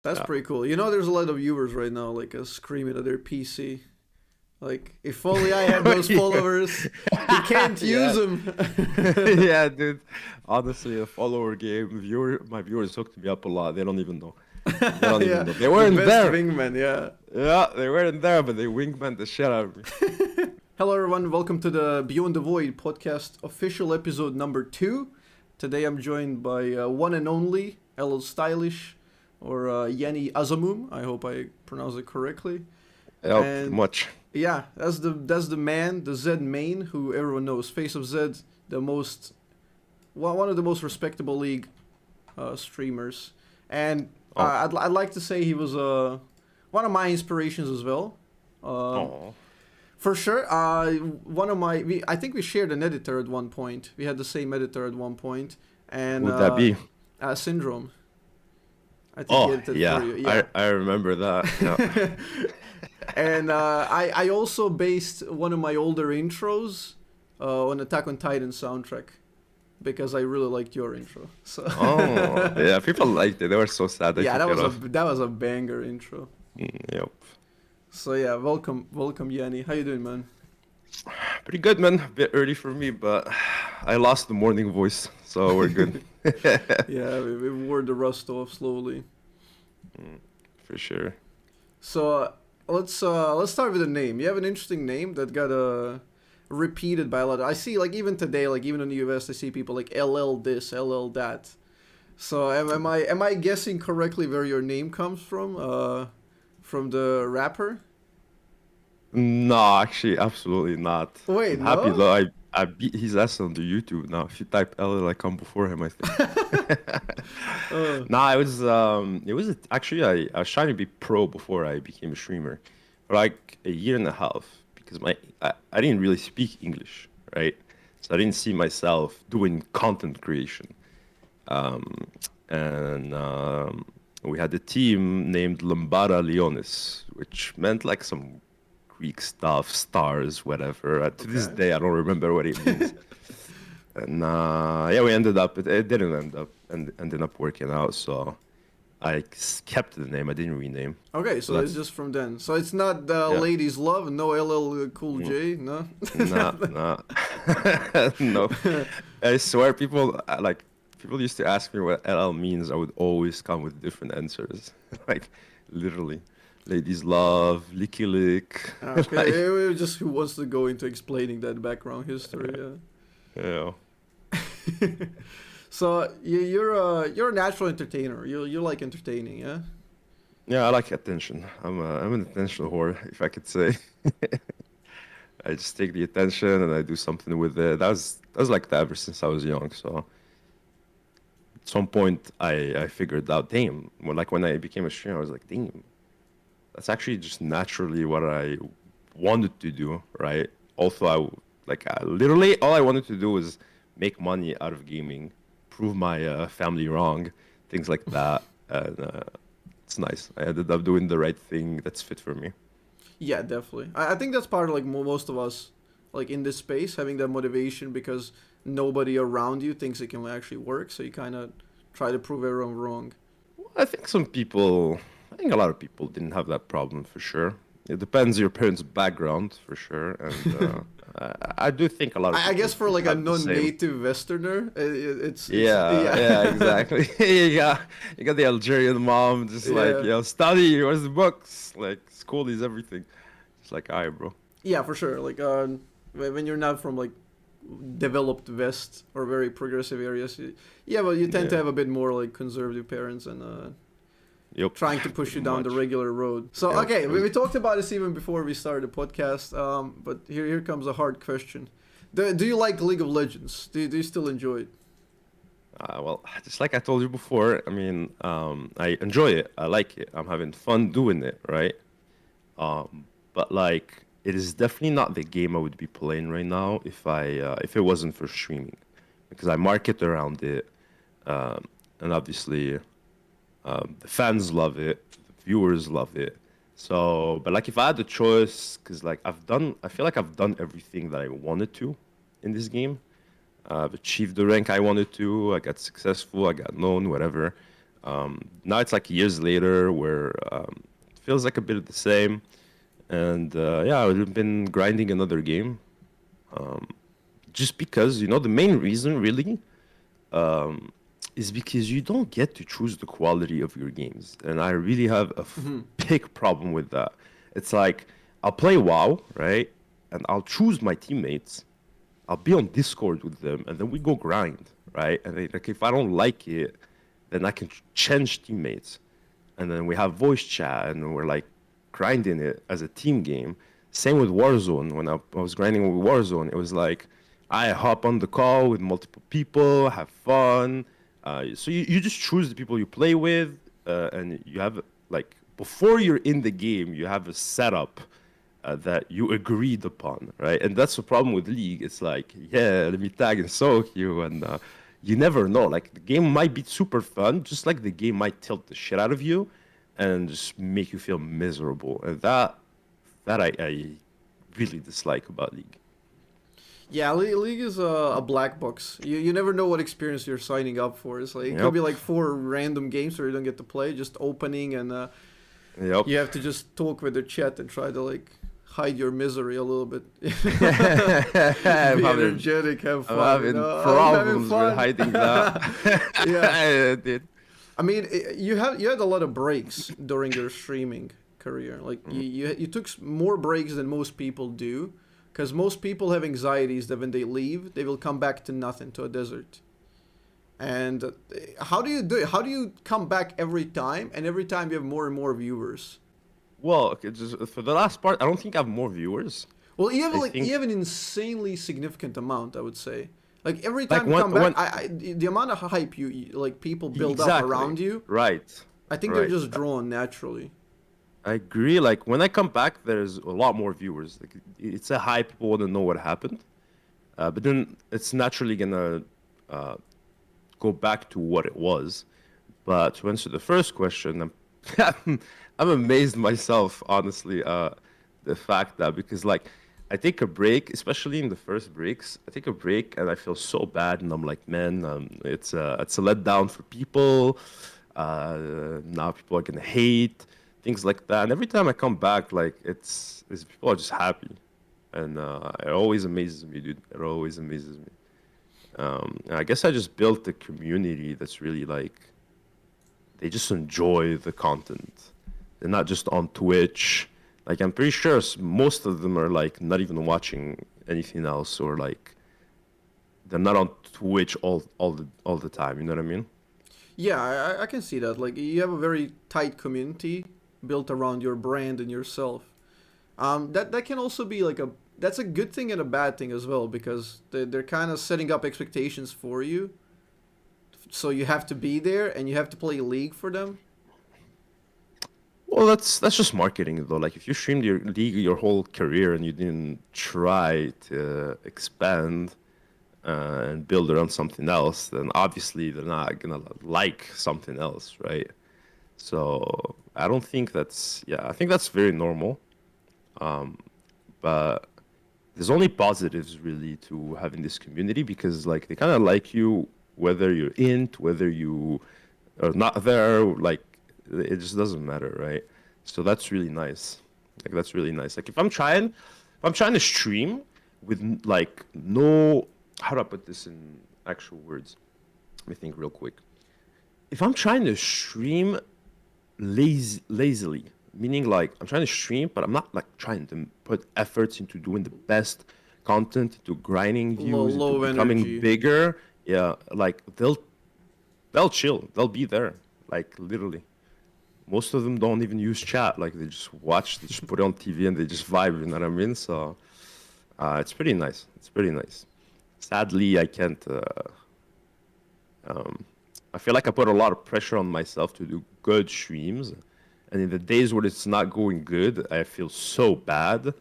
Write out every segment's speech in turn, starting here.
That's Yeah. pretty cool. You know, there's a lot of viewers right now, like, screaming at their PC. Like, if only I had those followers. He can't use Yeah. them. Yeah, dude. Honestly, a follower game, my viewers hooked me up a lot. They don't even know. They don't even Yeah, know. They the weren't best there. wingman. Yeah. Yeah, they weren't there, but they wingman the shit out of me. Hello, everyone. Welcome to the Beyond the Void podcast, official episode number 2. Today, I'm joined by one and only LL Stylish, or Yanni Azamum. I hope I pronounced it correctly. Yeah, pretty And much. yeah, that's the man, the Z main, who everyone knows. Face of Z, one of the most respectable league streamers, and Oh, I'd like to say he was one of my inspirations as well. Um, oh. for sure, I think we shared an editor at one point. We had the same editor at one point, and Would that be? Syndrome. I think he Oh, edited for yeah. you. I Yeah. I remember that. Yeah. And I also based one of my older intros on Attack on Titan soundtrack because I really liked your intro. So Oh, yeah. People liked it. They were so sad they yeah, took it off. that was a banger intro. Yep. So yeah, welcome Yanni. How you doing, man? Pretty good, man. A bit early for me, but I lost the morning voice, so we're good. Yeah, we wore the rust off slowly. For sure. So let's start with the name. You have an interesting name that got repeated by a lot. I see, like, even today, like even in the US, I see people like LL this, LL that. So am I guessing correctly where your name comes from? From the rapper? No, actually, absolutely not. Wait, I'm happy no? though. I beat his ass on the YouTube now. If you type LL, I come before him, I think. Uh, Nah, it was actually I was trying to be pro before I became a streamer for like a year and a half because I didn't really speak English, right? So I didn't see myself doing content creation. Um, and we had a team named Lambada Leones, which meant like some Greek stuff, stars, whatever. To this okay. day, I don't remember what it means. And yeah, we ended up. It didn't end up and ended up working out. So kept the name. I didn't rename. Okay, So so it's that's just from then. So it's not yeah. Ladies Love, no LL Cool Mm, J, no? Nah, nah. No. I swear, people used to ask me what LL means. I would always come with different answers. Like literally, ladies love, licky lick. Okay, Like just who wants to go into explaining that background history, yeah. yeah. So you're a natural entertainer. You like entertaining, yeah? Yeah, I like attention. I'm an attention whore, if I could say. I just take the attention and I do something with it. That was like that ever since I was young. So at some point I figured out, damn, when I became a streamer, I was like, damn, that's actually just naturally what I wanted to do, right? Also, literally all I wanted to do was make money out of gaming, prove my family wrong, things like that. And it's nice. I ended up doing the right thing that's fit for me. Yeah, definitely. I think that's part of, like, most of us, like, in this space, having that motivation because nobody around you thinks it can actually work. So you kind of try to prove everyone wrong. I think a lot of people didn't have that problem for sure. It depends your parents' background for sure, and I do think a lot of I people guess for, like, a have the same. non-native Westerner, it's Yeah, yeah, yeah. exactly. You got the Algerian mom just like, Yeah. yo, study, where's the books? Like, school is everything. It's like, alright, bro. Yeah, for sure. Like, when you're not from, like, developed West or very progressive areas, yeah, well, you tend to Yeah. have a bit more, like, conservative parents and Yep, trying to push you pretty down the much. regular road. So, Yep. okay, It we was, talked about this even before we started the podcast. But here comes a hard question. Do you like League of Legends? Do you still enjoy it? well, just like I told you before, I mean, I enjoy it. I like it. I'm having fun doing it, right? But like, it is definitely not the game I would be playing right now if it wasn't for streaming, because I market around it, and obviously, the fans love it, the viewers love it. So, but like, if I had the choice, because like I feel like I've done everything that I wanted to in this game. I've achieved the rank I wanted to. I got successful. I got known, whatever. Now it's like years later where it feels like a bit of the same. And yeah, I've been grinding another game just because, the main reason really is because you don't get to choose the quality of your games. And I really have a big problem with that. It's like I'll play WoW, right? And I'll choose my teammates. I'll be on Discord with them, and then we go grind, right? And like if I don't like it, then I can change teammates, and then we have voice chat, and we're like grinding it as a team game. Same with Warzone. When I was grinding with Warzone, it was like I hop on the call with multiple people, have fun. So you just choose the people you play with, and you have like before you're in the game, you have a setup that you agreed upon, right? And that's the problem with League. It's like, yeah, let me tag and soak you, and you never know. Like the game might be super fun, just like the game might tilt the shit out of you, and just make you feel miserable. And that I really dislike about League. Yeah, League is a black box. You never know what experience you're signing up for. It's like it could be like 4 random games where you don't get to play, just opening, and you have to just talk with the chat and try to like hide your misery a little bit. Be energetic, have fun. I'm having problems with hiding that. Yeah, I did. I mean, you had a lot of breaks during your streaming career. Like you took more breaks than most people do. Because most people have anxieties that when they leave, they will come back to nothing, to a desert. And how do you do it? How do you come back every time? And every time you have more and more viewers. Well, okay, just for the last part, I don't think I have more viewers. Well, you have an insanely significant amount, I would say. Like every time you come back, the amount of hype people build up around you. Right. I think they're just drawn naturally. I agree. Like when I come back, there's a lot more viewers. Like it's a hype. People want to know what happened, but then it's naturally gonna go back to what it was. But to answer the first question, I'm amazed myself, honestly. The fact that because like I take a break, especially in the first breaks, I take a break and I feel so bad, and I'm like, man, it's a letdown for people. Now people are gonna hate. Things like that, and every time I come back, like it's people are just happy, and it always amazes me, dude. It always amazes me. And I guess I just built a community that's really like they just enjoy the content. They're not just on Twitch. Like I'm pretty sure most of them are like not even watching anything else, or like they're not on Twitch all the time. You know what I mean? Yeah, I can see that. Like you have a very tight community built around your brand and yourself. That can also be like that's a good thing and a bad thing as well, because they're kind of setting up expectations for you. So you have to be there and you have to play League for them. Well, that's just marketing though. Like if you streamed your League your whole career and you didn't try to expand and build around something else, then obviously they're not gonna like something else, right? So I don't think I think that's very normal. But there's only positives really to having this community, because like they kind of like you whether you're whether you are not there, like it just doesn't matter, right? So that's really nice. Like that's really nice. Like if I'm trying to stream with like no, how do I put this in actual words? Let me think real quick. If I'm trying to stream lazily, meaning like I'm trying to stream, but I'm not like trying to put efforts into doing the best content, into grinding views, into becoming energy. bigger. Yeah, like they'll chill, they'll be there, like literally. Most of them don't even use chat, like they just watch, they just put it on TV and they just vibe. You know what I mean? So it's pretty nice. It's pretty nice. Sadly, I can't. I feel like I put a lot of pressure on myself to do good streams, and in the days where it's not going good, I feel so bad.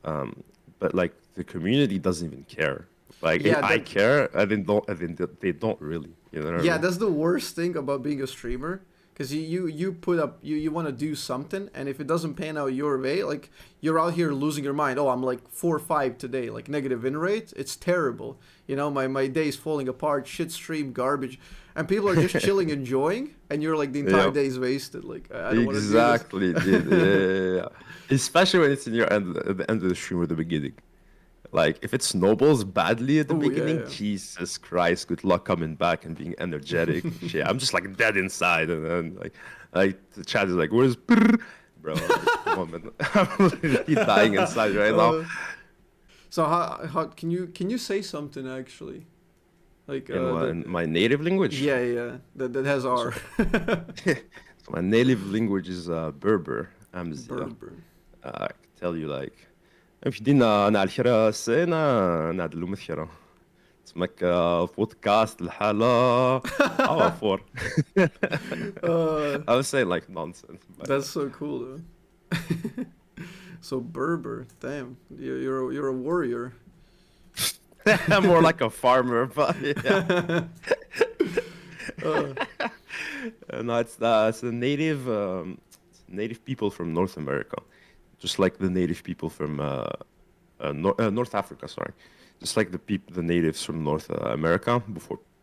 But like the community doesn't even care. Like if I care, they don't really. You know what I mean? That's the worst thing about being a streamer. Because you put up, you want to do something, and if it doesn't pan out your way, like, you're out here losing your mind. Oh, I'm like 4-5 today, like negative win rate. It's terrible. You know, my day's falling apart, shit stream, garbage. and people are just chilling, enjoying, and you're like the entire Yeah. day's wasted. Like I don't want to do this. Exactly, dude. Yeah, yeah, yeah. Especially when it's in your end at the end of the stream or the beginning. Like if it snowballs badly at the Oh beginning, yeah, Jesus Christ, good luck coming back and being energetic and shit. I'm just like dead inside, and then like the chat is like, "Where's brr?" Bro? Like, come on, man. I'm literally dying inside right yeah. now. So how can you say something actually like In my native language. yeah that has So, R. so my native language is Berber. Amzia. Berber. I can tell you like. في دينا أنا على الحرة سنة نعدلو مثيرة اسمك بودكاست الحالة فور. Uh, I was saying like nonsense, but that's so cool though. So Berber, damn, you're a warrior. I'm more like a farmer, but yeah. Uh, No, it's the native people from North America, just like the native people from North Africa. Sorry, just like the natives from North America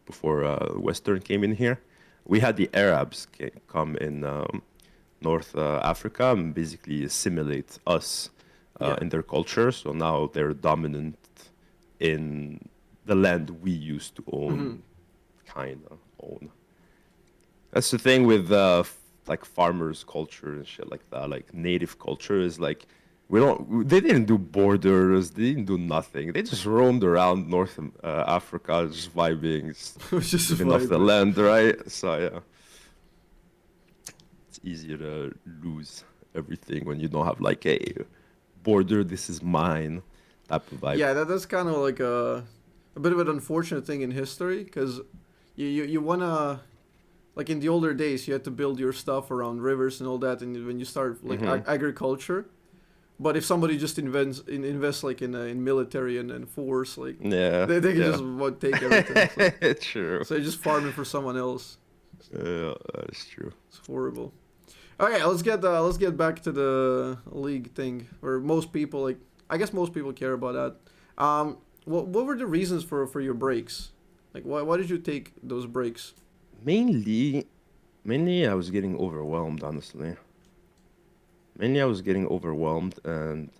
before Western came in here. We had the Arabs come in North Africa and basically assimilate us yeah. in their culture. So now they're dominant in the land we used to Hmm. own, kind of own. That's the thing with like farmers' culture and shit like that. Like native culture is like we don't. They didn't do borders. They didn't do nothing. They just roamed around North Africa, just vibing, just It was just a living off the vibe. land, right? So yeah, it's easier to lose everything when you don't have like a border. This is mine type of vibe. Yeah, that's kind of like a bit of an unfortunate thing in history because you wanna like in the older days you had to build your stuff around rivers and all that, and when you start like Hmm. agriculture. But if somebody just invests like in military and force, like Yeah, they can yeah. just take everything. So, True. so you're just farming for someone else. Yeah, that's true. It's horrible. Okay, let's get back to the league thing, where most people like I guess most people care about that. What were the reasons for your breaks? Like why did you take those breaks? Mainly, mainly I was getting overwhelmed, honestly. Mainly I was getting overwhelmed and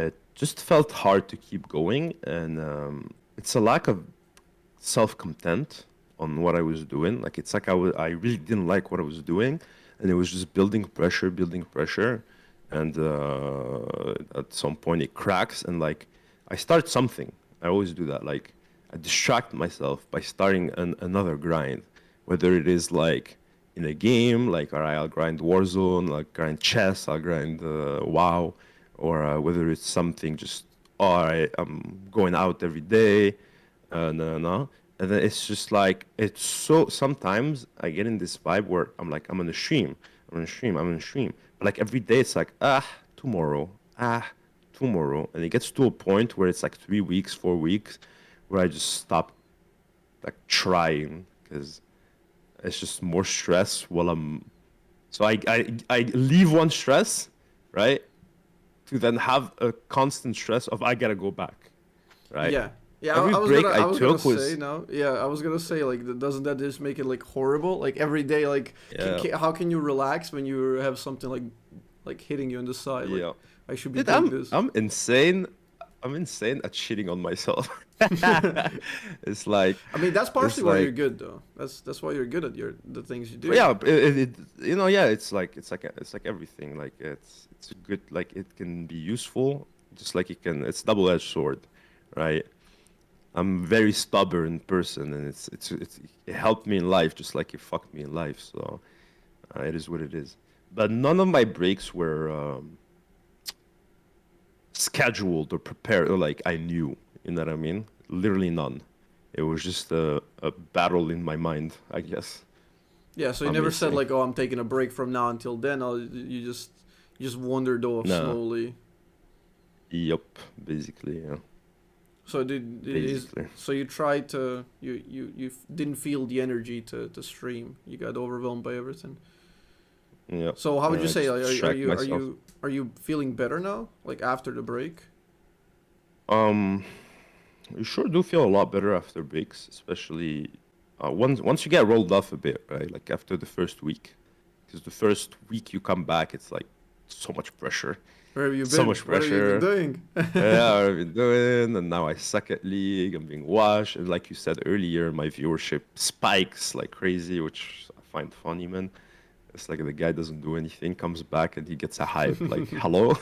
it just felt hard to keep going. And it's a lack of self-content on what I was doing. Like it's like I really didn't like what I was doing, and it was just building pressure, and at some point it cracks, and like I start something. I always do that. Like I distract myself by starting another grind, whether it is like in a game, like all right, I'll grind Warzone, I'll grind chess, I'll grind WoW, or whether it's something just all right, I'm going out every day, no, no. And then it's just like it's so. Sometimes I get in this vibe where I'm like, I'm gonna stream, I'm gonna stream. But like every day, it's like tomorrow, tomorrow, and it gets to a point where it's like 3 weeks, 4 weeks, where I just stop like trying because it's just more stress while I'm. So I leave one stress, right, to then have a constant stress of I gotta go back, right? Yeah. Yeah, Every I break I was gonna took say was now. Yeah, I was gonna say like, doesn't that just make it like horrible? Like every day, like, yeah, how can you relax when you have something like hitting you on the side? Like, yeah. I should be Dude, doing this. I'm insane. I'm insane at cheating on myself. It's like I mean, that's it's partially why you're like good though. That's why you're good at the things you do. yeah, you know, yeah, it's like everything. Like it's good. Like it can be useful, just like it can. It's double-edged sword, right? I'm a very stubborn person, and it helped me in life, just like it fucked me in life. So it is what it is. But none of my breaks were scheduled or prepared, or like I knew. You know what I mean? Literally none. It was just a battle in my mind, I guess. Yeah. So you never said Obviously, like, oh, I'm taking a break from now until then. You just wandered off no. slowly. Yup. Basically, yeah. So did is Basically, so you tried to didn't feel the energy to stream. You got overwhelmed by everything. yeah. So how would you I say just distract myself. are you feeling better now? Like after the break? Um, you sure do feel a lot better after breaks, especially once you get rolled off a bit, right? Like after the first week, because the first week you come back, it's like so much pressure, Where have you so been? much What have you been pressure. doing? Yeah, what I've been doing, and now I suck at League. I'm being washed, and like you said earlier, my viewership spikes like crazy, which I find funny, man. It's like the guy doesn't do anything, comes back, and he gets a hype. Like, hello,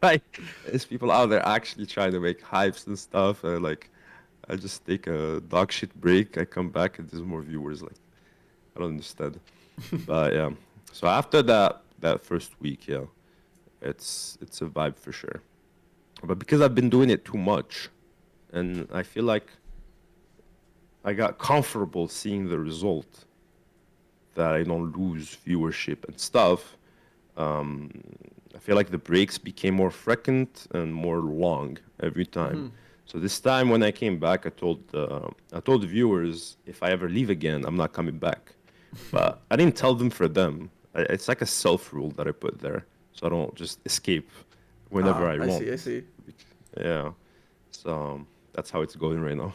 like there's people out there actually trying to make hypes and stuff. Like, I just take a dog shit break. I come back, and there's more viewers. Like, I don't understand. But yeah, so after that first week, yeah, it's a vibe for sure. But because I've been doing it too much, and I feel like I got comfortable seeing the result that I don't lose viewership and stuff. Um, I feel like the breaks became more frequent and more long every time. Hmm. So this time when I came back, I told the viewers if I ever leave again, I'm not coming back. But I didn't tell them for them. It's like a self rule that I put there, so I don't just escape whenever Ah, I I want. see, I see. Yeah. So that's how it's going right now.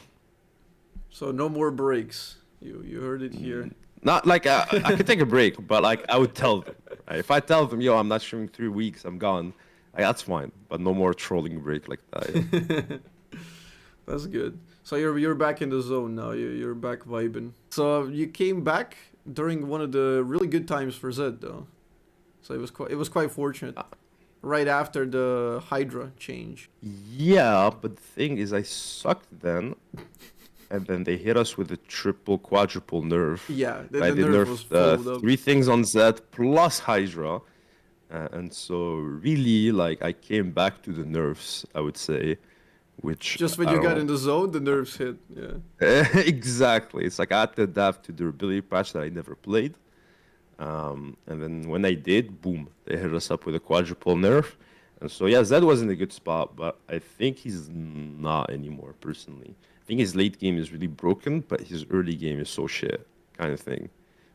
So no more breaks. You heard it here. Not like I could take a break, but like I would tell them. Right? If I tell them, yo, I'm not streaming 3 weeks, I'm gone. Like, that's fine, but no more trolling break like that. Yeah. That's good. So you're back in the zone now. You're back vibing. So you came back during one of the really good times for Zed though. So it was quite fortunate. Right after the Hydra change. Yeah, but the thing is, I sucked then, and then they hit us with a triple, quadruple nerf. Yeah, the Right? They nerf was nerfed followed up. 3 things on Z plus Hydra. And so really, like, I came back to the nerfs, I would say, which Just when I you don't got know. in the zone, the nerfs hit. Yeah. Exactly. It's like I had to adapt to durability patch that I never played. And then when I did, boom, they hit us up with a quadruple nerf. And so, yeah, Zed was in a good spot, but I think he's not anymore, personally. I think his late game is really broken, but his early game is so shit, kind of thing.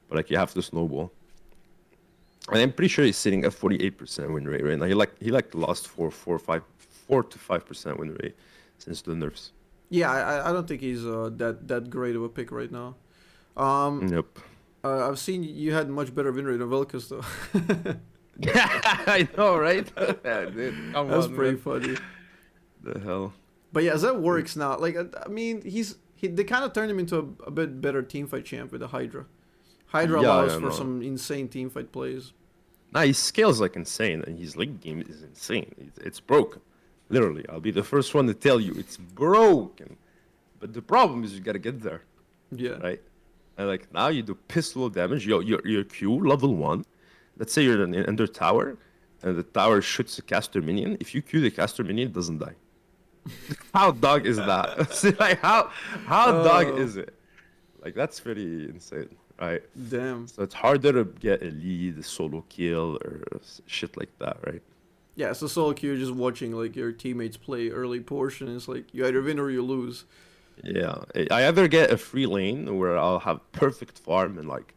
But, like, you have to snowball. And I'm pretty sure he's sitting at 48% win rate right now. He lost 4 to 5% win rate since the nerfs. Yeah, I don't think he's that great of a pick right now. Um, Yep. I've seen you had much better win rate on Velkas though. I know, right? Yeah, dude, come That's on, pretty man. funny. The hell. But yeah, that works now. Like I mean, they kind of turned him into a bit better teamfight champ with the Hydra. Hydra Yeah, allows yeah, for no. some insane teamfight plays. Nah, he scales like insane, and his late game is insane. It's broken. Literally, I'll be the first one to tell you it's broken. But the problem is you gotta get there, Yeah. right? And like now you do pistol damage. Your Q level 1. Let's say you're in an under tower, and the tower shoots a caster minion. If you Q the caster minion, it doesn't die. How dog is that? See, like how dog Oh, is it? Like that's pretty insane, right? damn. So it's harder to get a lead, a solo kill, or shit like that, right? Yeah, so solo queue, just watching like your teammates play early portion. It's like you either win or you lose. Yeah, I either get a free lane where I'll have perfect farm and like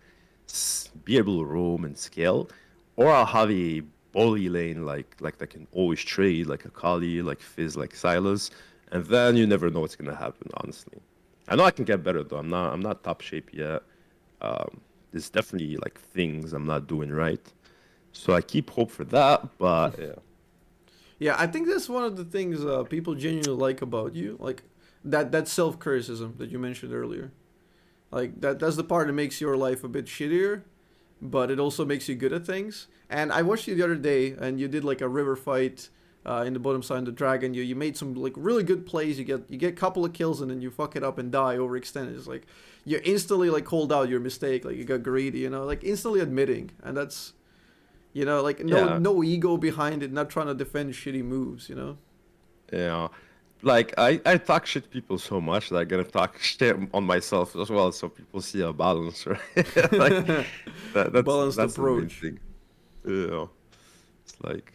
be able to roam and scale, or I'll have a bully lane like that can always trade, like a Kali, like Fizz, like Silas, and then you never know what's gonna happen. Honestly, I know I can get better though. I'm not top shape yet. There's definitely like things I'm not doing right, so I keep hope for that. But yeah, Yeah, I think that's one of the things people genuinely like about you, like that self criticism that you mentioned earlier. Like that's the part that makes your life a bit shittier, but it also makes you good at things. And I watched you the other day, and you did like a river fight in the bottom side of the dragon. You made some like really good plays. You get a couple of kills, and then you fuck it up and die overextended. It's like you instantly like called out your mistake, like you got greedy, like instantly admitting, and that's like no yeah, no ego behind it, not trying to defend shitty moves. yeah. Like I talk shit to people so much that I'm gonna talk shit on myself as well, so people see a balance, right? Like Balanced that's the main approach. thing. Yeah, it's like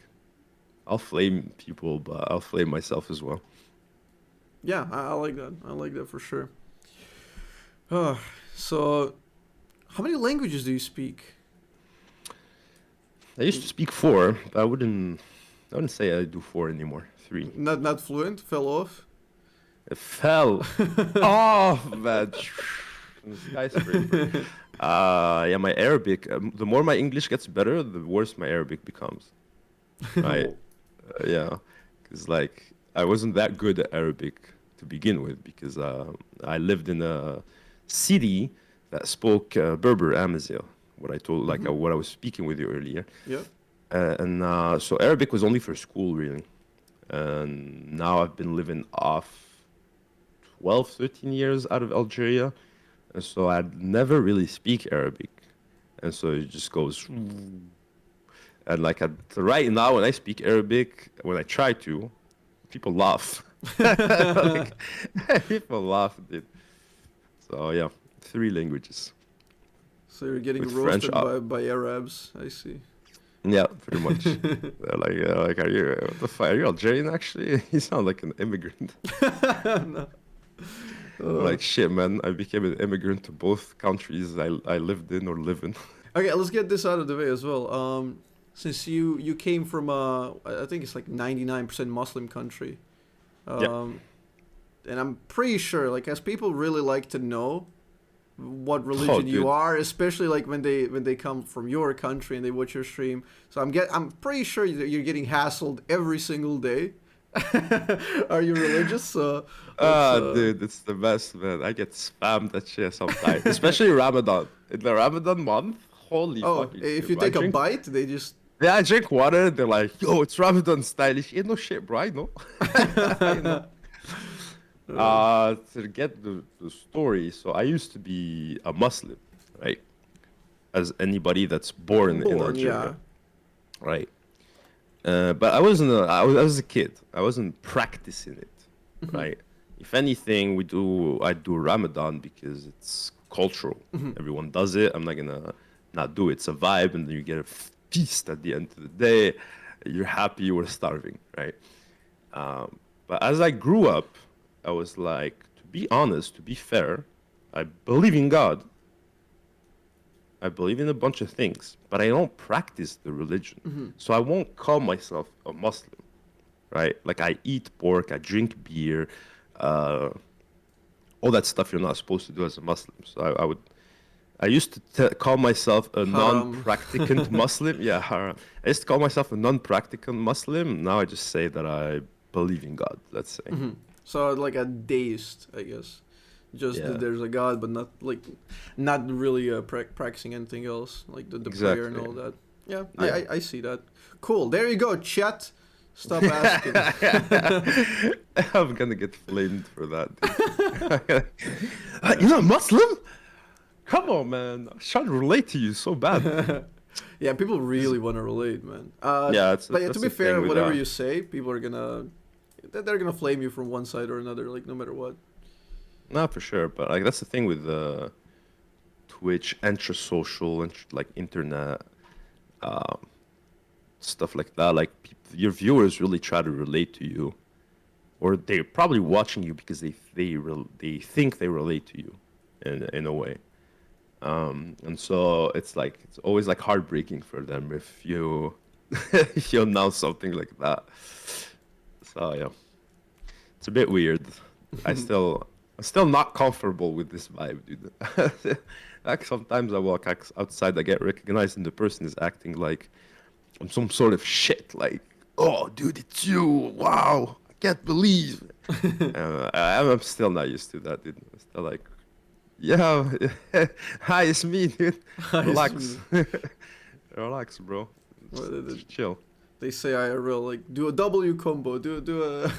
I'll flame people, but I'll flame myself as well. Yeah, I like that. I like that for sure. So, how many languages do you speak? I used to speak 4, but I wouldn't say I do 4 anymore. 3. Not fluent, fell off. It fell off, man. from the skyscraper. Yeah, my Arabic. The more my English gets better, the worse my Arabic becomes. Right? Yeah, because like I wasn't that good at Arabic to begin with because I lived in a city that spoke Berber Amazigh. What I told, like what I was speaking with you earlier. Yeah. And so Arabic was only for school, really. And now I've been living off 12, 13 years out of Algeria. And so I never really speak Arabic. And so it just goes. And like right now, when I speak Arabic, when I try to, people laugh. Like, people laugh, dude. So yeah, 3 languages. So you're getting With roasted French, by Arabs. I see. Yeah, pretty much. They're like, are you what the fuck? Are you Algerian? Actually, you sound like an immigrant. No. Like shit, man. I became an immigrant to both countries I lived in or live in. Okay, let's get this out of the way as well. Since you came from I think it's like 99% Muslim country, Yeah. and I'm pretty sure like as people really like to know what Oh, religion you dude. are, especially like when they come from your country and they watch your stream. So I'm pretty sure that you're getting hassled every single day. Are you religious? Dude, it's the best, man. I get spammed that shit sometimes, especially Ramadan. In the Ramadan month, holy Oh, fucking if shit, you bro. take a bite, they just. Yeah, I drink water. They're like, yo, it's Ramadan stylish. Ain't no shit, bro. I know. I know. To get the story, so I used to be a Muslim, right? As anybody that's born in Born, Algeria, yeah. right? But I wasn't. I was a kid. I wasn't practicing it, right? If anything, I do Ramadan because it's cultural. Everyone does it. I'm not gonna not do it. It's a vibe, and then you get a feast at the end of the day. You're happy. You were starving, right? But as I grew up, I was like, to be honest, to be fair, I believe in God. I believe in a bunch of things, but I don't practice the religion. So I won't call myself a Muslim, right? Like I eat pork, I drink beer, all that stuff you're not supposed to do as a Muslim. So I used to call myself a Haram. non-practicant Muslim. Yeah, haram. I used to call myself a non-practicant Muslim. Now I just say that I believe in God, let's say. So like a deist, I guess. Just Yeah. that there's a God, but not really practicing anything else, like the prayer and all that. Yeah, Yeah. I see that. Cool. There you go, chat. Stop asking. I'm gonna get flamed for that. Dude. You're not Muslim? Come on, man. I'm trying to relate to you so bad. Yeah, people really want to relate, man. Yeah, But yeah, that's to be the fair, thing with whatever you say, people are they're gonna flame you from one side or another, like no matter what. Not for sure, but like that's the thing with Twitch, social, and like internet stuff like that. Like your viewers really try to relate to you, or they're probably watching you because they think they relate to you, in a way. And so it's always like heartbreaking for them if you if you announce something like that. So yeah, it's a bit weird. I'm still not comfortable with this vibe, dude. Like sometimes I walk outside, I get recognized, and the person is acting like I'm some sort of shit. Like, oh, dude, it's you! Wow, I can't believe. I'm still not used to that, dude. I'm still like, yeah, hi, it's me, dude. Hi, it's Relax, relax, bro. Well, Just chill. They say IRL, like do a W combo, do a.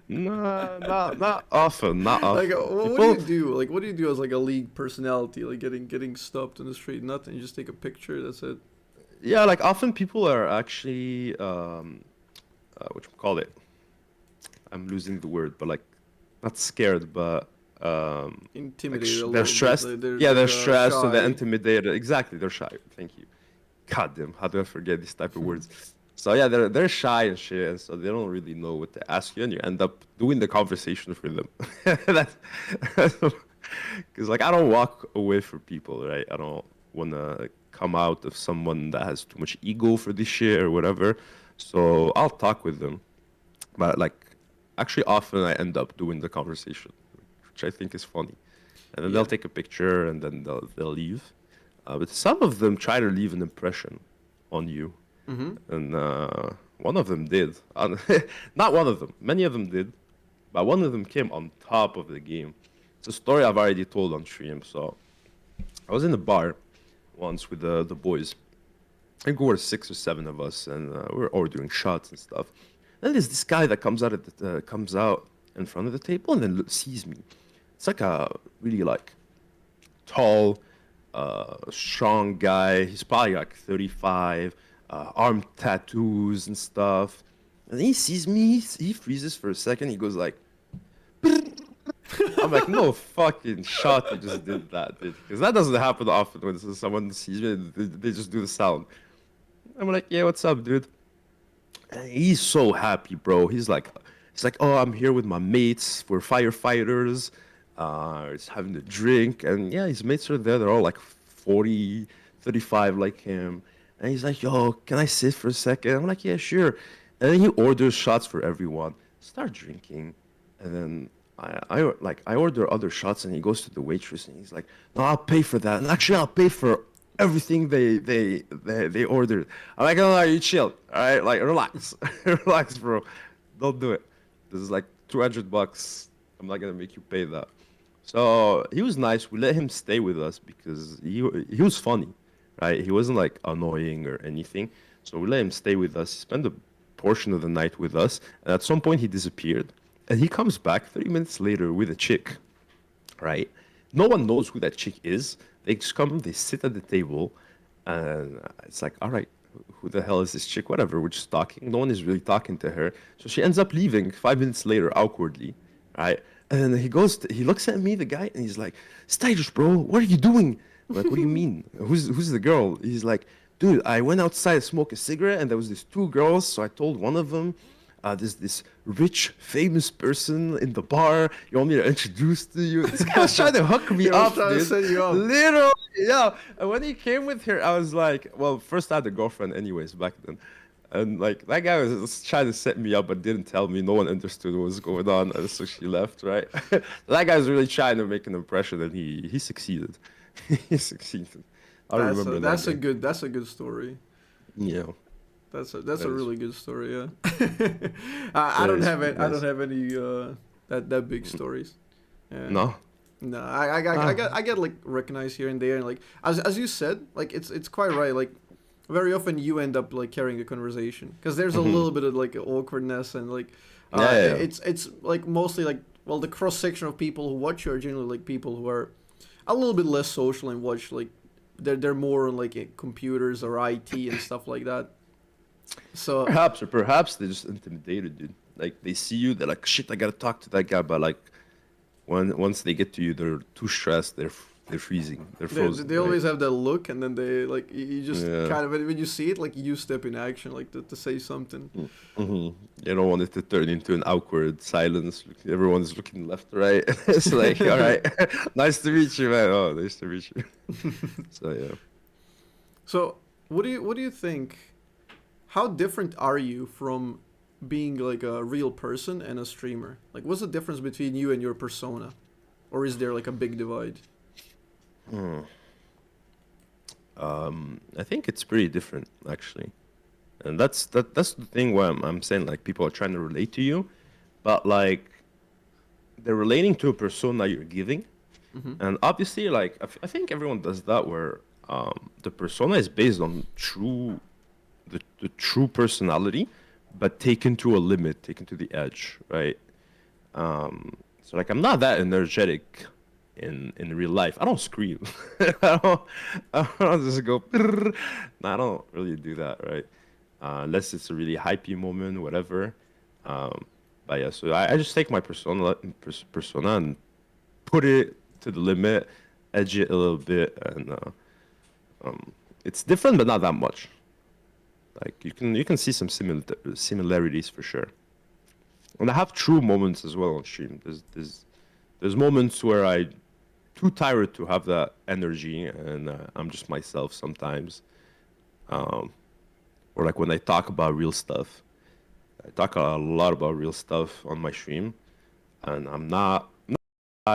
No, not often, not often. Like, what do you do? Like, what do you do as like a league personality? Like getting stopped in the street, nothing. You just take a picture. That's it. Yeah, like often people are actually what you call it? I'm losing the word, but like not scared, but like Intimidated a little they're bit. stressed. Like, Yeah, they're stressed and they're shy. intimidated. Exactly, they're shy. Thank you. God damn, how do I forget these type of words? So yeah, they're shy and shit, and so they don't really know what to ask you, and you end up doing the conversation for them. That's because like I don't walk away from people, right? I don't want to come out of someone that has too much ego for this shit or whatever. So I'll talk with them, but like actually often I end up doing the conversation, which I think is funny. and then they'll Yeah. take a picture and then they'll leave. But some of them try to leave an impression on you, Mm-hmm. and one of them did. Not one of them. Many of them did, but one of them came on top of the game. It's a story I've already told on stream. So I was in a bar once with the boys. I think we were 6 or 7 of us, and we were ordering shots and stuff. Then there's this guy that comes out in front of the table and then sees me. It's like a really like tall, strong guy. He's probably like 35, arm tattoos and stuff. And he sees me. He freezes for a second. He goes like, I'm like, no fucking shot, you just did that, dude. Because that doesn't happen often when someone sees me, they just do the sound. I'm like, yeah, what's up, dude? And he's so happy, bro. He's like, oh, I'm here with my mates. We're firefighters. He's having a drink. And yeah, his mates are there. They're all like 40, 35 like him. And he's like, yo, can I sit for a second? I'm like, yeah, sure. And then he orders shots for everyone. Start drinking. And then I order other shots, and he goes to the waitress, and he's like, "No, I'll pay for that, and actually, I'll pay for everything they ordered." I'm like, "No, no, you chill, all right? Like, relax, relax, bro. Don't do it. This is like $200. I'm not gonna make you pay that." So he was nice. We let him stay with us because he was funny, right? He wasn't like annoying or anything. So we let him stay with us. He spent a portion of the night with us, and at some point he disappeared. And he comes back 30 minutes later with a chick, right? No one knows who that chick is. They just come, they sit at the table, and it's like, all right, who the hell is this chick? Whatever, we're just talking. No one is really talking to her. So she ends up leaving 5 minutes later, awkwardly, right? And then he looks at me, the guy, and he's like, Stylish, bro, what are you doing? I'm like, what do you mean? Who's the girl? He's like, dude, I went outside to smoke a cigarette, and there was these 2 girls, so I told one of them, there's this rich, famous person in the bar. You want me to introduce to you? This guy was trying to hook me He was up, trying to dude. set you up. Literally, yeah. And when he came with her, I was like, well, first I had a girlfriend anyways back then. And like that guy was trying to set me up but didn't tell me. No one understood what was going on. And so she left, right? That guy was really trying to make an impression, and he succeeded. He succeeded. I remember that That's a guy. good story. Yeah. That's a That is really good story. Yeah. I that don't is have pretty it. I don't nice. have any that big stories. Yeah. No? No, I get like recognized here and there, and like as you said, like it's quite right. Like very often you end up like carrying the conversation because there's a Hmm. little bit of like awkwardness and like Yeah, yeah, yeah. it's like mostly like well the cross section of people who watch you are generally like people who are a little bit less social and watch like they're more on like computers or IT and stuff like that. So Perhaps they're just intimidated, dude. Like they see you, they're like, shit, I gotta talk to that guy. But like, once they get to you, they're too stressed. They're freezing. They're frozen, they right? always have that look, and then they like you just Yeah. kind of when you see it, like you step in action, like to say something. Mm-hmm. You don't want it to turn into an awkward silence. Everyone's looking left, right. It's like, all right, nice to meet you, man. Oh, nice to meet you. So yeah. So what do you think? How different are you from being like a real person and a streamer? Like, what's the difference between you and your persona, or is there like a big divide? Hmm. I think it's pretty different actually, and that's the thing where I'm saying like people are trying to relate to you, but like they're relating to a persona you're giving. Mm-hmm. And obviously, like I think everyone does that, where the persona is based on the true personality, but taken to a limit, taken to the edge, right? So like I'm not that energetic in real life. I don't scream. I don't just go. No, I don't really do that, right? Unless it's a really hypey moment, whatever. Um, but yeah, so I just take my persona and put it to the limit, edge it a little bit, and it's different, but not that much. Like you can see some similarities for sure. And I have true moments as well on stream. There's moments where I too tired to have that energy, and I'm just myself sometimes. Um, or like when I talk about real stuff, I talk a lot about real stuff on my stream, and I'm not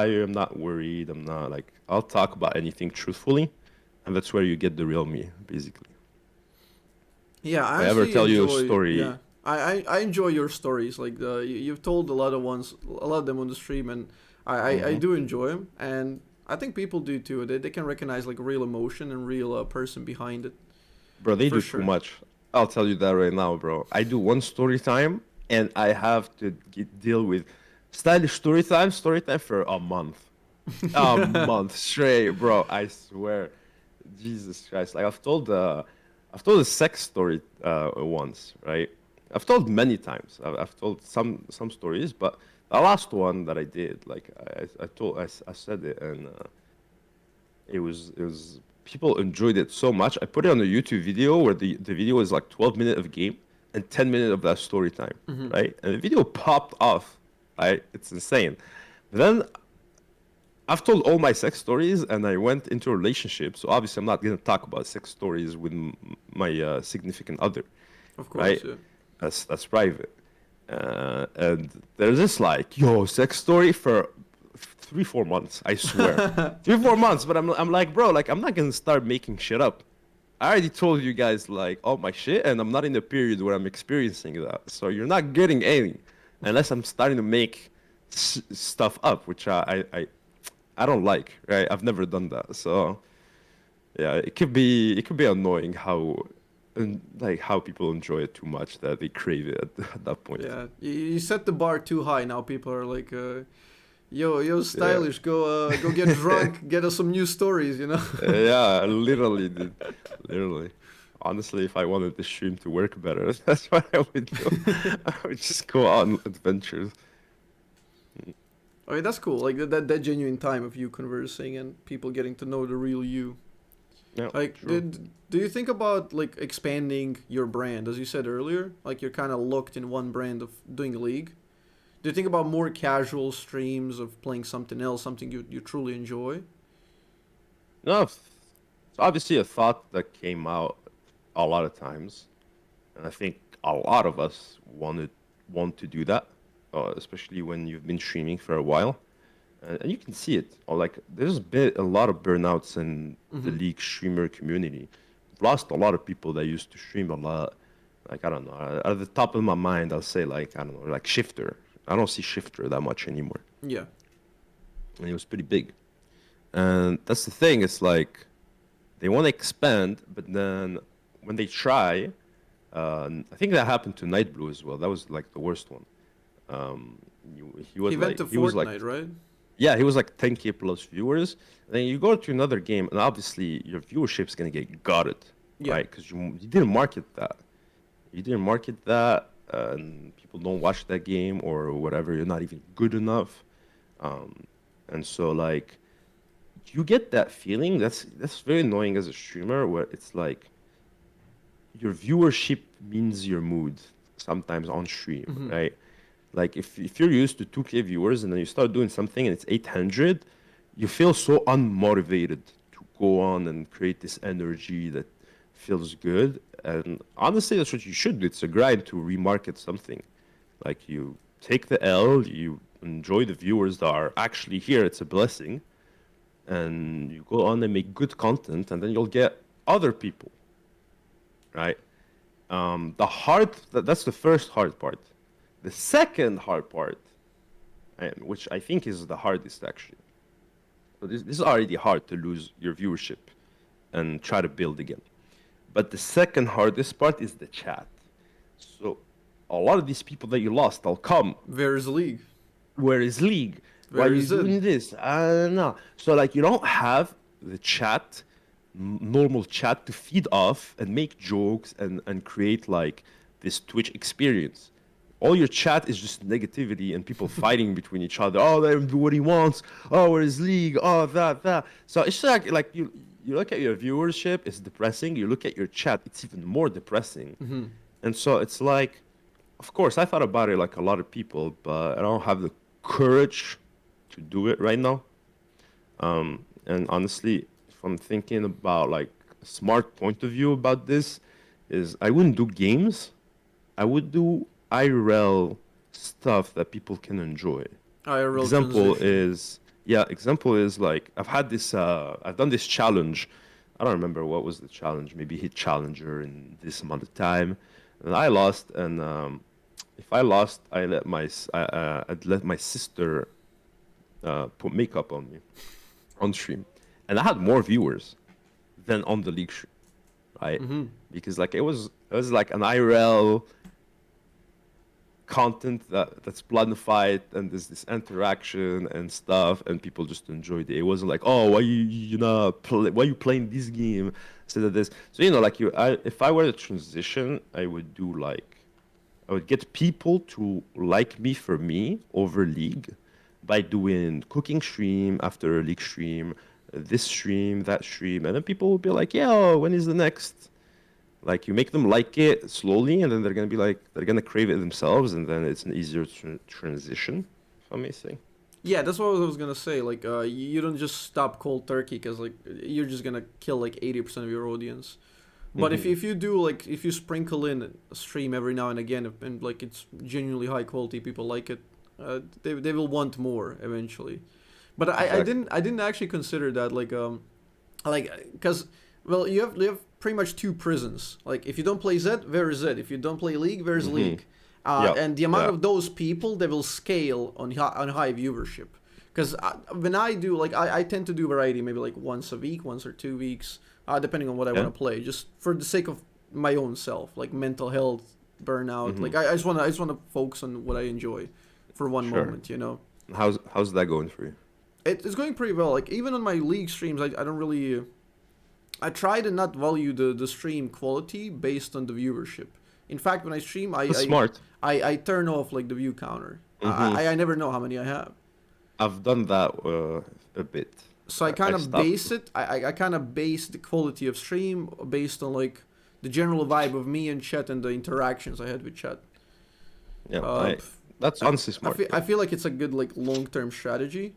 I'm not worried. I'm not like I'll talk about anything truthfully, and that's where you get the real me, basically. Yeah, If I I ever actually tell you a enjoy. story, Yeah, I enjoy your stories. Like you've told a lot of them on the stream, and I hmm do enjoy them, and I think people do too. They can recognize like real emotion and real person behind it, bro, they for do too sure. much. I'll tell you that right now, bro. I do one story time, and I have to deal with story time for a month straight, bro. I swear, Jesus Christ. Like I've told a sex story once, right? I've told many times. I've told some stories, but the last one that I did, like I said it, and it was people enjoyed it so much. I put it on a YouTube video where the video is like 12 minutes of game and 10 minutes of that story time, Hmm. right? And the video popped off, right? It's insane. Then I've told all my sex stories and I went into a relationship. So obviously, I'm not going to talk about sex stories with my significant other, Of right? course, yeah. That's private. And there's this like, yo, sex story for 3 4 months, I swear. 3 4 months, but I'm like, bro, like, I'm not going to start making shit up. I already told you guys like all my shit, and I'm not in a period where I'm experiencing that. So you're not getting any unless I'm starting to make stuff up, which I don't like, right? I've never done that. So yeah, it could be annoying how like how people enjoy it too much that they crave it at that point. Yeah, you set the bar too high. Now people are like, yo, Yeah. stylish, go get drunk, get us some new stories, you know. Yeah, literally, dude. Literally. Honestly, if I wanted the stream to work better, that's what I would do. I would just go on adventures. Okay, that's cool. Like that genuine time of you conversing and people getting to know the real you. Yeah, Like, true. do you think about like expanding your brand, as you said earlier? Like you're kind of locked in one brand of doing League. Do you think about more casual streams of playing something else, something you truly enjoy? No, it's obviously a thought that came out a lot of times, and I think a lot of us want to do that, especially when you've been streaming for a while, and you can see it. Or like, there's been a lot of burnouts in the Mm-hmm. League streamer community. We've lost a lot of people that used to stream a lot. Like I don't know, at the top of my mind, I'll say like I don't know, like Shifter. I don't see Shifter that much anymore, Yeah. and he was pretty big. And that's the thing. It's like they want to expand, but then when they try, I think that happened to Night Blue as well. That was like the worst one. Um, He went to he was like, Fortnite, right? yeah, he was like 10K plus viewers. And then you go to another game, and obviously your viewership's gonna get gutted, Yeah. right? Because you didn't market that. You didn't market that, and people don't watch that game or whatever. You're not even good enough, um, and so like you get that feeling. That's very annoying as a streamer, where it's like your viewership means your mood sometimes on stream, Mm-hmm. right? Like if you're used to 2K viewers and then you start doing something and it's 800, you feel so unmotivated to go on and create this energy that feels good. And honestly, that's what you should do. It's a grind to remarket something. Like you take the L, you enjoy the viewers that are actually here. It's a blessing, and you go on and make good content, and then you'll get other people, right? That's the first hard part. The second hard part, and which I think is the hardest actually. So this is already hard to lose your viewership and try to build again. But the second hardest part is the chat. So a lot of these people that you lost, they'll come. Where's League? Where is League? Why are Where you is it? doing this? I don't know. So like you don't have the chat, normal chat to feed off and make jokes and create like this Twitch experience. All your chat is just negativity and people fighting between each other. Oh, let him do what he wants. Oh, where is League? Oh, that. So it's like you look at your viewership, it's depressing. You look at your chat, it's even more depressing. Mm-hmm. And so it's like, of course, I thought about it like a lot of people, but I don't have the courage to do it right now. And honestly, if I'm thinking about like a smart point of view about this, is I wouldn't do games. I would do IRL stuff that people can enjoy. IRL Example transition. is Yeah, example is like I've had this I've done this challenge. I don't remember what was the challenge. Maybe hit challenger in this amount of time, and I lost. And if I lost, I'd let my sister put makeup on me on stream, and I had more viewers than on the league stream, right? Mm-hmm. Because like it was like an IRL content that's planified, and there's this interaction and stuff, and people just enjoyed it. It wasn't like, oh, why you playing this game instead of this? So like if I were to transition, I would do like I would get people to like me for me over League by doing cooking stream after a League stream, this stream, that stream, and then people will be like, yeah, when is the next? Like you make them like it slowly, and then they're gonna be like they're gonna crave it themselves, and then it's an easier transition. If I may say. Yeah, that's what I was gonna say. Like, you don't just stop cold turkey because like you're just gonna kill like 80% of your audience. But if you do like if you sprinkle in a stream every now and again and like it's genuinely high quality, people like it, they will want more eventually. But I didn't actually consider that like because well you have pretty much two prisons. Like if you don't play Z, where is Z? If you don't play League, where is League? And the amount of those people, they will scale on high viewership. Because when I do, like, I tend to do variety maybe like once a week, once or 2 weeks, depending on what I want to play, just for the sake of my own self, like mental health, burnout. Like I just want to focus on what I enjoy for one moment, you know. How's that going for you? It's going pretty well. Like even on my League streams, I don't really. I try to not value the stream quality based on the viewership. In fact, when I stream, Smart. I turn off like the view counter. I never know how many I have. I've done that a bit. So I kind of base it. I kind of base the quality of stream based on like the general vibe of me and chat and the interactions I had with chat. Yeah, that's honestly smart. I feel like it's a good like long-term strategy.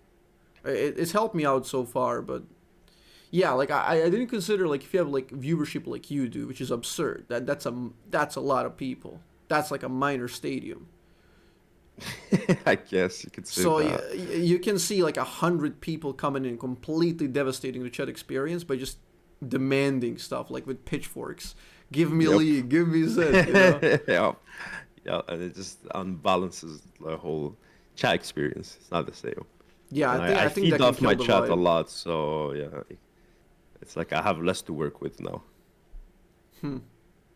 It's helped me out so far, but yeah, like I didn't consider like if you have like viewership like you do, which is absurd. That's a lot of people. That's like a minor stadium. I guess you could say so that. You can see like 100 people coming in completely devastating the chat experience by just demanding stuff like with pitchforks. Give me League, give me Z. You know? yeah, and it just unbalances the whole chat experience. It's not the same. Yeah, I think feed that off can my kill the chat vibe. a lot, so yeah, it's like I have less to work with now.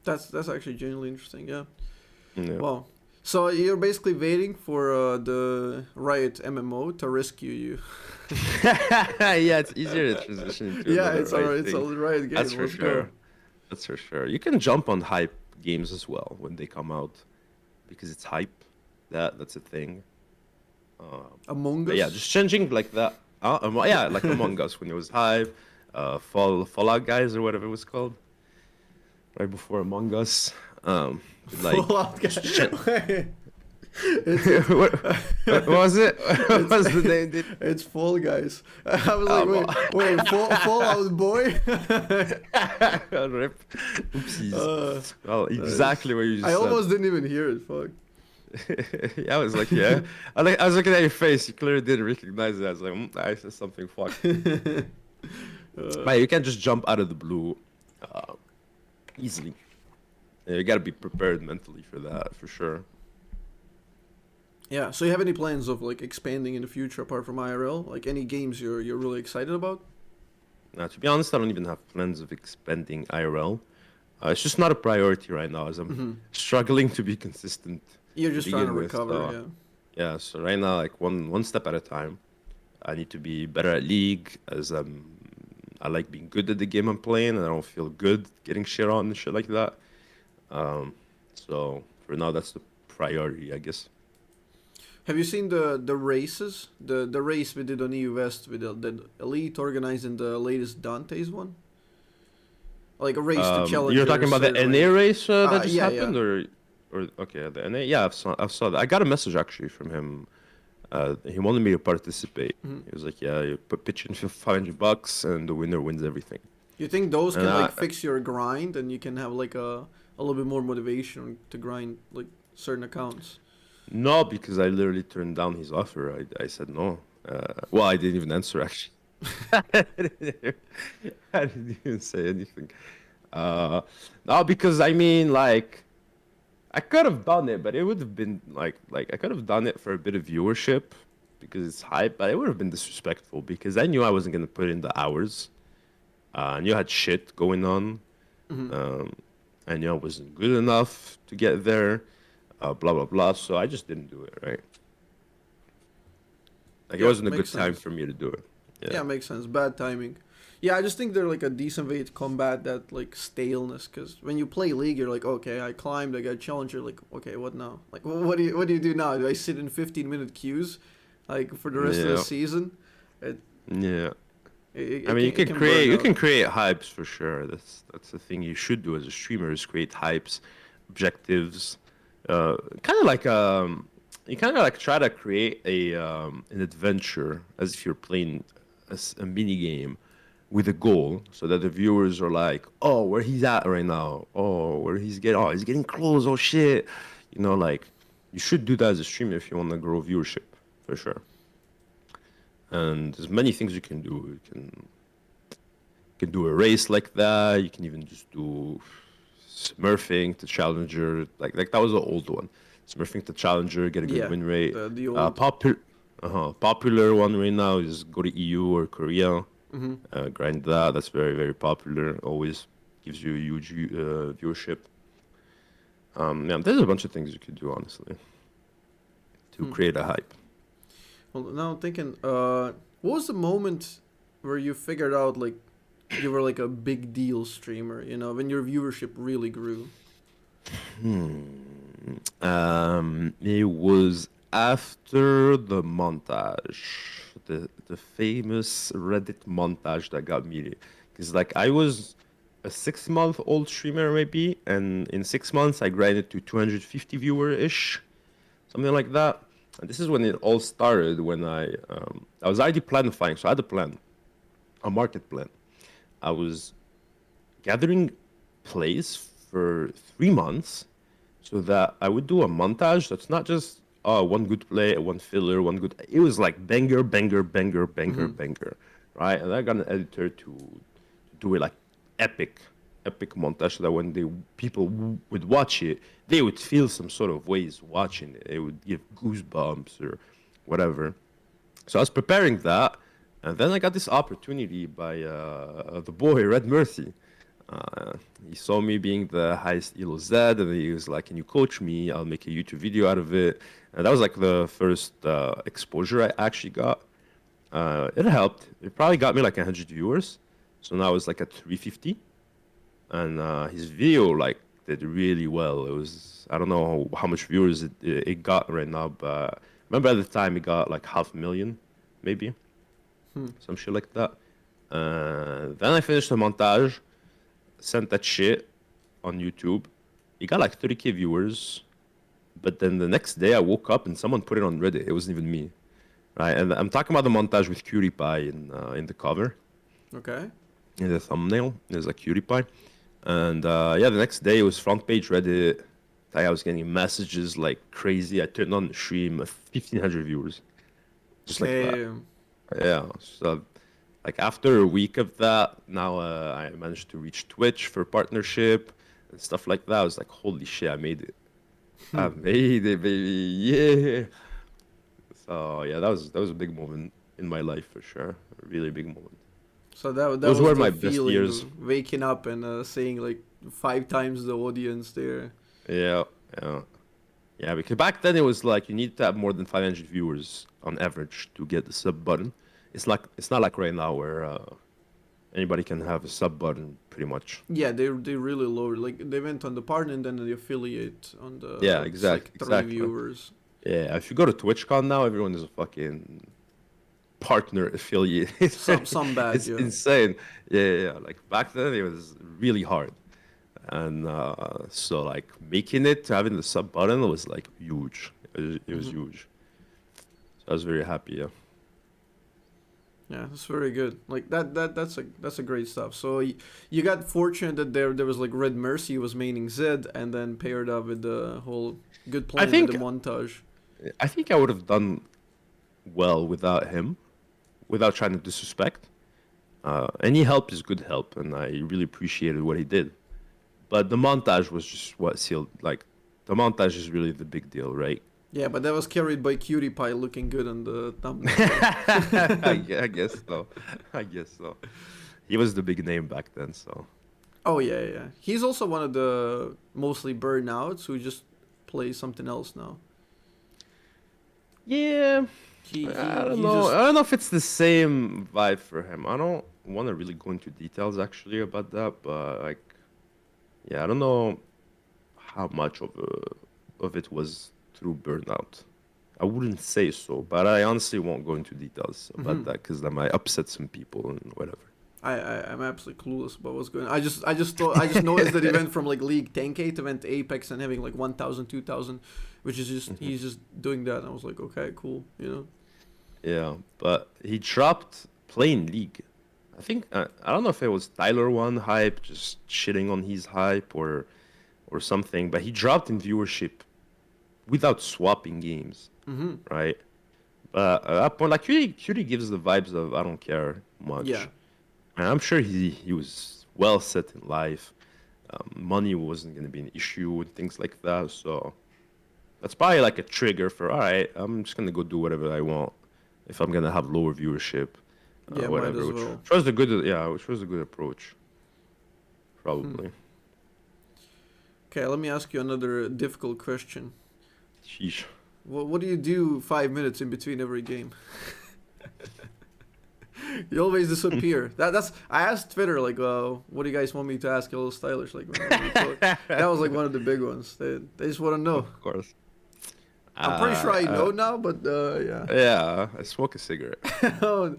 That's actually genuinely interesting. Yeah. Yeah. Wow. So you're basically waiting for the Riot MMO to rescue you. Yeah, it's easier to transition into another it's a Riot game. That's for Let's sure. go. That's for sure. You can jump on hype games as well when they come out because it's hype. That's a thing. Among Us. Yeah, just changing like that. Yeah, like Among Us when it was hype. Fallout Guys or whatever it was called. Right before Among Us. Like Fallout Guys. what was it? What was the name? It's Fall Guys. I was like, wait, Fallout Boy? Rip. Oopsies. Well, exactly what you just I said. almost didn't even hear it. Fuck. Yeah, I was like, yeah. I was looking at your face. You clearly didn't recognize it. I was like, I said something. Fuck. But you can't just jump out of the blue easily. You gotta be prepared mentally for that, for sure. Yeah. So you have any plans of like expanding in the future apart from IRL? Like any games you're really excited about? Now, to be honest, I don't even have plans of expanding IRL. It's just not a priority right now, as I'm struggling to be consistent. You're just trying to recover. Yeah. Yeah. So right now, like one step at a time. I need to be better at League, as I like being good at the game I'm playing, and I don't feel good getting shit on and shit like that. So for now, that's the priority, I guess. Have you seen the races? The race we did on EU West with the Elite organizing the latest Dante's one? Like a race to challenge. You're talking about the NA race that just happened? Yeah. Or okay, the NA? Yeah, I saw that. I got a message actually from him. He wanted me to participate. He was like, yeah, you pitch in $500 and the winner wins everything. You think those can like fix your grind and you can have like a little bit more motivation to grind like certain accounts? No, because I literally turned down his offer. I said no. Well, I didn't even answer actually. I didn't even say anything. Uh, no, because I mean, like, I could have done it, but it would have been like I could have done it for a bit of viewership because it's hype, but it would have been disrespectful because I knew I wasn't gonna put in the hours. I knew I had shit going on. Hmm. Um, I knew I wasn't good enough to get there. Blah blah blah. So I just didn't do it. Right? Like it Yeah, wasn't a makes good time sense. for me to do it. Yeah. Yeah, makes sense. Bad timing. Yeah, I just think they're like a decent way to combat that like staleness. Because when you play League, you're like, okay, I climbed, I got challenged. You're like, okay, what now? Like, what do you do now? Do I sit in 15-minute queues, like for the rest of the Yeah. season? It Yeah. I it mean, can it can burn you out. can create hypes for sure. That's the thing you should do as a streamer is create hypes, objectives, kind of like you kind of like try to create a an adventure as if you're playing a mini game with a goal, so that the viewers are like, oh, where he's at right now, oh, where he's getting close, oh shit, like you should do that as a streamer if you want to grow viewership for sure. And there's many things you can do. You can do a race like that. You can even just do smurfing to challenger. Like that was the old one. Smurfing to challenger, get a good Yeah, win rate. the Uh, old. popular, popular one right now is go to EU or Korea. Hmm. Grind that. That's very very popular. Always gives you huge viewership. Yeah, there's a bunch of things you could do honestly to Hmm. create a hype. Well, now I'm thinking, what was the moment where you figured out like you were like a big deal streamer? You know, when your viewership really grew. Hmm. It was after the montage, the famous Reddit montage that got me. Because like I was a 6 month old streamer maybe, and in 6 months I grinded to 250 viewer ish, something like that. And this is when it all started. When I was already planifying, so I had a plan, a market plan. I was gathering plays for 3 months so that I would do a montage that's not just one good play, one filler, one good. It was like banger, banger, banger, banger, Hmm. banger, right? And I got an editor to do it like epic, epic montage so that when people would watch it, they would feel some sort of ways watching it. It would give goosebumps or whatever. So I was preparing that, and then I got this opportunity by the boy Red Murphy. Uh, he saw me being the highest elo Z, and he was like, "Can you coach me? I'll make a YouTube video out of it." And that was like the first exposure I actually got. It helped. It probably got me like 100 viewers. So now it's like at 350, and his video like did really well. It was I don't know how much viewers it got right now, but remember at the time it got like 500,000, maybe Hmm. some shit like that. Then I finished the montage, sent that shit on YouTube. It got like 30K viewers, but then the next day I woke up and someone put it on Reddit. It wasn't even me, right? And I'm talking about the montage with Cutie Pie in the cover, Okay. in the thumbnail. There's like Cutie Pie. And yeah, the next day it was front page Reddit. Like, I was getting messages like crazy. I turned on the stream, 1,500 viewers, just like that. Damn. Yeah. So, like after a week of that, now I managed to reach Twitch for partnership and stuff like that. I was like, holy shit, I made it. I Hmm. made it, baby. Yeah. So yeah, that was a big moment in my life for sure. A really big moment. So that Those was were the my best years. feeling, waking up and seeing like 5 times the audience there. Yeah, yeah. Yeah, because back then it was like you need to have more than 500 viewers on average to get the sub button. It's not like right now where anybody can have a sub button pretty much. Yeah, they really lowered. Like they went on the partner and then the affiliate on Yeah, the. It's like three exactly. viewers. Yeah, if you go to TwitchCon now, everyone is a fucking partner affiliate. Some bad, It's yeah. insane. Yeah, yeah, yeah. Like back then it was really hard. And so like making it to having the sub button was like huge. It was Hmm. huge. So I was very happy, yeah. Yeah, that's very good. Like that's a great stuff. So you got fortunate that there was like Red Mercy was maining Zed and then paired up with the whole good I plan with the think montage. I think I would have done well without him, without trying to disrespect. Any help is good help, and I really appreciated what he did. But the montage was just what sealed. Like, the montage is really the big deal, right? Yeah, but that was carried by Cutie Pie looking good on the thumbnail. I guess so. I guess so. He was the big name back then, so. Oh yeah, yeah. He's also one of the mostly burnouts who just plays something else now. Yeah, I don't know. Just I don't know if it's the same vibe for him. I don't want to really go into details actually about that, but like, yeah, I don't know how much of it was through burnout. I wouldn't say so, but I honestly won't go into details about that because that might upset some people and whatever. I'm absolutely clueless about what's going on. I just noticed that he went from like League 10K to went to Apex and having like 1,000, 2,000, which is just he's just doing that. And I was like, okay, cool, you know. Yeah, but he dropped playing League. I think I don't know if it was Tyler One hype, just shitting on his hype or something, but he dropped in viewership without swapping games, right? But at that point, like Cutie gives the vibes of I don't care much. Yeah. And I'm sure he was well set in life. Money wasn't going to be an issue and things like that. So that's probably like a trigger for, all right, I'm just going to go do whatever I want if I'm going to have lower viewership, Yeah, whatever. might as well. Which was a good, yeah, which was a good approach, probably. Okay, let me ask you another difficult question. Sheesh. What do you do 5 minutes in between every game? You always disappear. That's. I asked Twitter like, what do you guys want me to ask? A little stylish, like that was like one of the big ones. They just want to know. Of course. I'm pretty sure I know now, but yeah. Yeah, I smoke a cigarette. How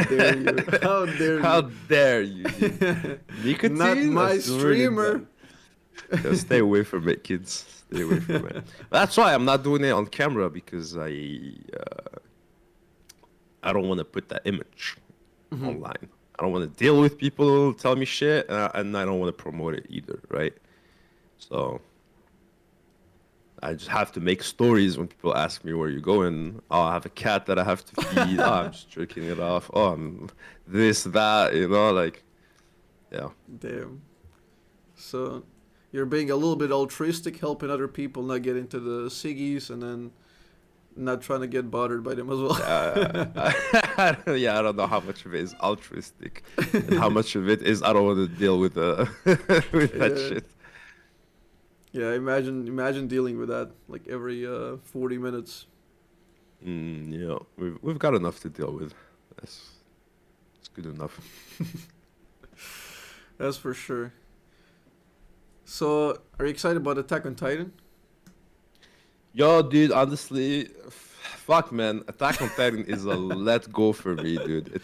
dare you? How dare you? How dare you? Dude. Nicotine? Not my That's really streamer. bad. Yeah, stay away from it, kids. Stay away from it. That's why I'm not doing it on camera because I don't want to put that image online. I don't want to deal with people telling me shit, and I don't want to promote it either, right? So I just have to make stories when people ask me where you're going. Oh, I have a cat that I have to feed. Oh, I'm just jerking it off. Oh, I'm this, that, like, yeah. Damn. So you're being a little bit altruistic, helping other people not get into the ciggies, and then not trying to get bothered by them as well. Yeah, I don't know how much of it is altruistic and how much of it is I don't want to deal with with that shit. Yeah, imagine dealing with that like every 40 minutes. Yeah, we've got enough to deal with. That's good enough. That's for sure. So, are you excited about Attack on Titan? Yo, dude, honestly, fuck, man. Attack on Titan is a let go for me, dude.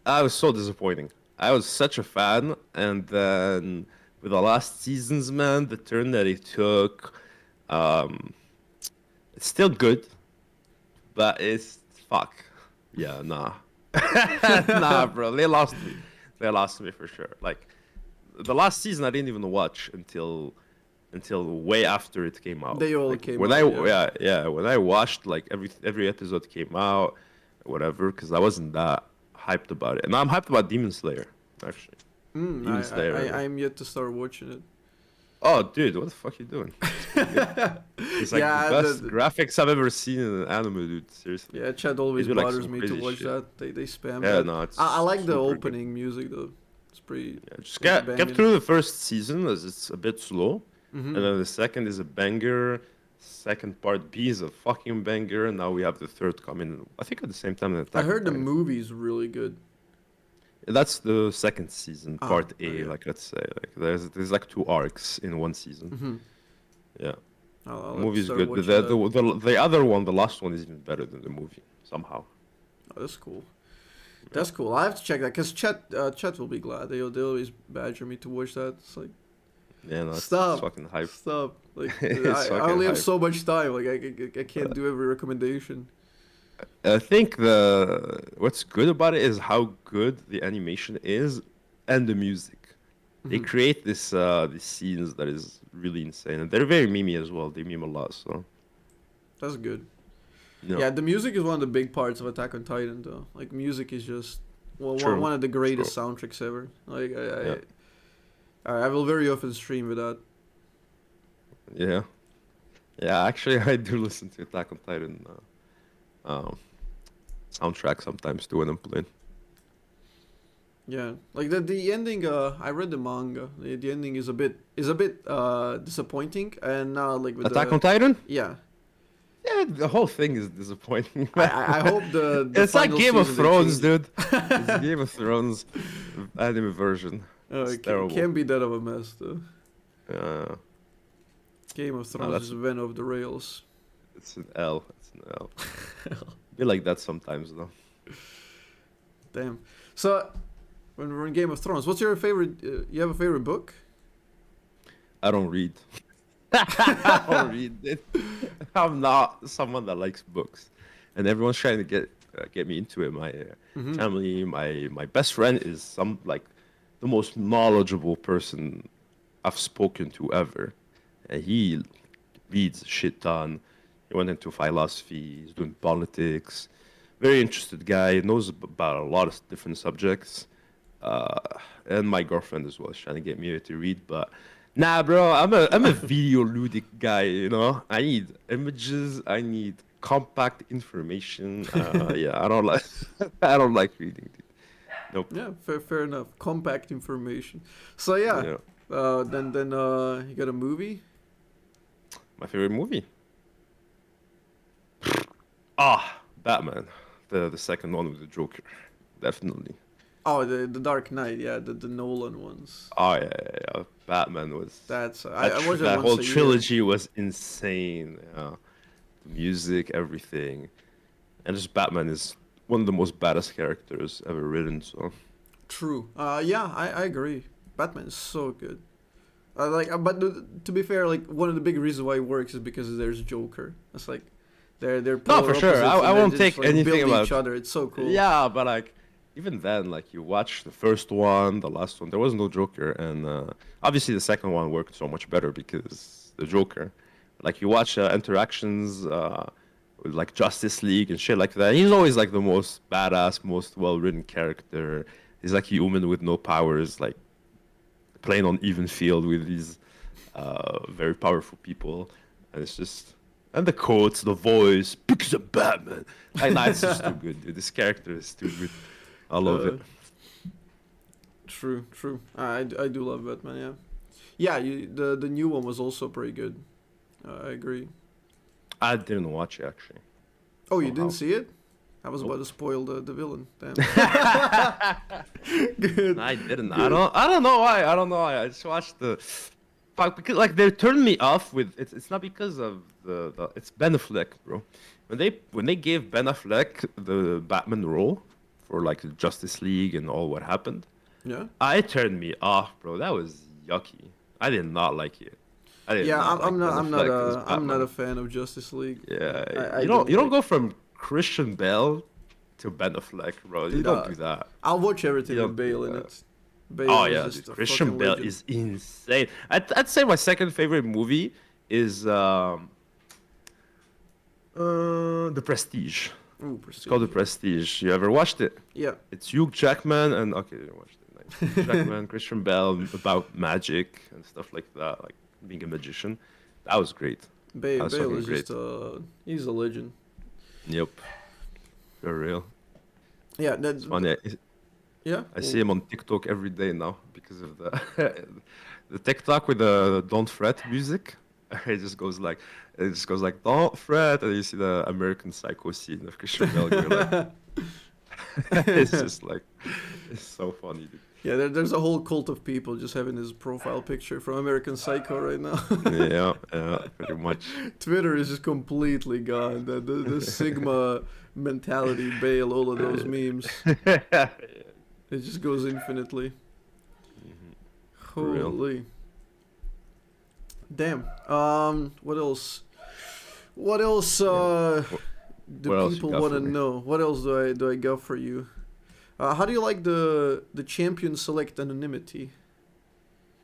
I was so disappointing. I was such a fan, and then with the last seasons, man, the turn that it took, it's still good, but it's fuck. Yeah, nah. Nah, bro. They lost me. They lost me for sure. Like, the last season I didn't even watch until way after it came out. They all like, came when out. yeah, when I watched like every episode came out, whatever, because I wasn't that hyped about it. And I'm hyped about Demon Slayer, actually. Demon Slayer. I'm yet to start watching it. Oh, dude, what the fuck you doing? It's like the best graphics I've ever seen in an anime, dude. Seriously. Yeah, Chad always They do, like, bothers some me to crazy watch shit. that. They spam Yeah, that. no, it's I like the super opening music though. It's pretty. Yeah, just pretty get banging. through the first season as it's a bit slow, Mhm. and then the second is a banger. Second part B is a fucking banger, and now we have the third coming. I think at the same time. That I Attack on heard the Titan. movie's really good. That's the second season, part A. okay. Like let's say, like there's like 2 arcs in one season. Mhm. Yeah, I'll the have to movie's start good, but watching the other one, the last one, is even better than the movie somehow. Oh, that's cool. That's cool. I have to check that because Chet will be glad. They always badger me to watch that. It's like Yeah, no, it's stop, fucking hype. stop. Like It's I fucking only have hype. so much time. Like I can't do every recommendation. I think what's good about it is how good the animation is and the music. They Mhm. create these scenes that is really insane, and they're very memey as well. They meme a lot, so That's good. No, Yeah, the music is one of the big parts of Attack on Titan, though. Like, music is just true, one of the greatest true. soundtracks ever. Like, Yeah, I will very often stream with that. yeah, yeah. Actually, I do listen to Attack on Titan um, soundtrack sometimes too when I'm playing. Yeah, like the ending. I read the manga. The ending is a bit disappointing, and now like with Attack the on Titan? yeah, Yeah, the whole thing is disappointing. I hope the It's like final Game of season they Thrones, change it. dude. It's Game of Thrones anime version. It's It terrible. can't be that of a mess though. Uh, Game of no, Thrones that's is went off the rails. it's an L. It's an L. Be like that sometimes though. Damn. So when we're in Game of Thrones, what's your favorite? You have a favorite book? I don't read. I don't read it. I'm not someone that likes books, and everyone's trying to get me into it. My Mm-hmm. family, my best friend is some like the most knowledgeable person I've spoken to ever, and he reads a shit ton. He went into philosophy. He's doing politics. Very interested guy. Knows about a lot of different subjects. Uh, and my girlfriend as well is trying to get me to read, but nah, bro. I'm a video ludic guy. You know, I need images. I need compact information. Yeah, I don't like I don't like reading. Dude. Nope. Yeah, fair enough. Compact information. So yeah, Yeah. then you got a movie. My favorite movie. Ah, Batman. The second one with the Joker. Definitely. Oh, the Dark Knight. Yeah, the Nolan ones. Oh yeah. Batman was That's that, I watch it that once whole a year. trilogy was insane. Yeah. The music, everything, and just Batman is one of the most baddest characters ever written. So True. Yeah, I agree. Batman is so good. But to be fair, like one of the big reasons why it works is because there's Joker. It's like they're no, polar for sure. opposites I and they won't just take like anything build about. each other. It's so cool. Yeah, but like even then, like you watch the first one, the last one, there was no Joker, and obviously the second one worked so much better because the Joker. Like you watch interactions with like Justice League and shit like that. He's always like the most badass, most well-written character. He's like human with no powers, like playing on even field with these very powerful people, and it's just and the quotes, the voice, because of Batman. Like, nah, it's just too good, dude. This character is too good. I love Uh, it. True. I do love Batman. Yeah. Yeah. The new one was also pretty good. I agree. I didn't watch it actually. Oh, you Somehow. didn't see it? I was Nope. about to spoil the villain. Damn. No, Good. I didn't. Good. I don't know why. I don't know why. I just watched the. Fuck, because like they turned me off with it's not because of the it's Ben Affleck, bro. When they gave Ben Affleck the Batman role for like the Justice League and all what happened, Yeah. it turned me off, bro. That was yucky. I did not like it. I did Yeah. not like Ben I'm not Affleck as I'm not Batman. a fan of Justice League. Yeah, I you don't don't like- go from Christian Bale to Ben Affleck, bro. You Dude, don't do that. I'll watch everything You with don't do Bale in that. it. Bale Oh is yeah, just dude. a Christian fucking Bale legend. is insane. I'd say my second favorite movie is The Prestige. Ooh, It's called The Prestige. You ever watched it? Yeah. It's Hugh Jackman and okay, you watched it. Nice. Hugh Jackman, Christian Bale about magic and stuff like that, like being a magician. That was great. Bale That's fucking is great. just he's a legend. Yep, for real. Yeah. That's It's funny. Yeah. I see him on TikTok every day now because of the the TikTok with the "Don't Fret" music. It just goes like "Don't fret," and you see the American Psycho scene of Christian Bale. You're like, it's just like it's so funny, dude. Yeah, there's a whole cult of people just having his profile picture from American Psycho right now. Yeah, pretty much. Twitter is just completely gone. The Sigma mentality, Bale, all of those memes. It just goes infinitely. For real. Holy. Damn. What else? What else do What else you people got want to for me? know? What else do I got for you? How do you like the champion select anonymity?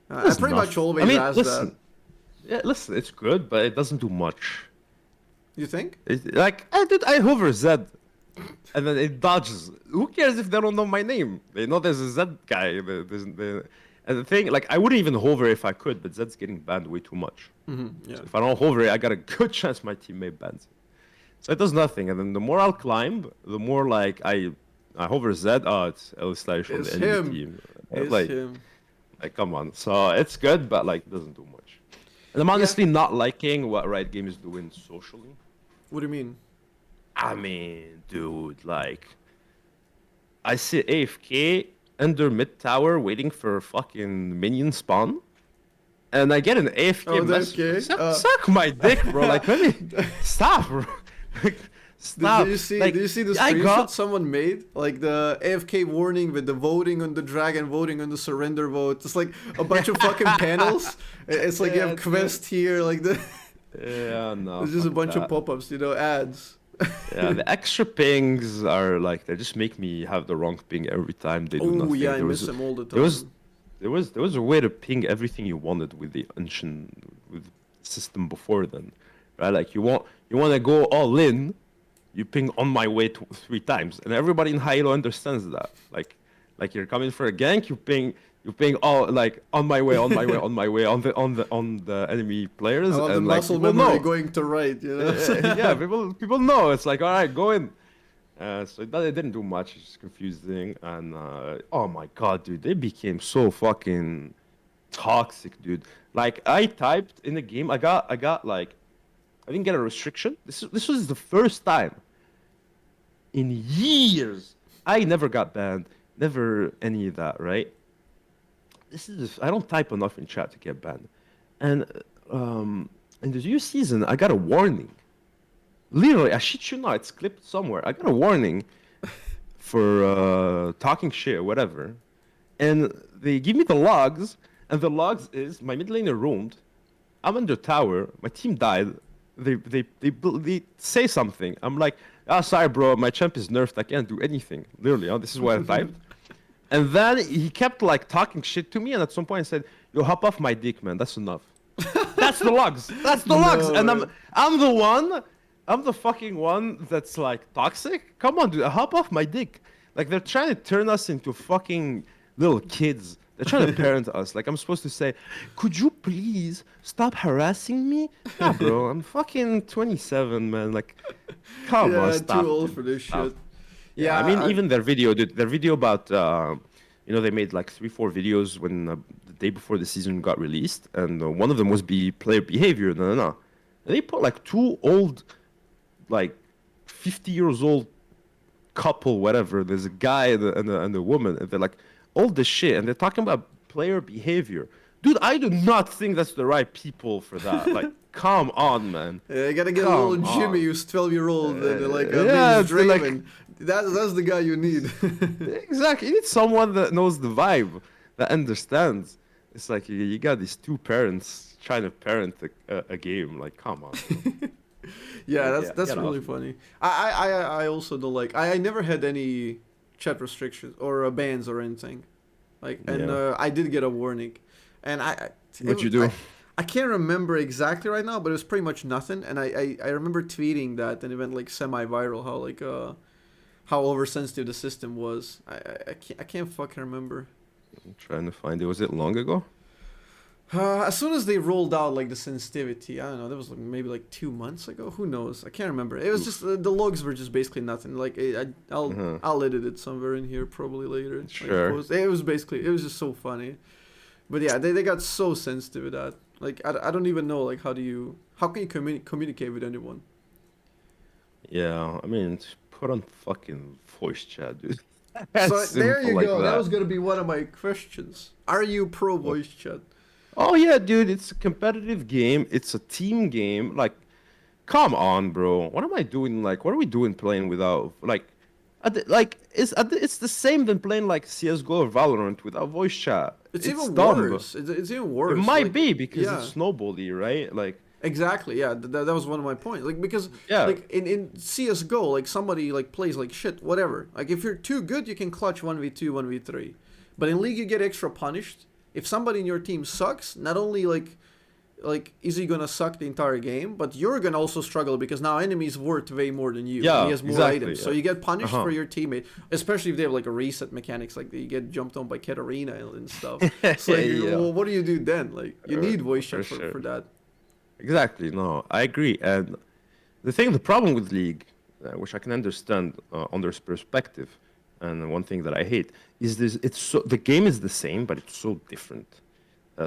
I That's pretty much nothing. always ask listen, that. yeah, listen, it's good, but it doesn't do much. You think? Like, I hover Z, and then it dodges. Who cares if they don't know my name? They know there's a Z guy. And the thing, like, I wouldn't even hover if I could, but Zed's getting banned way too much. Yeah. So if I don't hover it, I got a good chance my teammate bans it. So it does nothing. And then the more I'll climb, the more like I hover Z. Oh, it's L/slash from the enemy team. It's like, him. like, come on. So it's good, but like, it doesn't do much. And I'm honestly not liking what Riot Games is doing socially. What do you mean? I mean, dude, like, I sit AFK under mid tower waiting for fucking minion spawn, and I get an AFK message. Suck my dick, bro. Like, let me stop, bro. Like, stop. Did you see? Like, did you see the screenshot someone made? Like the AFK warning with the voting on the dragon, voting on the surrender vote. It's like a bunch of fucking panels. It's like you have quest here, like the. Yeah, no. There's just a bunch of pop-ups, you know, ads. Yeah, the extra pings are like they just make me have the wrong ping every time they do nothing. Oh yeah, I miss them all the time. There was a way to ping everything you wanted with the system before then, right? Like you want to go all in, you ping on my way 3 times, and everybody in Halo understands that. Like you're coming for a gank, you ping all like on my way on the enemy players, and the muscle memory going to right, you know. Yeah, people know. It's like, all right, go in. So it didn't do much. It's just confusing, and oh my god, dude, they became so fucking toxic, dude. Like I typed in the game, I got like, I didn't get a restriction. This was the first time in years I never got banned, never any of that, right? I don't type enough in chat to get banned, and in the new season I got a warning. Literally, I shit you not, it's clipped somewhere. I got a warning for talking shit or whatever, and they give me the logs, and the logs is my mid laner roamed, I'm under tower, my team died. They say something. I'm like, sorry, bro, my champ is nerfed. I can't do anything. Literally, this is what I typed. And then he kept like talking shit to me, and at some point I said, "Yo, hop off my dick, man. That's enough." That's the logs. That's the logs. And I'm the fucking one that's like toxic. Come on, dude, hop off my dick. Like they're trying to turn us into fucking little kids. They're trying to parent us. Like I'm supposed to say, "Could you please stop harassing me?" Yeah, bro, I'm fucking 27, man. Like, come on, stop. Too old for this shit. Yeah, I mean, even their video about, they made like 3-4 videos when the day before the season got released, and one of them was player behavior. No. And they put like 2 old, like 50 years old couple, whatever. There's a guy and a woman, and they're like old as shit, and they're talking about player behavior. Dude, I do not think that's the right people for that. Like, come on, man. Yeah, you gotta get a little Jimmy who's 12-year-old and like Draven. That's the guy you need. Exactly. You need someone that knows the vibe, that understands. It's like you got these 2 parents trying to parent a game. Like, come on. That's really funny. I also don't like. I never had any chat restrictions or bans or anything. Like, and I did get a warning, and What'd you do? I can't remember exactly right now, but it was pretty much nothing. And I remember tweeting that, and it went like semi-viral. How oversensitive the system was. I can't fucking remember. I'm trying to find it. Was it long ago? As soon as they rolled out like the sensitivity, I don't know. That was like maybe like 2 months ago. Who knows? I can't remember. It was just the logs were just basically nothing. Like I'll edit it somewhere in here probably later. Sure. Like, it was just so funny. But yeah, they got so sensitive with that. Like I don't even know like how can you communicate with anyone? Yeah, I mean, put on fucking voice chat, dude. So there you go. That was gonna be one of my questions. Are you pro voice chat? Oh yeah, dude. It's a competitive game. It's a team game. Like, come on, bro. What am I doing? Like, what are we doing playing without it's the same than playing like CS:GO or Valorant without voice chat. It's even worse. It's even worse. It might be because it's snowbally, right? Like. Exactly, yeah, that was one of my points. Like, because, like, in CSGO, like, somebody, like, plays, like, shit, whatever. Like, if you're too good, you can clutch 1v2, 1v3. But in League, you get extra punished. If somebody in your team sucks, not only, like, like, is he gonna suck the entire game? But you're gonna also struggle because now enemy's worth way more than you. Yeah, And he has more exactly, items, yeah. so you get punished Uh-huh. for your teammate, especially if they have like a reset mechanics, like you get jumped on by Katarina and stuff. It's like, Yeah, well, what do you do then? Like, you need voice for chat sure. for that. Exactly. No, I agree. And the problem with League, which I can understand on their perspective, and one thing that I hate is this: the game is the same, but it's so different.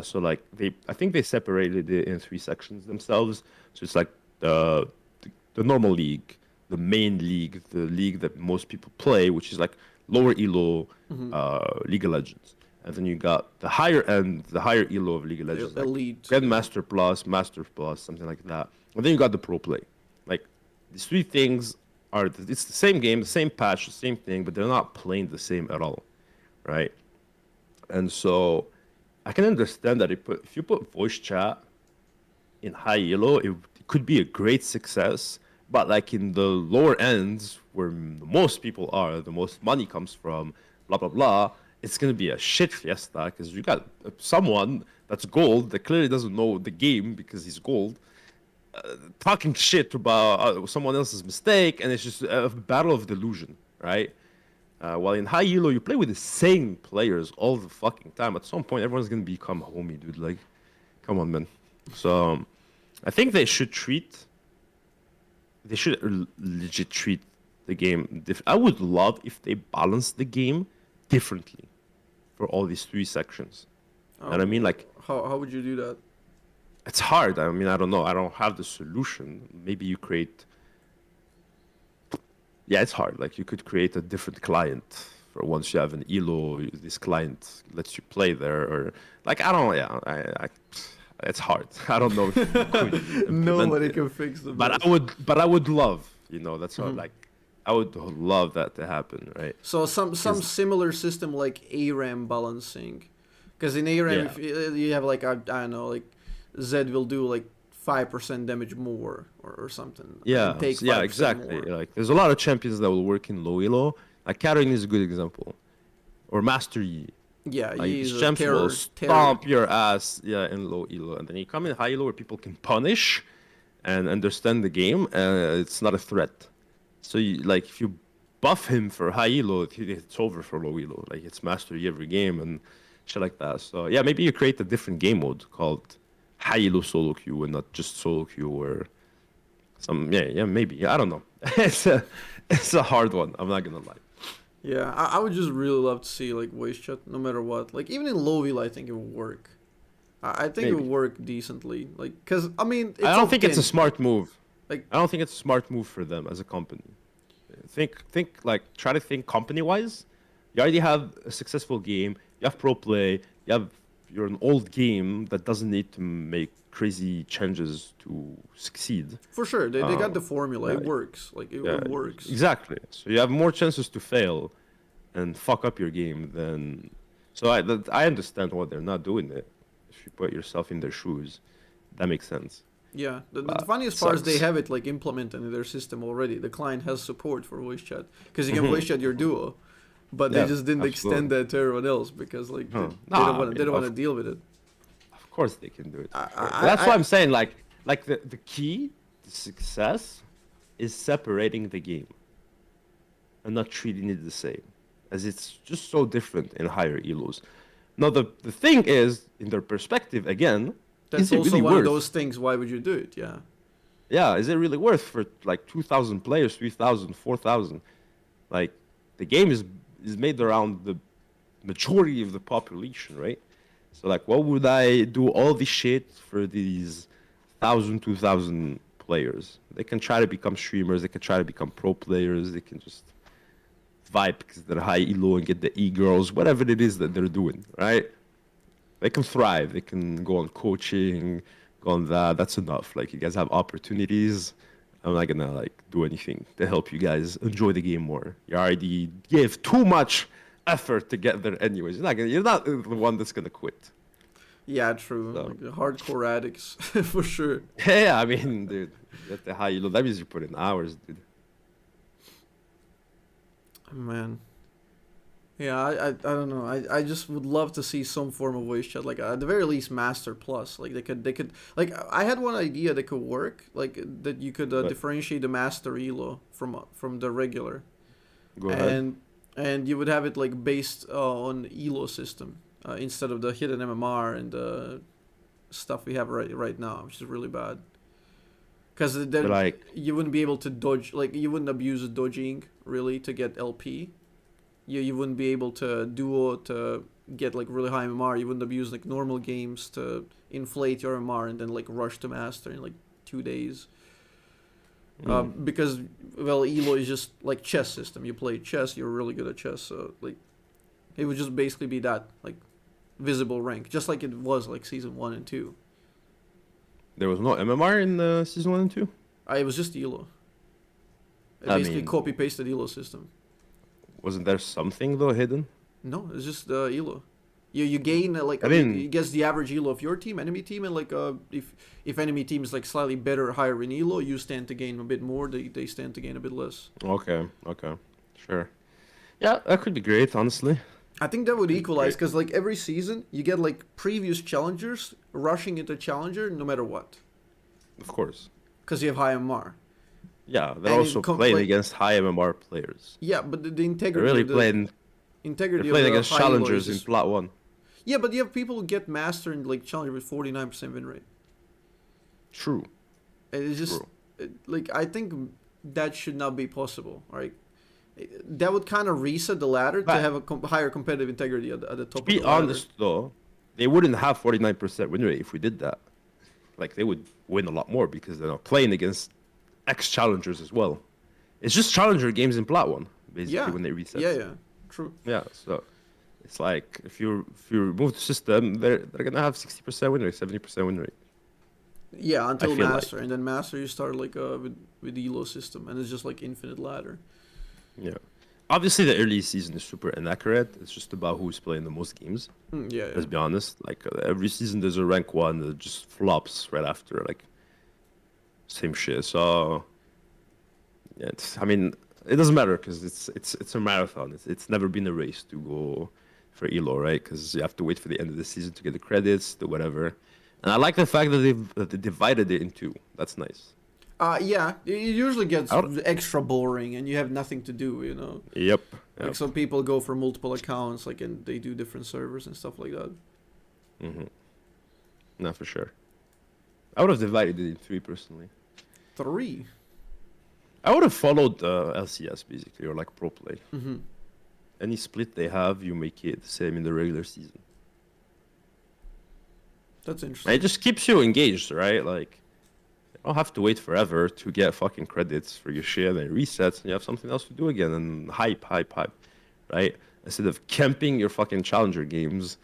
So like I think they separated it in three sections themselves. So it's like the normal league, the main league, the league that most people play, which is like lower elo League of Legends. And then you got the higher end, the higher elo of League of Legends, like Elite. Grandmaster Plus, Master Plus, something like that. And then you got the Pro Play. Like these three things it's the same game, the same patch, the same thing, but they're not playing the same at all, right? And so I can understand that if you put voice chat in high elo, it could be a great success. But like in the lower ends, where the most people are, the most money comes from, blah blah blah, it's gonna be a shit fiesta because you got someone that's gold that clearly doesn't know the game because he's gold, talking shit about someone else's mistake, and it's just a battle of delusion, right? While in high elo, you play with the same players all the fucking time. At some point, everyone's gonna become a homie, dude. Like, come on, man. So, I think they should legit treat the game. I would love if they balanced the game differently for all these three sections. And I mean, like, How would you do that? it's hard. I mean, I don't know. I don't have the solution. Maybe you create. Yeah, it's hard. Like you could create a different client for once you have an elo. This client lets you play there, or like I don't. Yeah, it's hard. I don't know if you could implement Nobody it. can fix the But mess. I would love. That's what like. I would love that to happen, right? So some similar system like ARAM balancing, because in ARAM Yeah. if you have like I don't know, like Zed will do like 5% damage more or something. Yeah, and take yeah, 5% exactly. more. Like, there's a lot of champions that will work in low elo. Like, Karin is a good example, or Master Yi. Yeah, Like, he's these a champs will terror. stomp your ass, yeah, in low elo, and then you come in high elo where people can punish and understand the game. It's not a threat. So, like, if you buff him for high elo, it's over for low elo. Like, it's Master Yi every game and shit like that. So, yeah, maybe you create a different game mode called high elo solo queue and not just solo queue or maybe I don't know. it's a hard one. I'm not gonna lie. Yeah, I would just really love to see like voice chat no matter what. Like even in low elo, I think it would work. I think it would Maybe. work decently. Like, cause I mean, it's I don't think it's a Ken. smart move. Like, I don't think it's a smart move for them as a company. Think like try to think company wise. You already have a successful game. You have pro play. You're an old game that doesn't need to make crazy changes to succeed. for sure, they got the formula. yeah. It works. Like Yeah, it works. exactly. So you have more chances to fail and fuck up your game than. So I understand why they're not doing it. If you put yourself in their shoes, that makes sense. Yeah, the funniest part is they sucks. have it like implemented in their system already. The client has support for voice chat because you can voice chat your duo, but Yeah, they just didn't extend absolutely. that to everyone else because like Huh. they Nah, don't I want mean, they don't want to deal with it. Of course they can do it. I- Sure. I- But that's I- why I'm saying like the key to success is separating the game and not treating it the same, as it's just so different in higher elos. Now the thing is, in their perspective, again, That's is it also really one worth? of those things. Why would you do it? Yeah. Yeah, is it really worth for like 2,000 players, 3,000, 4,000? Like the game is made around the majority of the population, right? So like, what would I do all this shit for these 1,000, 2,000 players? They can try to become streamers. They can try to become pro players. They can just vibe because they're high elo and get the e-girls, whatever it is that they're doing, right? They can thrive. They can go on coaching, go on that. That's enough. Like you guys have opportunities. I'm not gonna like do anything to help you guys enjoy the game more. You already gave too much effort to get there anyways. You're not the one that's gonna quit. Yeah, true. So. Like the hardcore addicts for sure. Yeah, I mean, dude, at the high elo, that means you put in hours, dude. Man. Yeah, I don't know. I just would love to see some form of voice chat, like at the very least Master Plus. Like they could like I had one idea that could work, like that you could But differentiate the Master Elo from the regular, go ahead. and you would have it like based on Elo system instead of the hidden MMR and the stuff we have right now, which is really bad. Because But then like, you wouldn't be able to dodge, like you wouldn't abuse dodging really to get LP. You wouldn't be able to duo to get like really high MMR. You wouldn't abuse like normal games to inflate your MMR and then like rush to master in like 2 days. mm, Because well, Elo is just like chess system. You play chess, you're really good at chess. So like it would just basically be that like visible rank, just like it was like season 1 and 2. there was no MMR in season 1 and 2. It was just Elo. It I basically mean, copy pasted Elo system. wasn't there something though hidden? No, it's just Elo. You gain like I it mean, gets the average Elo of your team, enemy team, and like if enemy team is like slightly better or higher in Elo, you stand to gain a bit more. They stand to gain a bit less. okay, okay, sure. Yeah, that could be great, honestly. I think that would Could be equalize great, because like every season you get like previous challengers rushing into challenger no matter what of course. because you have high MR. Yeah, they're And also playing against high MMR players. yeah, but the They're integrity really of the playing. They're integrity of playing the against high Elo is challengers in just Plat 1. yeah, but you have people who get master in like challenger with 49% win rate. True, It's just true. like I think that should not be possible. Right? That would kind of reset the ladder to But have a higher competitive integrity at the to top of be the ladder. honest, though, they wouldn't have 49% win rate if we did that. Like, they would win a lot more because they're not playing against ex-challengers as well. It's just challenger games in Plat 1, basically, Yeah, when they reset. yeah, true. Yeah, so it's like if you remove the system, they're gonna have 60% win rate, 70% win rate. Yeah, I until feel like. master, and then master you start like with the Elo system, and it's just like infinite ladder. Yeah. Obviously, the early season is super inaccurate. It's just about who's playing the most games. Yeah, Let's be honest. Like every season, there's a rank one that just flops right after. Like same shit. So yeah, I mean, it doesn't matter because it's a marathon. It's never been a race to go for Elo, right? Because you have to wait for the end of the season to get the credits, the whatever. And I like the fact that they divided it in two. That's nice. Yeah, it usually gets I would- extra boring, and you have nothing to do. You know, Yep. like Yep. some people go for multiple accounts, like and they do different servers and stuff like that. Mm-hmm. No, for sure. I would have divided it in three personally. 3. I would have followed LCS basically, or like pro play. Mm-hmm. Any split they have, you make it the same in the regular season. That's And interesting. it just keeps you engaged, right? Like, you don't have to wait forever to get fucking credits for your shit, and it resets, and you have something else to do again, and hype, right? Instead of camping your fucking challenger games,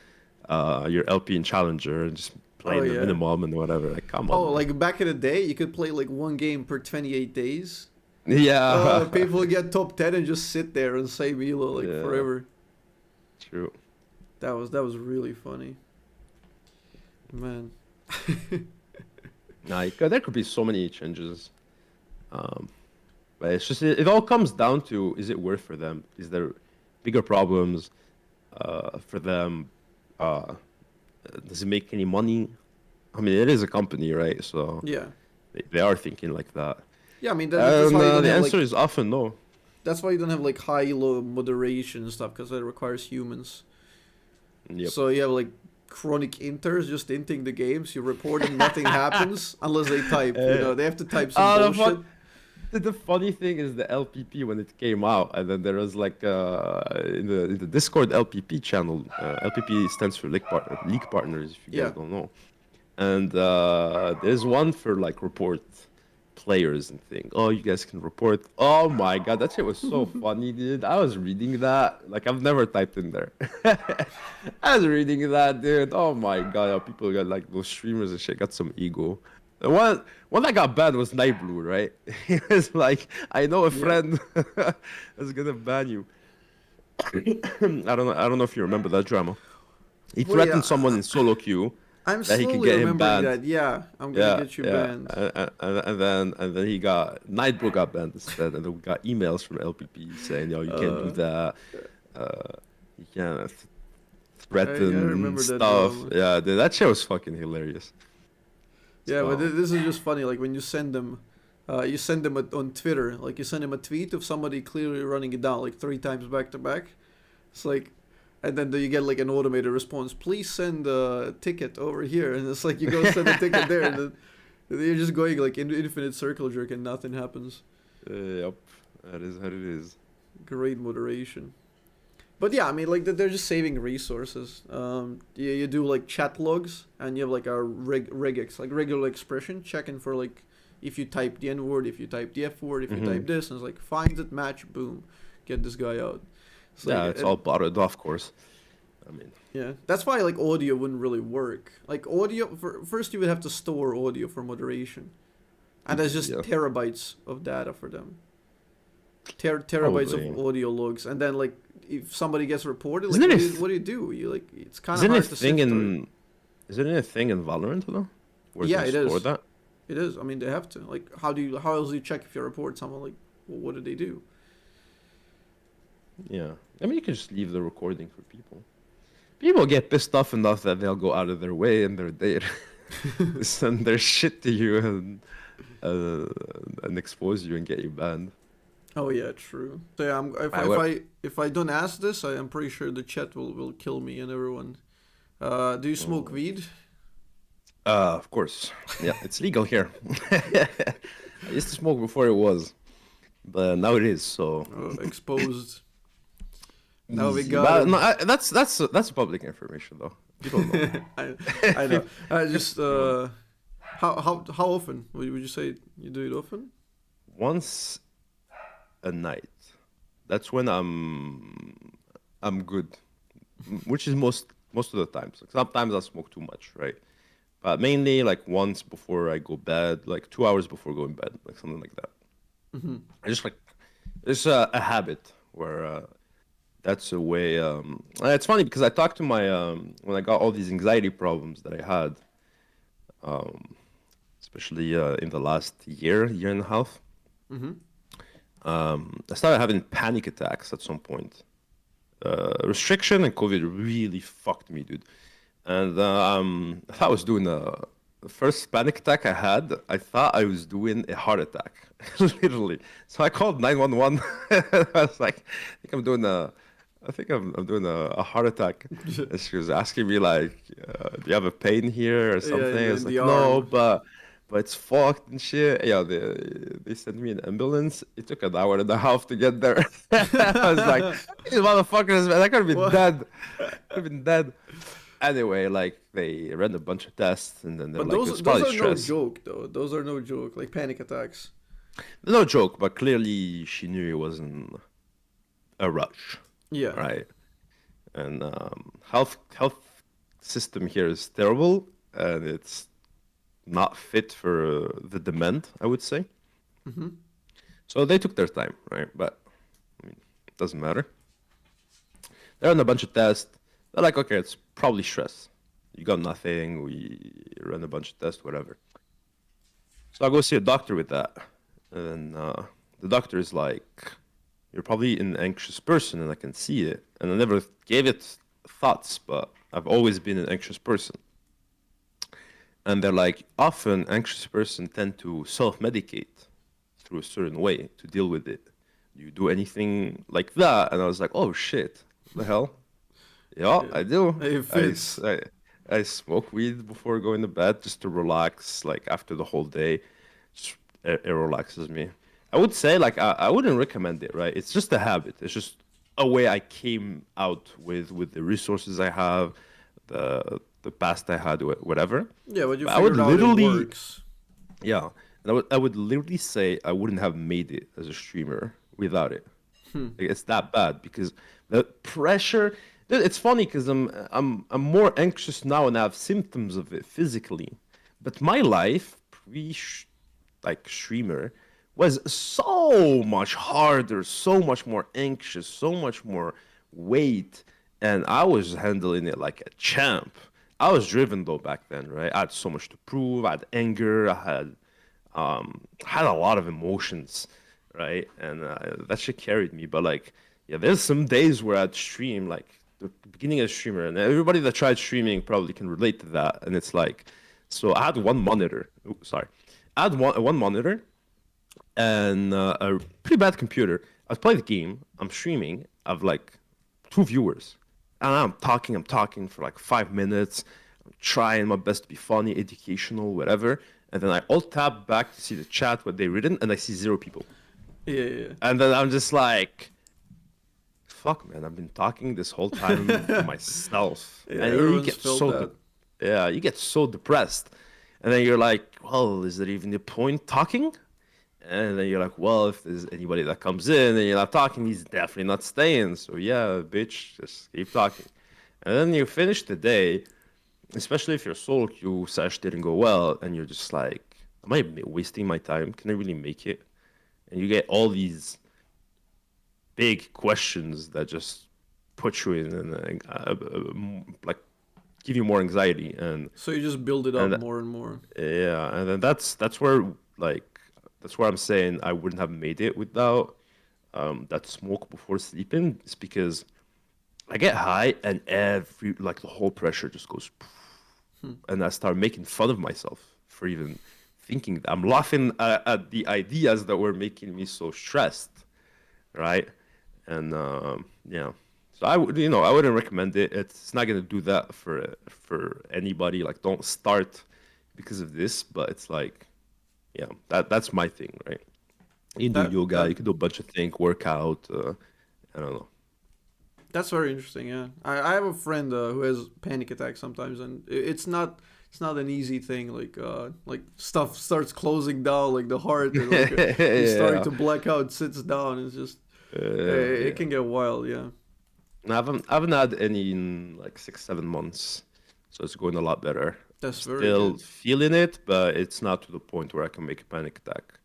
your LP and challenger, and just playing the Yeah. minimum and whatever. Like, come on. Oh, man. like back in the day, you could play like one game per 28 days. Yeah. People get top 10 and just sit there and save Elo like Yeah. forever. True. That was really funny. Man. Like, there could be so many changes. But it's just, it all comes down to, is it worth for them? Is there bigger problems for them? Does it make any money? I mean, it is a company, right? So Yeah. they are thinking like that. Yeah, I mean that's And why you don't the have answer like is often no. that's why you don't have like high low moderation and stuff because that requires humans. Yep. So you have like chronic inters just inting the games. You report and nothing happens unless they type. You know, they have to type some bullshit. The funny thing is the LPP when it came out, and then there was like in the Discord LPP channel. LPP stands for League Partners, if you guys don't know. And there's one for like report players and thing. Oh, you guys can report. Oh my god, that shit was so funny, dude. I was reading that. Like I've never typed in there. I was reading that, dude. Oh my god, how people got like those streamers and shit got some ego. The one that got banned was Night Blue, right? He was like, I know a friend that's gonna ban you. I don't know if you remember that drama. He threatened someone in solo queue I'm that he could slowly get him remembering banned. that. Yeah, I'm gonna get you banned. And then he got Night Blue got banned instead, and then we got emails from LPP saying, "Yo, you can't do that." Yeah, I threaten remember that stuff. drama. Yeah, dude, that shit was fucking hilarious. Yeah, but So this is just funny. Like when you send them on Twitter. Like you send them a tweet of somebody clearly running it down like 3 times back to back. It's like, and then you get like an automated response. Please send a ticket over here, and it's like you go send a ticket there, and then you're just going like in infinite circle jerk, and nothing happens. yep, that is how it is. Great moderation. But yeah, I mean, like they're just saving resources. You do like chat logs, and you have like a regex, like regular expression, checking for like if you type the N word, if you type the F word, if you Hmm. type this, and it's like finds it, match, boom, get this guy out. It's like, Yeah, it's all bottled off course. I mean, yeah, that's why like audio wouldn't really work. Like audio, first you would have to store audio for moderation, and there's just yeah, terabytes of data for them. Terabytes of probably. audio logs, and then like if somebody gets reported, Isn't like it a what do you do? You like it's kind of isn't it a hard to thing sift through. in isn't it a thing in Valorant though, where Yeah, they it store is. that? It is. I mean, they have to. Like, how else do you check if you report someone? Like, well, what did they do? Yeah, I mean you can just leave the recording for people. People get pissed off enough that they'll go out of their way in their day to send their shit to you uh, and expose you and get you banned. Oh yeah, true. So yeah, I, what, if I don't ask this, I am pretty sure the chat will kill me and everyone. Do you smoke weed? of course, yeah, it's legal here. I used to smoke before it was, but now it is. So Exposed. Now we easy. got But no, him. that's public information though. You don't know. I I know. I just You don't know. how often would you say you do it often? Once a night. That's when I'm good, which is most of the times. Like sometimes I smoke too much, right? But mainly like once before I go bed, like 2 hours before going bed, like something like that. Hmm. I just like it's a habit where that's a way. And it's funny because I talked to my when I got all these anxiety problems that I had, um, especially in the last year and a half. Hmm. I started having panic attacks at some point. Restriction and COVID really fucked me, dude. And I thought I was doing the first panic attack I had. I thought I was doing a heart attack, literally. So I called 911. I was like, I think I'm doing a heart attack. And she was asking me like, do you have a pain here or Yeah, something? I was in the like, no, arm. but it's fucked and shit. Yeah, they sent me an ambulance. It took an hour and a half to get there. I was like, these motherfuckers, man, I could have been What? dead. Could have been dead. Anyway, like they ran a bunch of tests and then they're But like, it's those probably are no stress. joke though. Those are no joke. Like panic attacks. No joke, but clearly she knew it wasn't a rush, Yeah. right? And health system here is terrible and it's not fit for the demand, I would say. Hmm. So they took their time, right? But I mean, it doesn't matter. They ran a bunch of tests. They're like, okay, it's probably stress. You got nothing. We run a bunch of tests, whatever. So I go see a doctor with that, and the doctor is like, "You're probably an anxious person, and I can see it." And I never gave it thoughts, but I've always been an anxious person. And they're like, often anxious person tend to self-medicate through a certain way to deal with it. Do you do anything like that? And I was like, oh shit, what the hell? Yeah, Yeah. I do. It I, fits. s- I, I smoke weed before going to bed just to relax, like after the whole day. Just, it relaxes me. I would say, like, I wouldn't recommend it, right? It's just a habit. It's just a way I came out with the resources I have, the past I had, whatever. Yeah, but you But I would figured out it literally, works. yeah, and I would literally say I wouldn't have made it as a streamer without it. Hmm. Like, it's that bad because the pressure. Dude, it's funny because I'm more anxious now and I have symptoms of it physically, but my life pre like streamer was so much harder, so much more anxious, so much more weight, and I was handling it like a champ. I was driven though back then, right? I had so much to prove. I had anger. I had a lot of emotions, right? And that shit carried me. But like, yeah, there's some days where I'd stream like the beginning as a streamer, and everybody that tried streaming probably can relate to that. And it's like, so I had one monitor. Sorry, I had one monitor and a pretty bad computer. I was playing the game. I'm streaming. I've like two viewers, and I'm talking for like 5 minutes. I'm trying my best to be funny, educational, whatever. And then I alt tab back to see the chat, what they written, and I see zero people. Yeah, yeah. And then I'm just like, fuck, man, I've been talking this whole time to myself. Yeah, And you everyone's get felt so, that. yeah, you get so depressed. And then you're like, well, is there even a point talking? And then you're like, well, if there's anybody that comes in and you're not talking, he's definitely not staying. So yeah, bitch, just keep talking. And then you finish the day, especially if your solo queue session didn't go well, and you're just like, am I wasting my time? Can I really make it? And you get all these big questions that just put you in like give you more anxiety So you just build it up and more and more. yeah, and then that's where like that's where I'm saying I wouldn't have made it without that smoke before sleeping. It's because I get high and every like the whole pressure just goes and I start making fun of myself for even thinking that. I'm laughing at the ideas that were making me so stressed, right? And yeah, so I would, I wouldn't recommend it. It's not gonna do that for anybody. Like, don't start because of this. But it's like, yeah, that's my thing, right? You can do That yoga, that you can do a bunch of things, workout. I don't know. That's very interesting. Yeah, I have a friend who has panic attacks sometimes, and it's not an easy thing. Like stuff starts closing down, like the heart, and like he's starting Yeah, to black out, sits down. It's just it yeah. can get wild. Yeah, I haven't had any in like 6 7 months, so it's going a lot better. I'm that's very still good. feeling it, but it's not to the point where I can make a panic attack.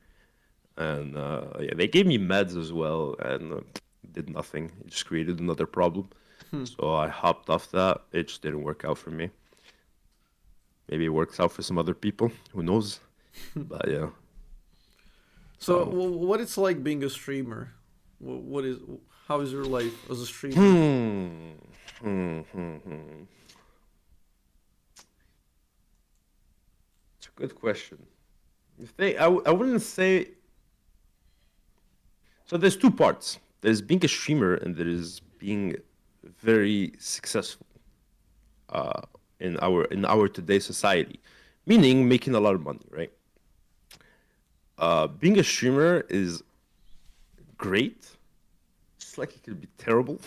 And yeah, they gave me meds as well, and did nothing. It just created another problem. Hmm. So I hopped off that. It just didn't work out for me. Maybe it works out for some other people. Who knows? But yeah. So, Um, what it's like being a streamer? What is how is your life as a streamer? hmm, hmm. It's a good question. I wouldn't say. So there's two parts. There's being a streamer, and there is being very successful uh, in our today's society, meaning making a lot of money, right? Being a streamer is great. Just like it could be terrible.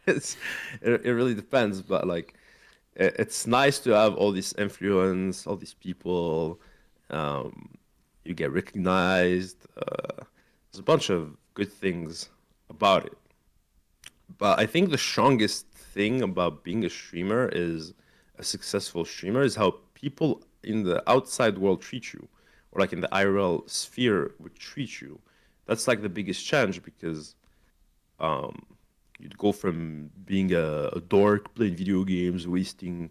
It really depends, but like it's nice to have all this influence, all these people. Um, you get recognized. There's a bunch of good things about it. But I think the strongest thing about being a streamer is a successful streamer is how people in the outside world treat you, or like in the IRL sphere would treat you. That's like the biggest change because um, you'd go from being a dork playing video games, wasting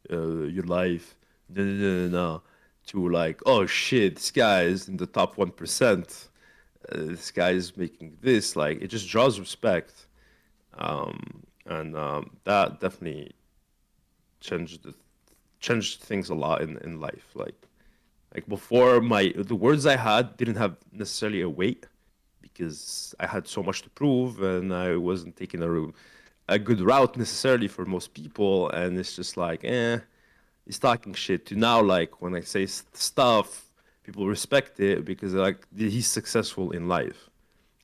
your life, no, no, no, no, no, to like, oh shit, this guy is in the top 1%. This guy is making this. Like, it just draws respect. And that definitely changed changed things a lot in life. Like before, the words I had didn't have necessarily a weight because I had so much to prove and I wasn't taking a good route necessarily for most people. And it's just like, he's talking shit. To now, like when I say stuff, people respect it because like he's successful in life,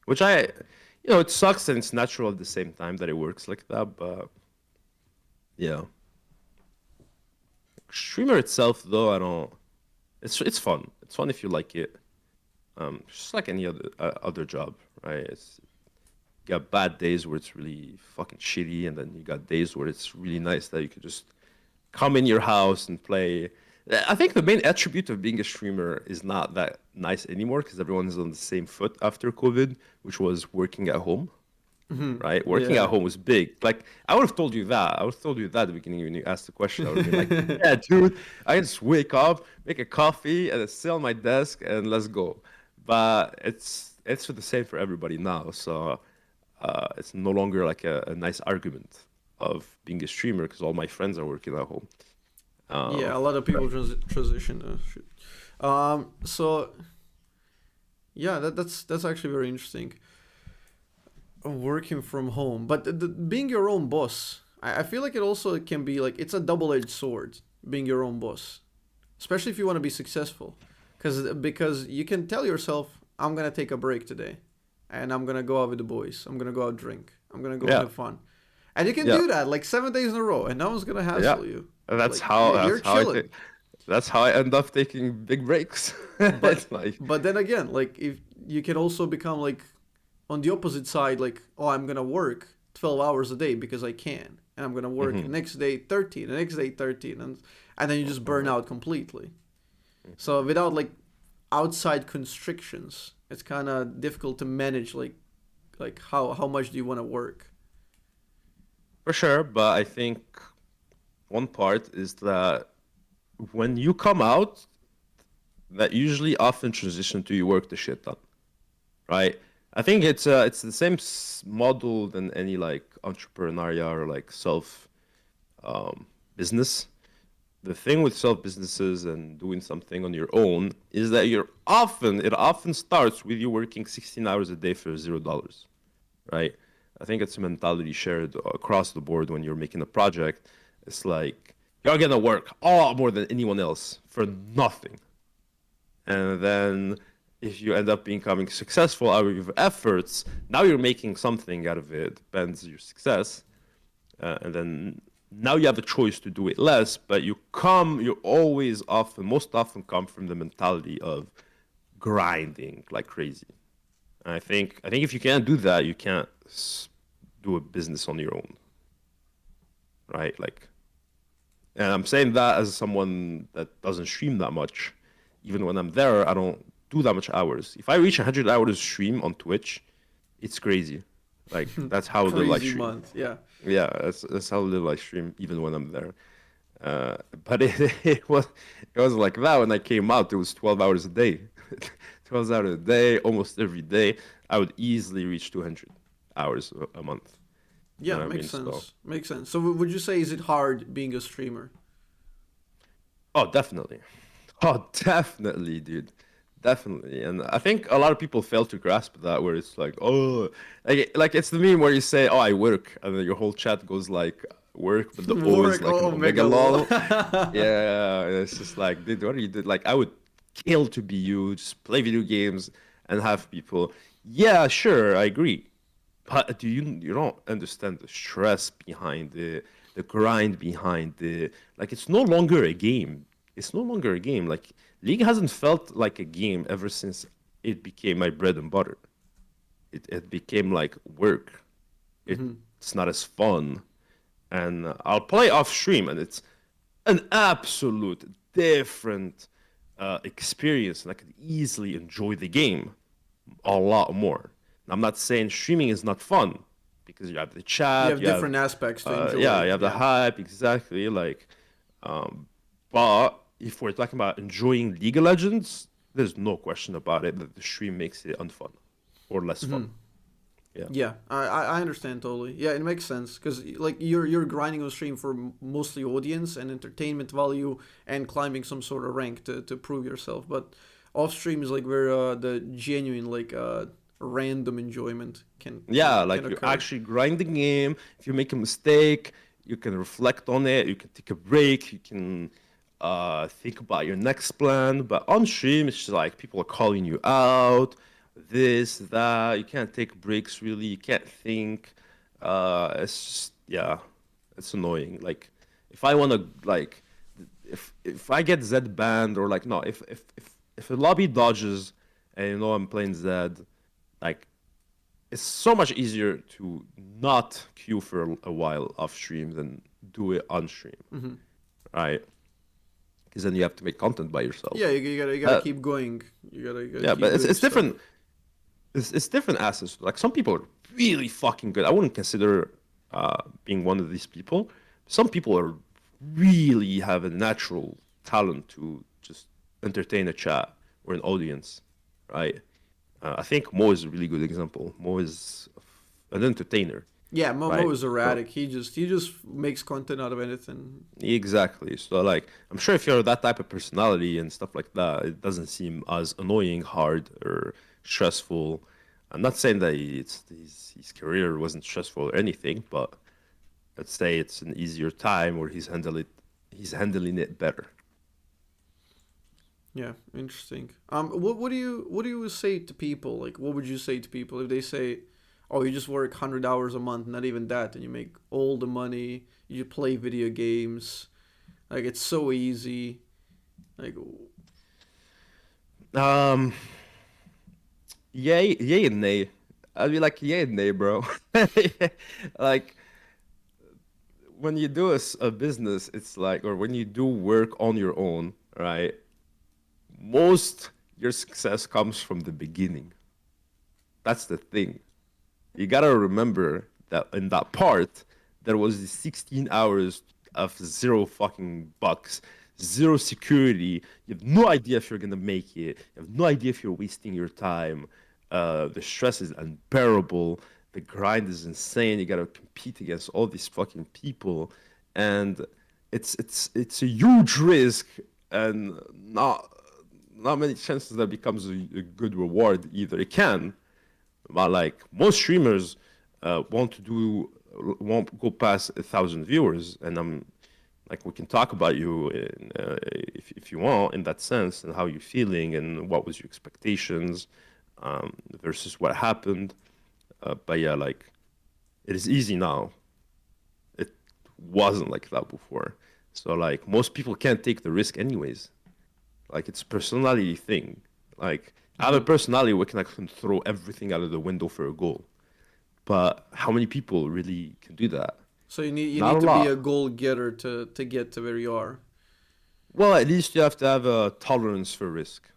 which it sucks and it's natural at the same time that it works like that. But yeah, streamer itself though, I don't. It's fun. It's fun if you like it. Just like any other job, right? You got bad days where it's really fucking shitty, and then you got days where it's really nice that you could just come in your house and play. I think the main attribute of being a streamer is not that nice anymore because everyone is on the same foot after COVID, which was working at home, Hmm. right? Working at Yeah. home was big. Like I would have told you that. I would have told you that at the beginning when you asked the question. I would have been like, "Yeah, dude, I just wake up, make a coffee, and then sit on my desk and let's go." But it's the same for everybody now, so it's no longer like a nice argument. of being a streamer because all my friends are working at home. Yeah, a lot of But people transition. Shit. So yeah, that's actually very interesting. Working from home, but being your own boss, I feel like it also can be like it's a double-edged sword. Being your own boss, especially if you want to be successful, because you can tell yourself, I'm gonna take a break today, and I'm gonna go out with the boys. I'm gonna go out drink. I'm gonna go and yeah, have fun, and you can yeah, do that like 7 days in a row, and no one's gonna yeah. hassle you. That's Like how you're that's how I chilling. take. That's how I end up taking big breaks. But It's like, but then again, like if you can also become like on the opposite side, like, oh, I'm gonna work 12 hours a day because I can, and I'm gonna work mhm, next day 13, the next day 13, and then you just burn mhm. out completely. So without like outside constrictions, it's kind of difficult to manage like how much do you want to work? For sure, but I think one part is that when you come out, that usually often transition to you work the shit done, right? I think it's the same model than any like entrepreneurial or like self business. The thing with self businesses and doing something on your own is that it often starts with you working 16 hours a day for $0, right? I think it's a mentality shared across the board when you're making a project. It's like you're gonna work a lot more than anyone else for nothing. And then if you end up becoming successful out of your efforts, now you're making something out of it, depends your success. And then now you have a choice to do it less, but you always often, most often come from the mentality of grinding like crazy. And I think if you can't do that, you can't do a business on your own, right? Like, and I'm saying that as someone that doesn't stream that much. Even when I'm there, I don't do that much hours. If I reach 100 hours stream on Twitch, it's crazy. Like that's how little I Crazy stream. month, yeah. Yeah, that's how little I stream, even when I'm there. But it was like that when I came out. It was 12 hours a day, 12 hours a day, almost every day. I would easily reach 200 hours a month. You know Yeah, what I makes mean? So, sense. Makes sense. So would you say is it hard being a streamer? oh, definitely. Oh, definitely, dude. Definitely. And I think a lot of people fail to grasp that, where it's like, oh, like it's the meme where you say, oh, I work, and then your whole chat goes like, work, but the O is Work, like an oh, omega mega lol. lol. Yeah, and it's just like, dude, what are you doing? Like, I would kill to be you, just play video games and have people. Yeah, sure, I agree. But you don't understand the stress behind it, the grind behind it. Like it's no longer a game. It's no longer a game. Like League hasn't felt like a game ever since it became my bread and butter. It became like work. Hmm. It's not as fun. And I'll play off stream, and it's an absolute different experience, and I could easily enjoy the game a lot more. I'm not saying streaming is not fun because you have the You chat, have you have different aspects to yeah, enjoy. you have the Yeah. hype exactly. Like, but if we're talking about enjoying League of Legends, there's no question about it that the stream makes it unfun or less fun. Hmm. Yeah, Yeah, I understand totally. Yeah, it makes sense because like you're grinding on stream for mostly audience and entertainment value and climbing some sort of rank to prove yourself. But off stream is like where the genuine like random enjoyment yeah, can like you occur. actually grind the game. If you make a mistake, you can reflect on it. You can take a break. You can think about your next plan. But on stream, it's just like people are calling you out, this, that. You can't take breaks really. You can't think. It's just yeah, it's annoying. Like if I want to like, if I get Z banned or like no, if a lobby dodges and you know I'm playing Z, like it's so much easier to not queue for a while off stream than do it on stream, Hmm. right? Because then you have to make content by Yeah, yourself. you gotta Uh, keep going. You gotta yeah, keep but doing it's stuff. different. It's different assets. Like some people are really fucking good. I wouldn't consider being one of these people. Some people are really have a natural talent to just entertain a chat or an audience, right? I think Mo is a really good example. Mo is an entertainer. Yeah, Mo right? is So erratic. He just makes content out of anything. exactly. So like, I'm sure if you're that type of personality and stuff like that, it doesn't seem as annoying, hard, or stressful. I'm not saying that his career wasn't stressful or anything, but let's say it's an easier time where he's handling it better. Yeah, interesting. What do you say to people? Like, what would you say to people if they say, "Oh, you just work 100 hours a month, not even that, and you make all the money. You play video games. Like, it's so easy." Like, Um, yay and nay. I'd be like, yay and nay, bro. Like when you do a business, it's like, or when you do work on your own, right? Most your success comes from the beginning. That's the thing. You gotta remember that in that part, there was the 16 hours of zero fucking bucks, zero security. You have no idea if you're gonna make it. You have no idea if you're wasting your time. The stress is unbearable. The grind is insane. You gotta compete against all these fucking people, and it's a huge risk, and not many chances that becomes a good reward either. It can, but like most streamers won't go past 1,000 viewers, and I'm like we can talk about you if you want in that sense and how you're feeling and what was your expectations versus what happened. But yeah, like it is easy now. It wasn't like that before. So like most people can't take the risk anyways. Like it's a personality thing. Like I have a mhm. personality where can throw everything out of the window for a goal. But how many people really can do that? So you Not need a to be a lot. goal getter to get to where you are. Well, at least you have to have a tolerance for risk,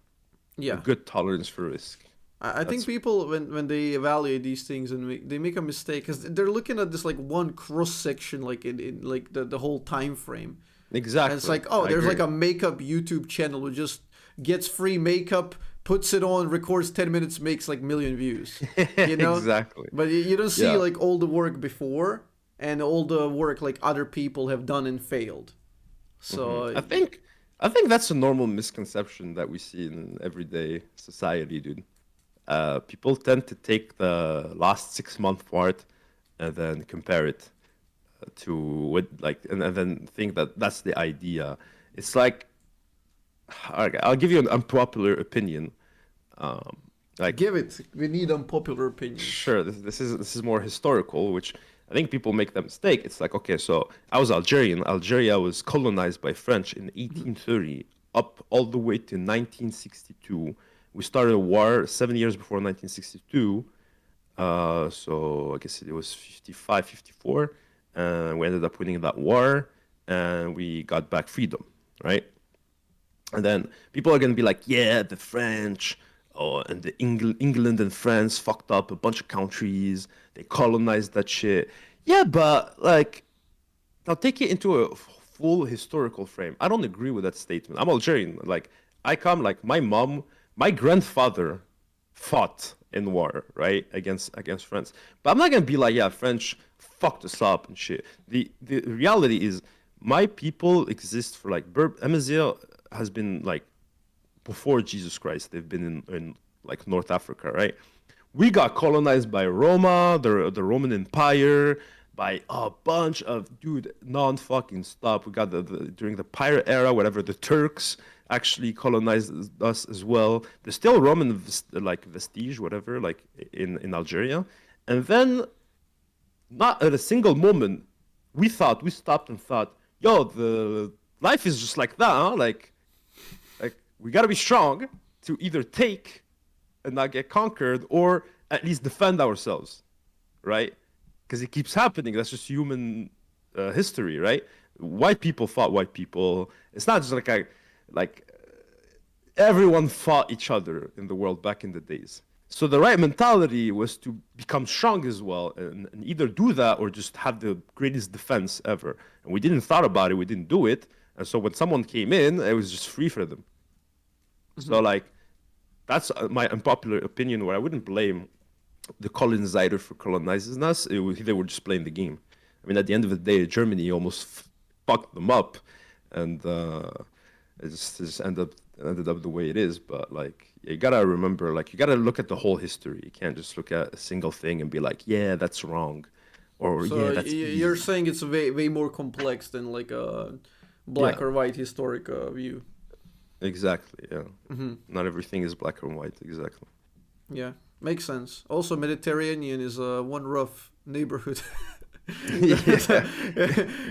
a Yeah. good tolerance for risk. I think That's people when they evaluate these things and they make a mistake because they're looking at this like one cross section like in like the whole time frame. And it's exactly. like, oh, I there's like agree. a makeup YouTube channel who just gets free makeup, puts it on, records 10 minutes, makes like million views. You know? Exactly. But you don't see Yeah. like all the work before and all the work like other people have done and failed. hmm So, I think I think that's a normal misconception that we see in everyday society, dude. People tend to take the last 6 month part and then compare it to what like and then think that that's the idea. It's like okay, I'll give you an unpopular opinion. Um, like give it. We need unpopular opinions. sure, this is more historical, which I think people make that mistake. It's like okay, so I was Algerian. Algeria was colonized by French in Mhm. 1830, up all the way to 1962. We started a war 7 years before 1962. So I guess it was 55, 54. And we ended up winning that war, and we got back freedom, right? And then people are gonna be like, yeah, the French, oh, and the England and France fucked up a bunch of countries. They colonized that shit. Yeah, but like, now take it into a full historical frame. I don't agree with that statement. I'm Algerian. Like, I come like my mom, my grandfather fought in war, right, against France. But I'm not gonna be like, yeah, French fucked us up and shit. The reality is, my people exist for like Amazigh has been like before Jesus Christ. They've been in like North Africa, right? We got colonized by Roma, the Roman Empire, by a bunch of dude non-fucking stop. We got the during the pirate era, whatever. The Turks actually colonized us as well. There's still Roman like vestige, whatever, like in Algeria, and then not at a single moment we stopped and thought, yo, the life is just like that, huh? Like we gotta be strong to either take and not get conquered or at least defend ourselves, right? Because it keeps happening. That's just human history, right? White people fought white people. It's not just like everyone fought each other in the world back in the days. So the right mentality was to become strong as well and either do that or just have the greatest defense ever. And we didn't thought about it, we didn't do it. And so when someone came in, it was just free for them. So Mhm. like that's my unpopular opinion where I wouldn't blame. the colonizer for colonizing us. They were just playing the game. I mean, at the end of the day, Germany almost fucked them up, and it just ended up the way it is. But like, you gotta remember, like, you gotta look at the whole history. You can't just look at a single thing and be like, yeah, that's wrong, or So yeah, that's you're easy. saying it's way more complex than like a Yeah, black or white historic view. exactly. Yeah, Hmm. not everything is black or white. Exactly. Yeah, makes sense. Also, Mediterranean is one rough neighborhood. Yeah,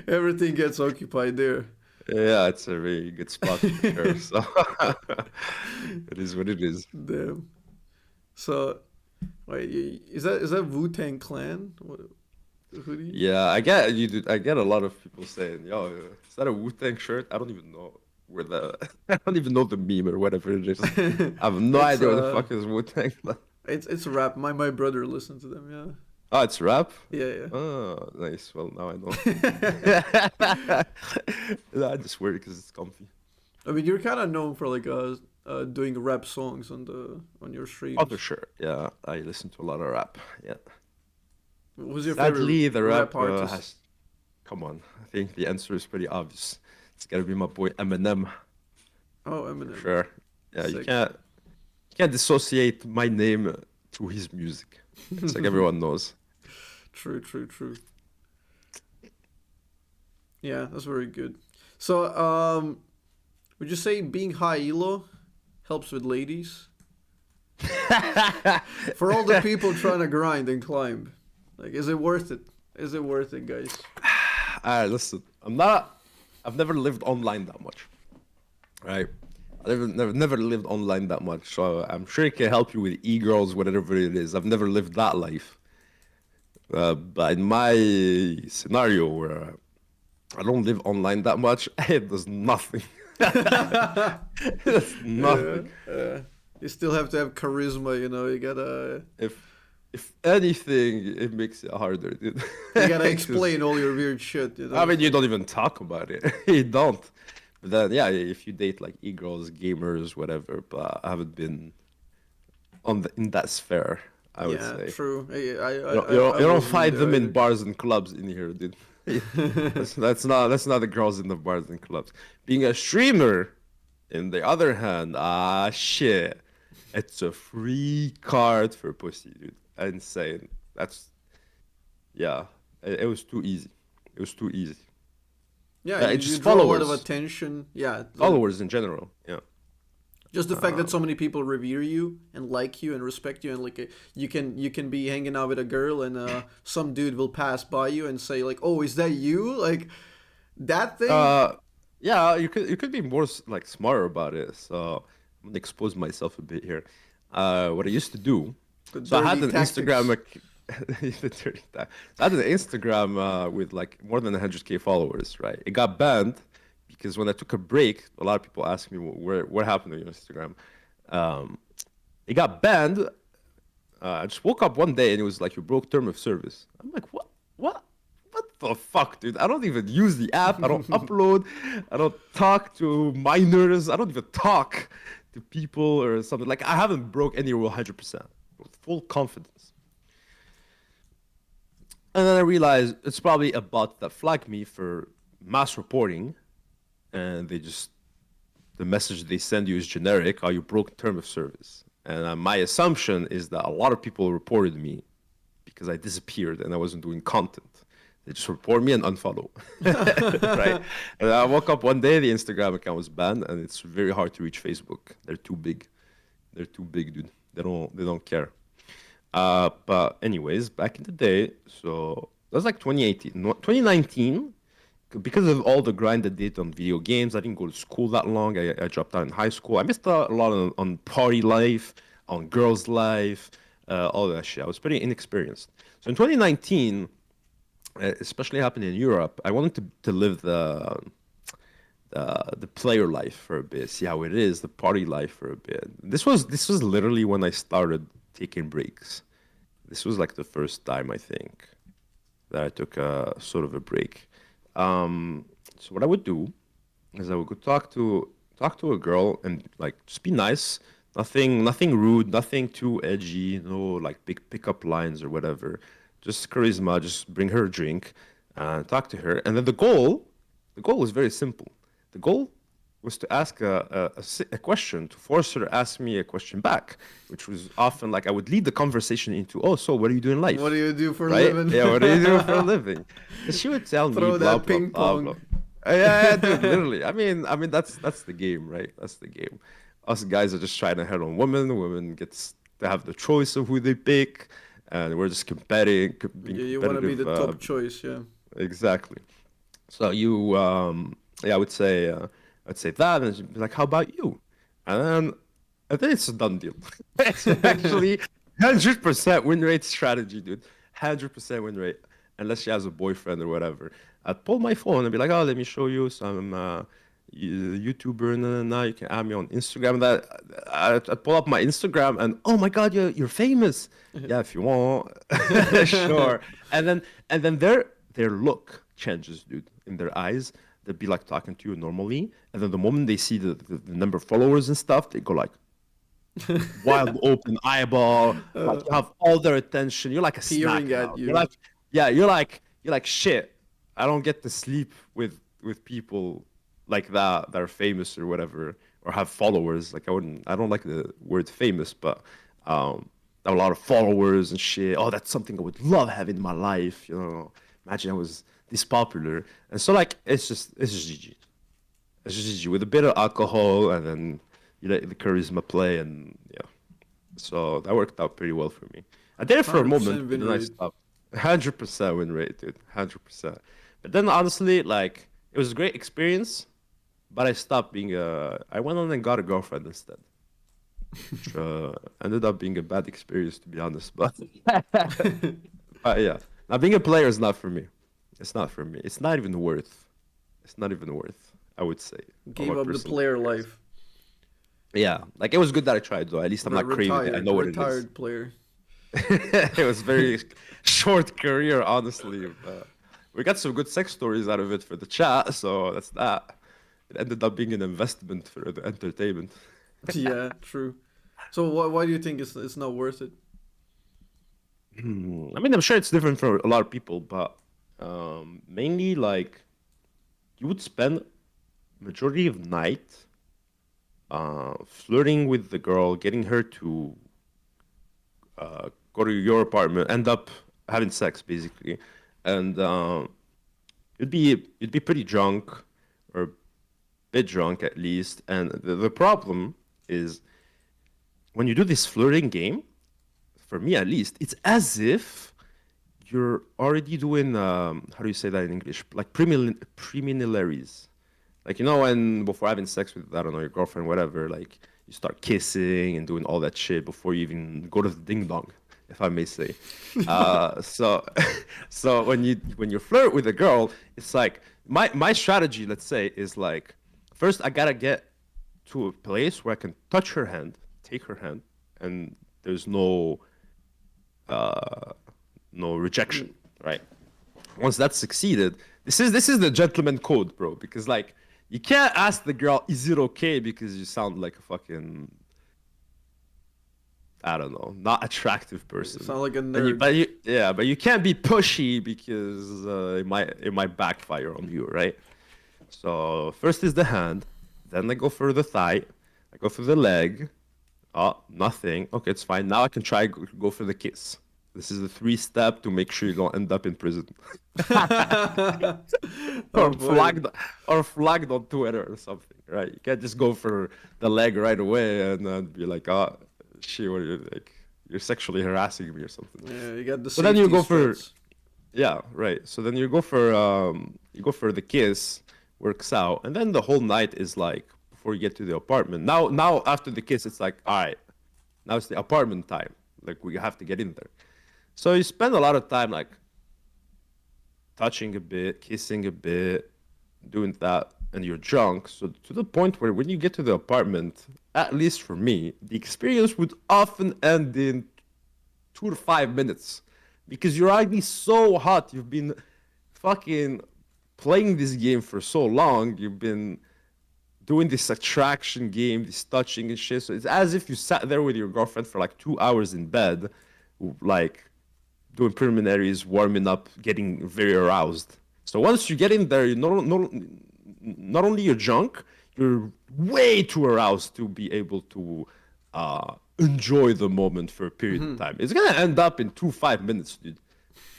Everything gets occupied there. yeah, it's a very good spot for sure. So it is what it is. Damn. So, wait, is that Wu Tang Clan? What, who do you? Yeah, I get you. I get a lot of people saying, "Yo, is that a Wu-Tang shirt?" I don't even know where the I don't even know the meme or whatever it is. I have no it's idea what the fuck is Wu-Tang. it's rap. My brother listens to them. Oh, it's rap. Yeah, Oh, nice. Well, now I know. yeah. I just wear it because it's comfy. I mean, you're kind of known for like doing rap songs on your Oh, for streams. sure. Yeah, I listen to a lot of rap. Yeah. Who's your favorite Sadly, the rap rap artist? has. Come on. I think the answer is pretty obvious. It's gotta be my boy Eminem, Oh, for Eminem. sure. Yeah, you Sick. can't dissociate my name to his music. It's like everyone knows. True, true, true. Yeah, that's very good. So, would you say being high elo helps with ladies? For all the people trying to grind and climb, like, is it worth it? Is it worth it, guys? Listen, I'm not. I've never lived online that much, right? I've never lived online that much, so I'm sure it can help you with e-girls, whatever it is. I've never lived that life. But in my scenario where I don't live online that much, it does nothing. It does Yeah, nothing. you still have to have charisma, you know. You gotta If if anything, it makes it harder, dude. you gotta 'Cause, explain all your weird shit, you I know. mean, you don't even talk about it. You don't. But then, yeah, if you date like e-girls, gamers, whatever, but I haven't been in that sphere, I would Yeah, say. true. You I don't wasn't in find there them in either. bars and clubs in here, dude. That's not the girls in the bars and clubs. Being a streamer, in the other hand, shit, it's a free card for pussy, dude. Insane. That's yeah. It was too easy. It was too easy. Yeah, It's you just draw a lot of followers, attention. Yeah, followers in general. Yeah. just the fact that Um, so many people revere you and like you and respect you, and like you can be hanging out with a girl, and some dude will pass by you and say like, "Oh, is that you?" Like that thing. uh, yeah. You could be more like smarter about it. So I'm gonna expose myself a bit here. What I used to do. The So I had dirty an Instagram. tactics. The dirty time. So I had an Instagram with like more than 100K followers, right? It got banned because when I took a break, a lot of people asked me what happened to your Instagram. Um, it got banned. I just woke up one day and it was like you broke term of service. I'm like, what? What? What the fuck, dude? I don't even use the app. I don't upload. I don't talk to minors. I don't even talk to people or something. Like I haven't broke any rule 100% with full confidence. And then I realized it's probably a bot that flagged me for mass reporting, and the message they send you is generic. Oh, you broke term of service. And my assumption is that a lot of people reported me because I disappeared and I wasn't doing content. They just report me and unfollow, right? And I woke up one day, the Instagram account was banned, and it's very hard to reach Facebook. They're too big. They're too big, dude. They don't care. But anyways, back in the day, so that was like 2018, no, 2019. Because of all the grind I did on video games, I didn't go to school that long. I dropped out in high school. I missed a lot on party life, on girls' life, all that shit. I was pretty inexperienced. So in 2019, especially happened in Europe, I wanted to live the player life for a bit, see how it is, the party life for a bit. This was literally when I started taking breaks. This was like the first time I think that I took a sort of a break. So what I would do is I would go talk to a girl and like just be nice, Nothing rude, nothing too edgy, no like big pickup lines or whatever. Just charisma, just bring her a drink, talk to her. And then the goal was very simple. The goal was to ask a question, to force her to ask me a question back, which was often like I would lead the conversation into, oh, so what do you do in What do life? you do for a Right? living? Yeah, what do you do for a living? Because she would tell me Throw blah that blah ping blah blah. pong. Yeah, dude, literally. I mean, that's the game, right? That's the game. Us guys are just trying to hit on women. Women gets to have the choice of who they pick, and we're just competing, being You want to be competitive. the top choice, yeah. Exactly. So yeah, I'd say that, and she'd be like, "How about you?" And then it's a done deal. It's actually 100% win rate strategy, dude. 100% win rate, unless she has a boyfriend or whatever. I'd pull my phone and be like, "Oh, let me show you some YouTuber, and now you can add me on Instagram." That I'd pull up my Instagram and, oh my God, you're famous. Yeah, if you want, sure. And then their look changes, dude, in their eyes. They'd be like talking to you normally, and then the moment they see the number of followers and stuff, they go like wild open eyeball, like you have all their attention. You're like a snack Peering at now. You're you. like, yeah, you're like shit. I don't get to sleep with people like that are famous or whatever, or have followers. Like I don't like the word famous, but have a lot of followers and shit. Oh, that's something I would love having in my life. Imagine I was this popular. And so like it's just GG. It's just GG with a bit of alcohol, and then you let the charisma play, and yeah. So that worked out pretty well for me. I did it for a moment, 100% but win then I rate. stopped. 100% win rate, dude. 100%. But then honestly, like it was a great experience, but I stopped being a. I went on and got a girlfriend instead, which ended up being a bad experience to be honest. But yeah, now being a player is not for me. It's not for me. It's not even worth. It's not even worth. I would say from Gave my up the personal player experience. life. Yeah, like it was good that I tried though. At least I'm not craving it. I know what it is. Retired player. It was very short career, honestly. But we got some good sex stories out of it for the chat, so that's that. It ended up being an investment for the entertainment. Yeah, true. So why do you think it's not worth it? I mean, I'm sure it's different for a lot of people, but mainly like you would spend majority of night flirting with the girl, getting her to go to your apartment, end up having sex basically, and you'd be pretty drunk or a bit drunk at least. And the problem is when you do this flirting game, for me at least, it's as if you're already doing how do you say that in English? Like preliminaries. Like when before having sex with I don't know your girlfriend, whatever, like you start kissing and doing all that shit before you even go to the ding dong, if I may say. So so when you flirt with a girl, it's like my strategy, let's say, is like first I gotta get to a place where I can touch her hand, take her hand, and there's uh, no rejection, right? Once that's succeeded, this is the gentleman code, bro. Because like you can't ask the girl, "Is it okay?" Because you sound like a fucking I don't know, not attractive person. Sound like a And nerd. but you can't be pushy because it might backfire on you, right? So first is the hand, then I go for the thigh, I go for the leg. Oh, nothing. Okay, it's fine. Now I can try go for the kiss. This is the three step to make sure you don't end up in prison. Oh or boy. flagged or flagged on Twitter or something, right? You can't just go for the leg right away and then be like, oh, shit, what are you like? You're sexually harassing me or something. Yeah, you got the So then you safety go for struts. yeah, right. So then you go for the kiss, works out, and then the whole night is like before you get to the apartment. Now after the kiss, it's like, all right, now it's the apartment time. Like we have to get in there. So you spend a lot of time like touching a bit, kissing a bit, doing that, and you're drunk. So to the point where when you get to the apartment, at least for me, the experience would often end in 2 to 5 minutes because you're already so hot. You've been fucking playing this game for so long. You've been doing this attraction game, this touching and shit. So it's as if you sat there with your girlfriend for like 2 hours in bed, like doing preliminaries, warming up, getting very aroused. So once you get in there, you not only you're drunk, you're way too aroused to be able to enjoy the moment for a period of time. It's gonna end up in 5 minutes, dude.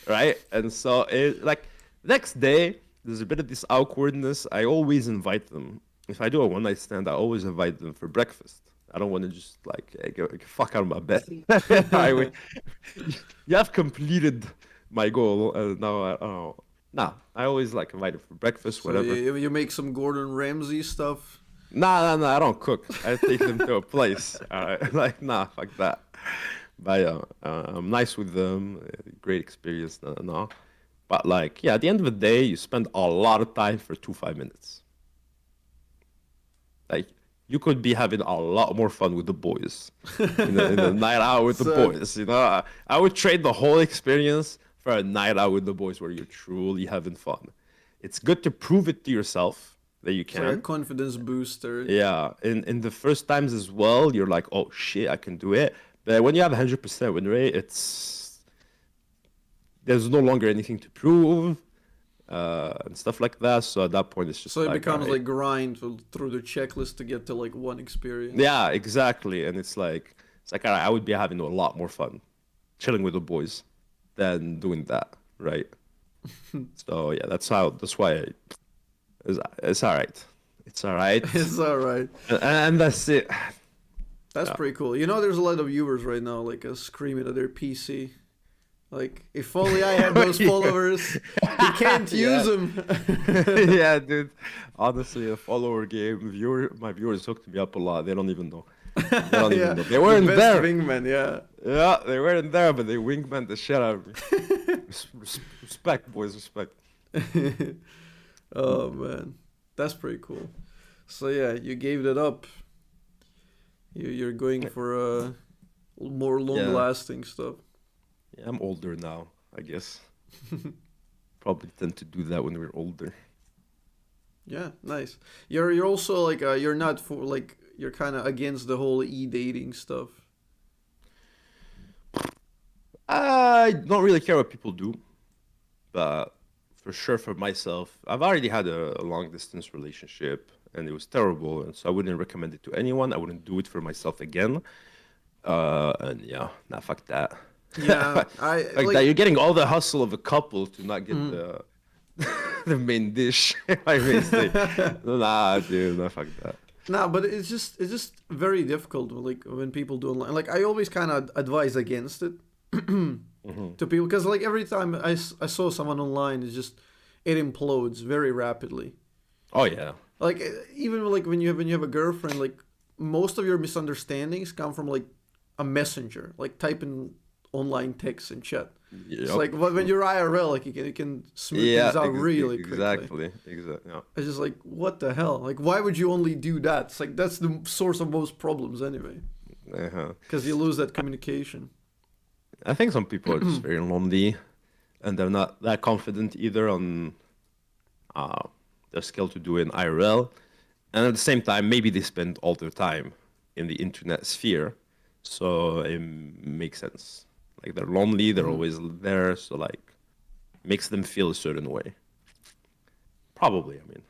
Right? And so like next day, there's a bit of this awkwardness. I always invite them. If I do a one night stand, I always invite them for breakfast. I don't want to just like hey, get fuck out of my bed. You have completed my goal. Now, nah, I always like invite them for breakfast, So whatever. you make some Gordon Ramsay stuff. Nah, I don't cook. I take them to a place. Like, nah, fuck that. But I'm nice with them. Great experience, no. But like, yeah, at the end of the day, you spend a lot of time for 5 minutes. Like, you could be having a lot more fun with the boys in a night out with the boys. You know, I would trade the whole experience for a night out with the boys where you're truly having fun. It's good to prove it to yourself that you can. It's like a confidence booster. Yeah, in the first times as well, you're like, oh shit, I can do it. But when you have 100% win rate, there's no longer anything to prove and stuff like that. So at that point, it's just So it like, becomes alright. like grind through the checklist to get to like one experience. Yeah, exactly. And it's like alright, I would be having a lot more fun chilling with the boys than doing that, right? So yeah, that's why it's all right. It's all right. It's all right. And that's it. That's pretty cool. You know, there's a lot of viewers right now like screaming at their PC. Like, if only I had those followers. He can't use them. Yeah, dude. Honestly, a follower game. My viewers hooked me up a lot. They don't even know. They don't even know. They weren't the best there. wingman, yeah. Yeah, they weren't there, but they wingman the shit out of me. Respect, boys, respect. Oh man, that's pretty cool. So yeah, you gave it up. You're going for more long-lasting stuff. Yeah, I'm older now, I guess. Probably tend to do that when we're older. Yeah, nice. You're also like you're not for like you're kind of against the whole e-dating stuff. I don't really care what people do, but for sure for myself, I've already had a long distance relationship and it was terrible, and so I wouldn't recommend it to anyone. I wouldn't do it for myself again. And yeah, nah, fuck that. Yeah, I Like like that. You're getting all the hustle of a couple to not get the main dish. I may say, nah, dude, nah, fuck that. nah, but it's just very difficult like when people do online. Like I always kind of advise against it to people because like every time I saw someone online, it implodes very rapidly. Oh yeah, Like even like when you have a girlfriend, like most of your misunderstandings come from like a messenger, like typing online text and chat. It's Yep. like when you're IRL, like you can smooth things out really quickly. exactly. Yeah. It's just like what the hell? Like why would you only do that? It's like that's the source of most problems anyway, Uh-huh. because you lose that communication. I think some people are just very lonely, and they're not that confident either on their skill to do it in IRL. And at the same time, maybe they spend all their time in the internet sphere, so it makes sense. Like they're lonely, they're always there, so like makes them feel a certain way. Probably, I mean.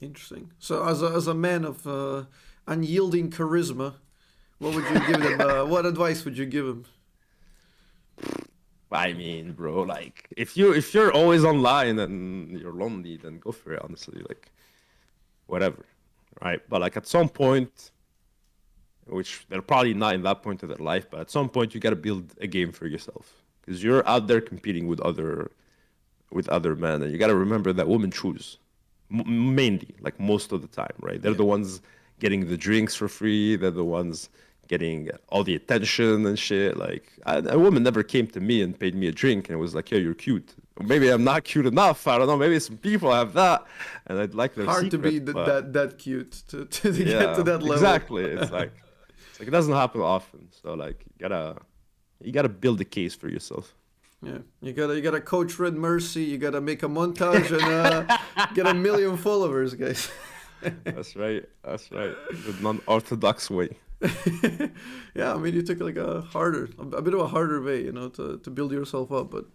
Interesting. So as a man of unyielding charisma, what would you give him? What advice would you give him? I mean, bro, like if you're always online and you're lonely, then go for it. Honestly, like whatever, right? But like at some point, which they're probably not in that point of their life, but at some point you gotta build a game for yourself because you're out there competing with other men, and you gotta remember that women choose mainly, like most of the time, right? They're the ones getting the drinks for free. They're the ones getting all the attention and shit. Like a woman never came to me and paid me a drink and was like, "Yo, you're cute." Or maybe I'm not cute enough. I don't know. Maybe some people have that, and I'd like their Hard secret, to be but that cute to get to that level. exactly. It's like it doesn't happen often. So like you gotta build a case for yourself. Yeah, you gotta coach Red Mercy. You gotta make a montage and get 1 million followers, guys. That's right. That's right. The non-orthodox way. Yeah, I mean, you took like a bit of a harder way, to build yourself up, but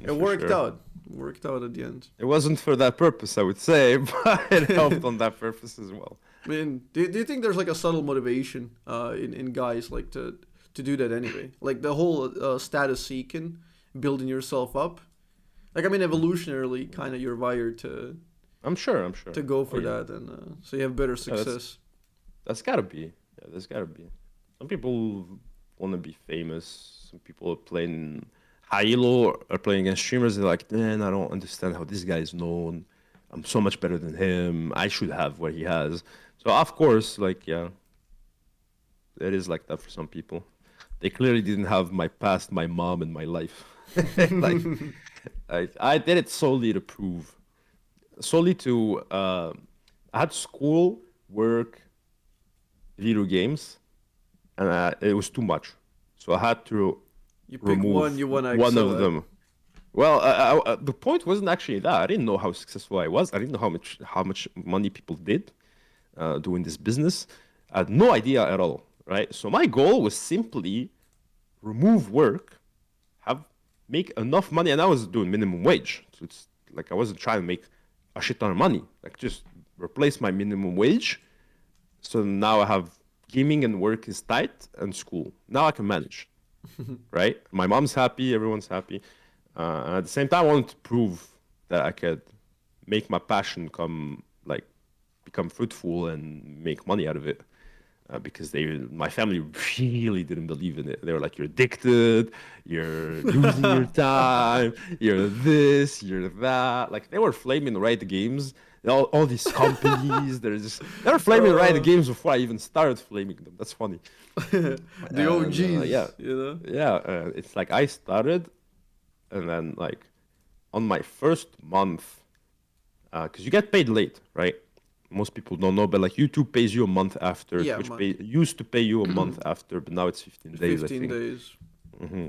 it For worked sure. out. Worked out at the end. It wasn't for that purpose, I would say, but it helped on that purpose as well. I mean, do you think there's like a subtle motivation in guys like to do that anyway? Like the whole status seeking, building yourself up. Like I mean, evolutionarily, kind of you're wired I'm sure. I'm sure. to go Oh for yeah. that, and so you have better Yeah, success. that's gotta be. Yeah, there's gotta be. Some people want to be famous. Some people are playing Halo or playing against streamers. They're like, man, I don't understand how this guy is known. I'm so much better than him. I should have what he has. So of course, like yeah, it is like that for some people. They clearly didn't have my past, my mom, and my life. Like I did it solely to prove, solely to. I had school, work, video games, and it was too much. So I had to You pick one remove you want to one excel of at. them. Well, the point wasn't actually that. I didn't know how successful I was. I didn't know how much money people did doing this business. I had no idea at all, right? So my goal was simply remove work, have make enough money, and I was doing minimum wage. So it's like I wasn't trying to make a shit ton of money. Like just replace my minimum wage. So now I have gaming and work is tight and school. Now I can manage, right? My mom's happy, everyone's happy. And at the same time, I wanted to prove that I could make my passion become fruitful and make money out of it. Because my family really didn't believe in it. They were like, "You're addicted. You're losing your time. You're this. You're that." Like they were flaming the right games. All these companies, they were flaming the right Uh, games before I even started flaming them. That's funny. the And yeah, OGs, you know. yeah. It's like I started, and then like on my first month, because you get paid late, right? Most people don't know, but like YouTube pays you a month after. Yeah, month. Used to pay you a month after, but now it's 15 days, I 15 think. days. hmm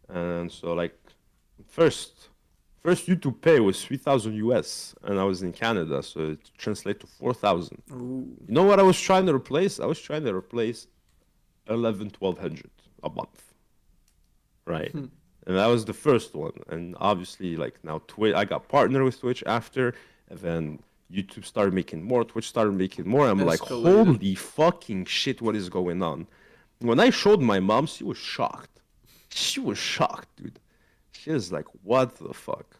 And so like first first YouTube pay was 3,000 US, and I was in Canada, so it translates to 4,000. Ooh. You know what I was trying to replace? I was trying to replace 1200 a month, right? And that was the first one. And obviously, like now, Twitch, I got partnered with Twitch after, and then YouTube started making more, Twitch started making more. I'm like, Escalated. holy fucking shit, what is going on? When I showed my mom, she was shocked. She was shocked, dude. She was like, what the fuck?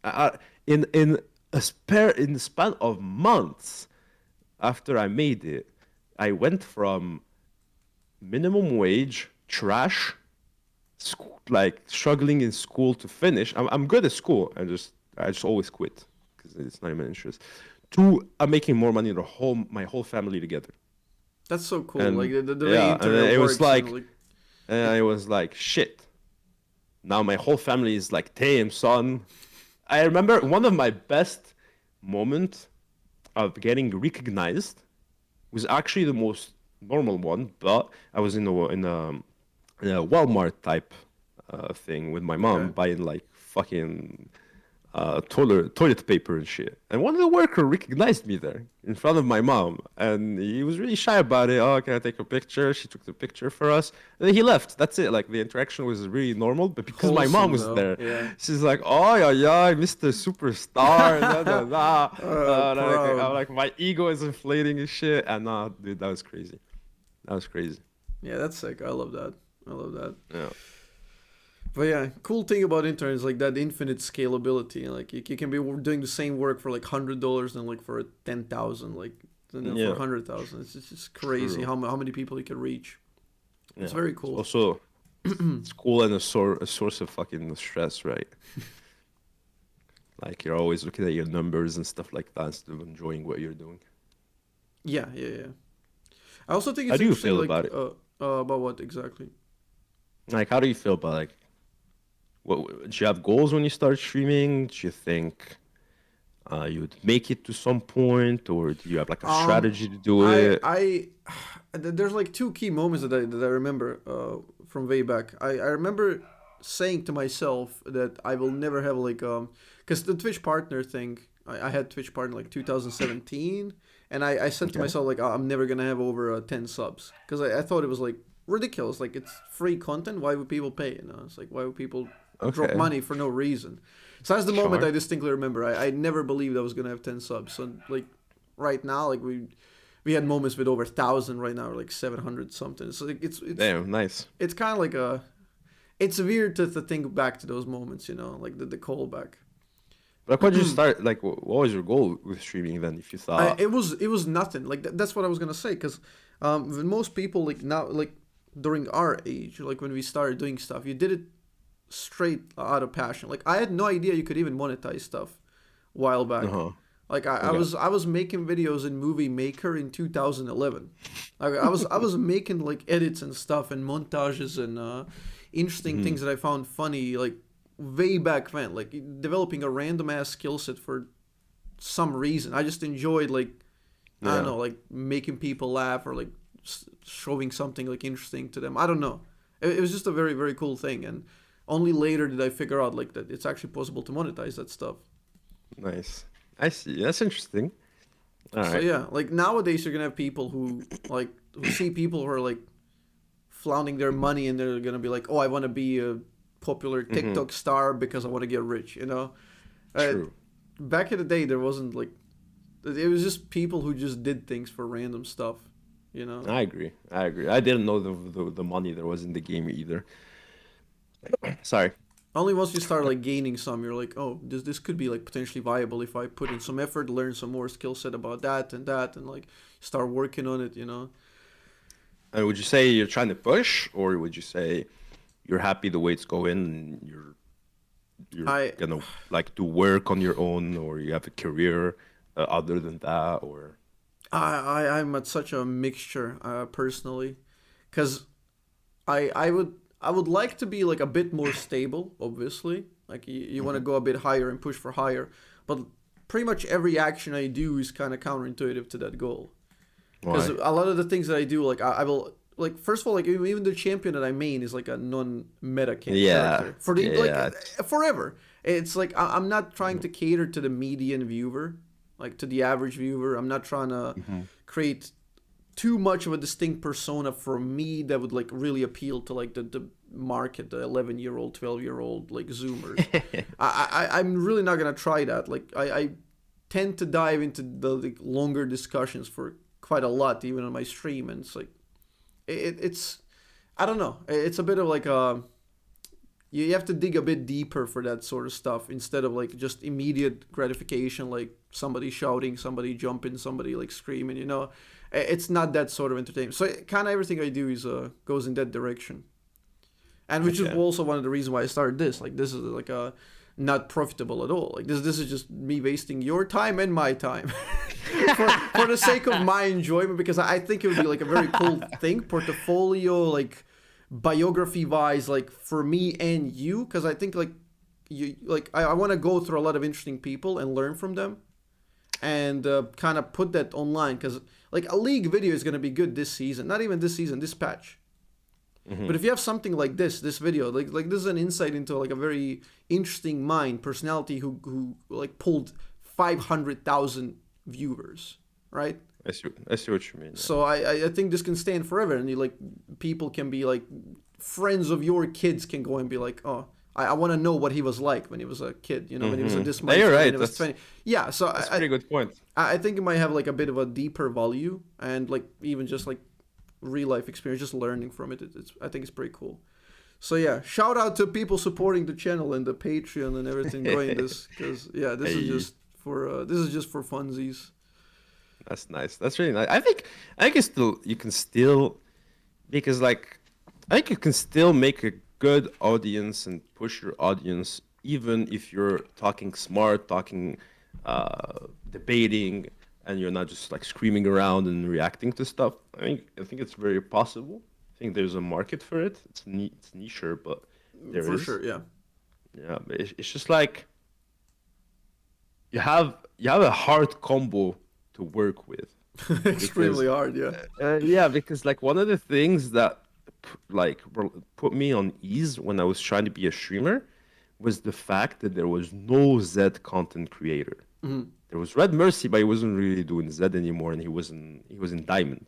I, in the span of months after I made it, I went from minimum wage, trash, like struggling in school to finish. I'm good at school. I just always quit because it's not in my interest. To I'm making more money than my whole family together. That's so cool. Like And the way yeah, and internet works, like it was like shit. Now my whole family is like, damn, son. I remember one of my best moments of getting recognized was actually the most normal one, but I was in a Walmart type thing with my mom okay. buying like fucking toilet paper and shit. And one of the workers recognized me there in front of my mom, and he was really shy about it. Oh, can I take a picture? She took the picture for us, and then he left. That's it. Like the interaction was really normal, but because my mom Wholesome was though. there, Yeah. she's like, "Oh yeah, yeah, Mr. Superstar." Da, da, da. I'm Proud. like, my ego is inflating and shit. And dude, that was crazy. That was crazy. Yeah, that's sick. I love that. I love that. Yeah. But yeah, cool thing about internet is like that infinite scalability. Like you can be doing the same work for like $100 and like for 10,000, like and then for Yeah. 100,000. It's just crazy True. how many people you can reach. It's Yeah. very It's cool. also it's cool and a source of fucking stress, right? Like you're always looking at your numbers and stuff like that instead of enjoying what you're doing. Yeah, yeah, yeah. I also think How it's do you interesting, feel like about it? about what exactly? Like, how do you feel about like what do you have goals when you start streaming? Do you think you would make it to some point, or do you have like a Um, strategy to do I it? I there's like two key moments that I remember from way back. I remember saying to myself that I will never have like because the Twitch partner thing I had Twitch partner like 2017, and I said to Okay. myself like, oh, I'm never gonna have over 10 subs because I thought it was like ridiculous. Like it's free content. Why would people pay? You know, it's like why would people drop Okay. money for no reason? So that's the moment Sure. I distinctly remember. I never believed I was gonna have 10 subs. So like right now, like we had moments with over 1,000. Right now, we're like 700 something. So like, Damn, nice. it's kind of like a it's weird to think back to those moments. You know, like the callback. Like, what did you start? Like, what was your goal with streaming then? If you thought, It was nothing. Like that's what I was gonna say. Cause when most people like now like during our age, like when we started doing stuff, you did it straight out of passion. Like I had no idea you could even monetize stuff a while uh back. huh, Like I okay, was I was making videos in Movie Maker in 2011. Like I was making like edits and stuff and montages and interesting hmm things that I found funny like way back then. Like developing a random ass skill set for some reason. I just enjoyed like I don't yeah, know like making people laugh or like showing something like interesting to them. I don't know. It was just a very very cool thing and only later did I figure out like that it's actually possible to monetize that stuff. nice. I see. That's interesting. All So right. yeah, like nowadays you're gonna have people who see people who are like flaunting their money and they're gonna be like, oh, I want to be a popular Mm-hmm. TikTok star because I want to get rich. You know, uh, True. back in the day there wasn't like it was just people who just did things for random stuff. You know, I agree. I agree. I didn't know the money there was in the game either. Sorry. only once you start like gaining some, you're like, oh, this could be like potentially viable if I put in some effort, learn some more skill set about that, and like start working on it. You know. And would you say you're trying to push, or would you say you're happy the way it's going, and you're I gonna like do work on your own, or you have a career other than that, or I'm at such a mixture personally, because I would like to be like a bit more stable. Obviously, like you want to Mhm. go a bit higher and push for higher, but pretty much every action I do is kind of counterintuitive to that goal. Because why? a lot of the things that I do, like I will like first of all, like even the champion that I main is like a non-meta Yeah, character for the like yeah. forever. It's like I'm not trying to cater to the median viewer, like to the average viewer. I'm not trying to Mm-hmm. create too much of a distinct persona for me that would like really appeal to like the market, the 11-year-old, 12-year-old like Zoomers. I'm really not gonna try that. Like I tend to dive into the like, longer discussions for quite a lot, even on my stream, and it's like it's I don't know. It's a bit of like a you have to dig a bit deeper for that sort of stuff instead of like just immediate gratification, like somebody shouting, somebody jumping, somebody like screaming. You know, it's not that sort of entertainment. So kind of everything I do is goes in that direction, and which is Okay. also one of the reasons why I started this. Like this is like a not profitable at all. Like this is just me wasting your time and my time for the sake of my enjoyment because I think it would be like a very cool thing, portfolio like biography wise, like for me and you, because I think like you like I want to go through a lot of interesting people and learn from them and kind of put that online because like a league video is going to be good this season, not even this season, this patch. Mm-hmm. But if you have something like this video, like this is an insight into like a very interesting mind, personality who like pulled 500,000 viewers, right? I see what you mean. Yeah. So I think this can stand forever, and you like people can be like friends of your kids can go and be like, oh, I want to know what he was like when he was a kid, you know, when he was a Yeah, you're Dismicer, when right. he was 20. Yeah, so That's a pretty good point. I think it might have like a bit of a deeper value and like even just like real life experience, just learning from it. It's I think it's pretty cool. So yeah, shout out to people supporting the channel and the Patreon and everything doing this because yeah, Hey, this is just for funsies. that's nice. That's really nice. I think you can still because like I think you can still make a good audience and push your audience even if you're talking smart, talking debating and you're not just like screaming around and reacting to stuff. I think it's very possible. I think there's a market for it. It's niche, but there For is. sure, yeah. Yeah, but it's just like you have a hard combo to work with because Extremely hard, yeah. yeah, because like one of the things that put me on ease when I was trying to be a streamer was the fact that there was no Z content creator. Mhm. There was Red Mercy, but he wasn't really doing Z anymore, and he was in Diamond,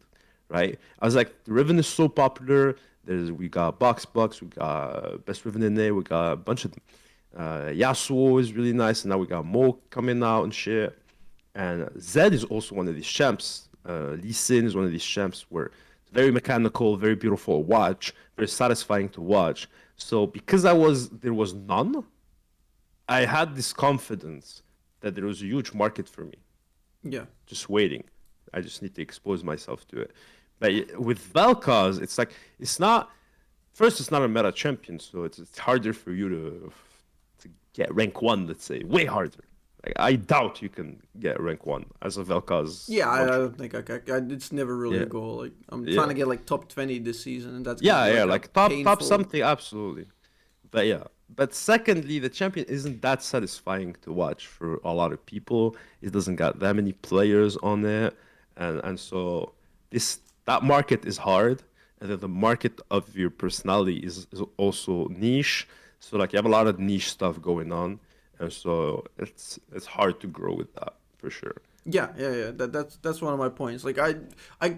right? I was like, Riven is so popular. We got Box, we got Best Riven in there, we got a bunch of them. Yasuo is really nice, and now we got Mo coming out and shit. And Zed is also one of these champs. Lee Sin is one of these champs where it's very mechanical, very beautiful to watch, very satisfying to watch. So because there was none, I had this confidence that there was a huge market for me, Yeah. just waiting. I just need to expose myself to it. But with Vel'Koz, it's like it's not a meta champion, so it's harder for you to get rank 1, let's say, way harder. Like, I doubt you can get rank 1 as a Vel'Koz. Yeah, I don't think it's never really Yeah. a goal. Like I'm Yeah. trying to get like top 20 this season, and that's Yeah, gonna be, yeah, a like top painful... something, absolutely. But yeah. But secondly, the champion isn't that satisfying to watch for a lot of people. It doesn't got that many players on it. And so that market is hard. And then the market of your personality is also niche. So like you have a lot of niche stuff going on. And so it's hard to grow with that for sure. Yeah. That's one of my points. Like I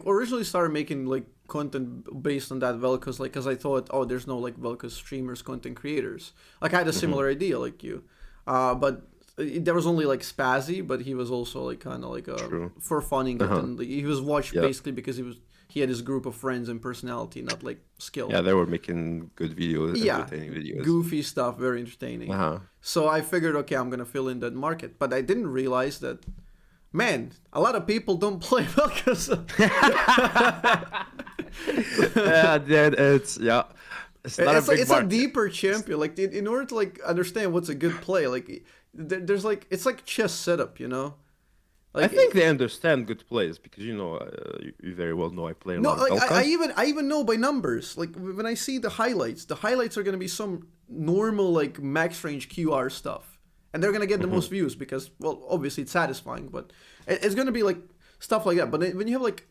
originally started making like content based on that Vel'Koz, like because I thought, oh, there's no like Vel'Koz streamers, content creators. Like I had a similar idea like you, but there was only like Spazzy, but he was also like kind of like True. for funning it, and like, he was watched Yeah. basically because he had his group of friends and personality, not like skill. Yeah, they were making good videos, Yeah, entertaining videos. goofy stuff, very entertaining. Uh-huh. So I figured, okay, I'm gonna fill in that market, but I didn't realize that, man, a lot of people don't play Vel'Koz. It's not a big a market. deeper champion. Like in order to like understand what's a good play, like there's like it's like chess setup, you know. Like, I think they understand good plays because you very well know I play a no, lot of like Vel'Koz. I even know by numbers. Like when I see the highlights are gonna be some normal like max range QR stuff, and they're gonna get the most views because, well, obviously it's satisfying, but it's gonna be like stuff like that. But when you have like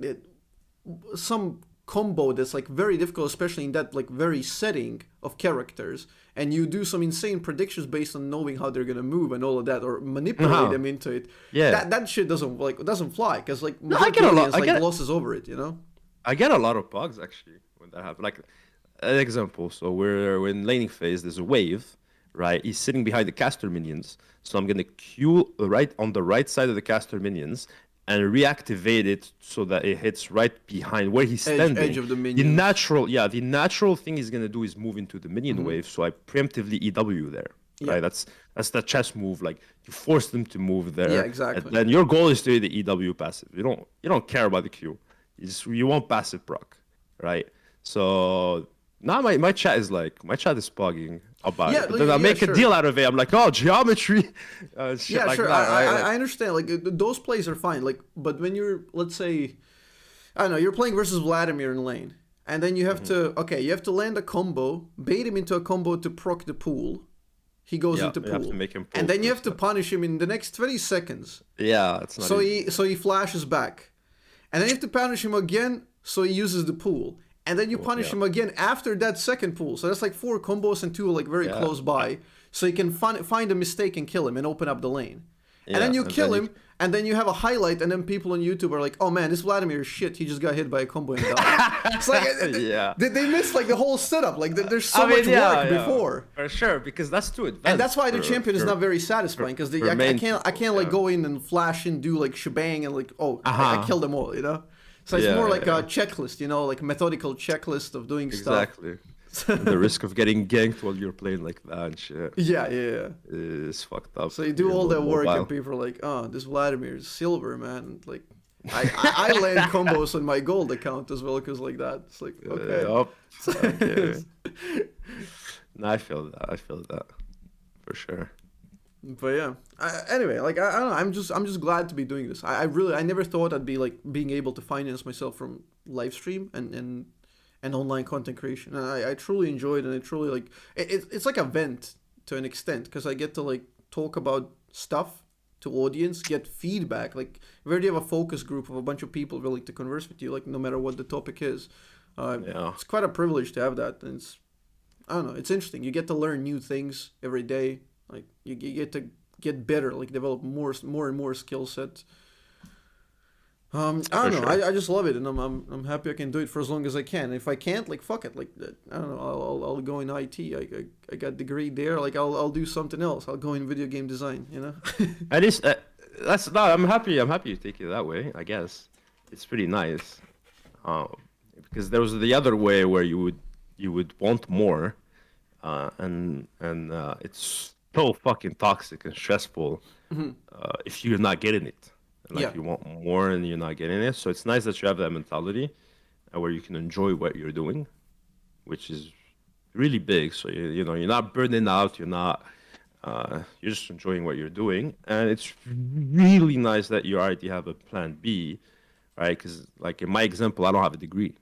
some combo that's like very difficult, especially in that like very setting of characters, and you do some insane predictions based on knowing how they're gonna move and all of that, or manipulate them into it. Yeah. that shit doesn't fly because like I get a lot- audience, glosses over it, you know. I get a lot of bugs actually when that happens. Like an example, so we're in laning phase. There's a wave, right? He's sitting behind the caster minions, so I'm gonna Q right on the right side of the caster minions and reactivate it so that it hits right behind where he's standing. Edge of the minions. The natural thing he's gonna do is move into the minion wave. So I preemptively EW there. Yeah. Right, that's the chess move. Like you force them to move there. Yeah, exactly. And then your goal is to do the EW passive. You don't care about the Q. You want passive proc, right? So now my chat is bugging about it. But then I make a deal out of it. I'm like, oh, geometry. Shit Yeah, like sure. that, right? I understand. Like those plays are fine. Like, but when you're, let's say, I don't know, you're playing versus Vladimir in lane, and then you have you have to land a combo, bait him into a combo to proc the pool. He goes into you pool, have to make him pull and then you have first, to punish him in the next 20 seconds. Yeah, it's not. So easy. he flashes back, and then you have to punish him again. So he uses the pool, and then you punish him again after that second pool. So that's like 4 combos and 2 like very close by. So you can find a mistake and kill him and open up the lane. And then you kill him, and then you have a highlight, and then people on YouTube are like, "Oh man, this Vladimir is shit. He just got hit by a combo and died." It's like they missed like the whole setup. Like there's so much work before. For sure, because that's too advanced. And that's why the champion is not very satisfying because I can't like go in and flash and do like shebang and like I kill them all, you know. So it's more like a checklist, you know, like a methodical checklist of doing stuff. Exactly. The risk of getting ganked while you're playing like that and shit. Yeah. Is fucked up. So you do all that work and people are like, oh, this Vladimir is silver, man. Like, I land combos on my gold account as well because like that. It's like, okay. Okay. No, I feel that. For sure. But yeah. Anyway, like I don't know. I'm just glad to be doing this. I never thought I'd be like being able to finance myself from live stream and online content creation. And I truly enjoy it, and I truly like it's like a vent to an extent because I get to like talk about stuff to audience, get feedback. Like if you already have a focus group of a bunch of people willing to converse with you, like no matter what the topic is. It's quite a privilege to have that, and I don't know, it's interesting. You get to learn new things every day. Like you get to get better, like develop more and more skill sets. I For don't know. sure. I just love it, and I'm happy I can do it for as long as I can. If I can't, like fuck it, like I don't know. I'll go in IT. I got degree there. Like I'll do something else. I'll go in video game design. You know. At least that's no. I'm happy. I'm happy you take it that way. I guess it's pretty nice. Um, because there was the other way where you would want more, and it's so fucking toxic and stressful if you're not getting it. Like Yeah. you want more and you're not getting it. So it's nice that you have that mentality, where you can enjoy what you're doing, which is really big. So you're not burning out. You're just enjoying what you're doing, and it's really nice that you already have a plan B, right? Because like in my example, I don't have a degree,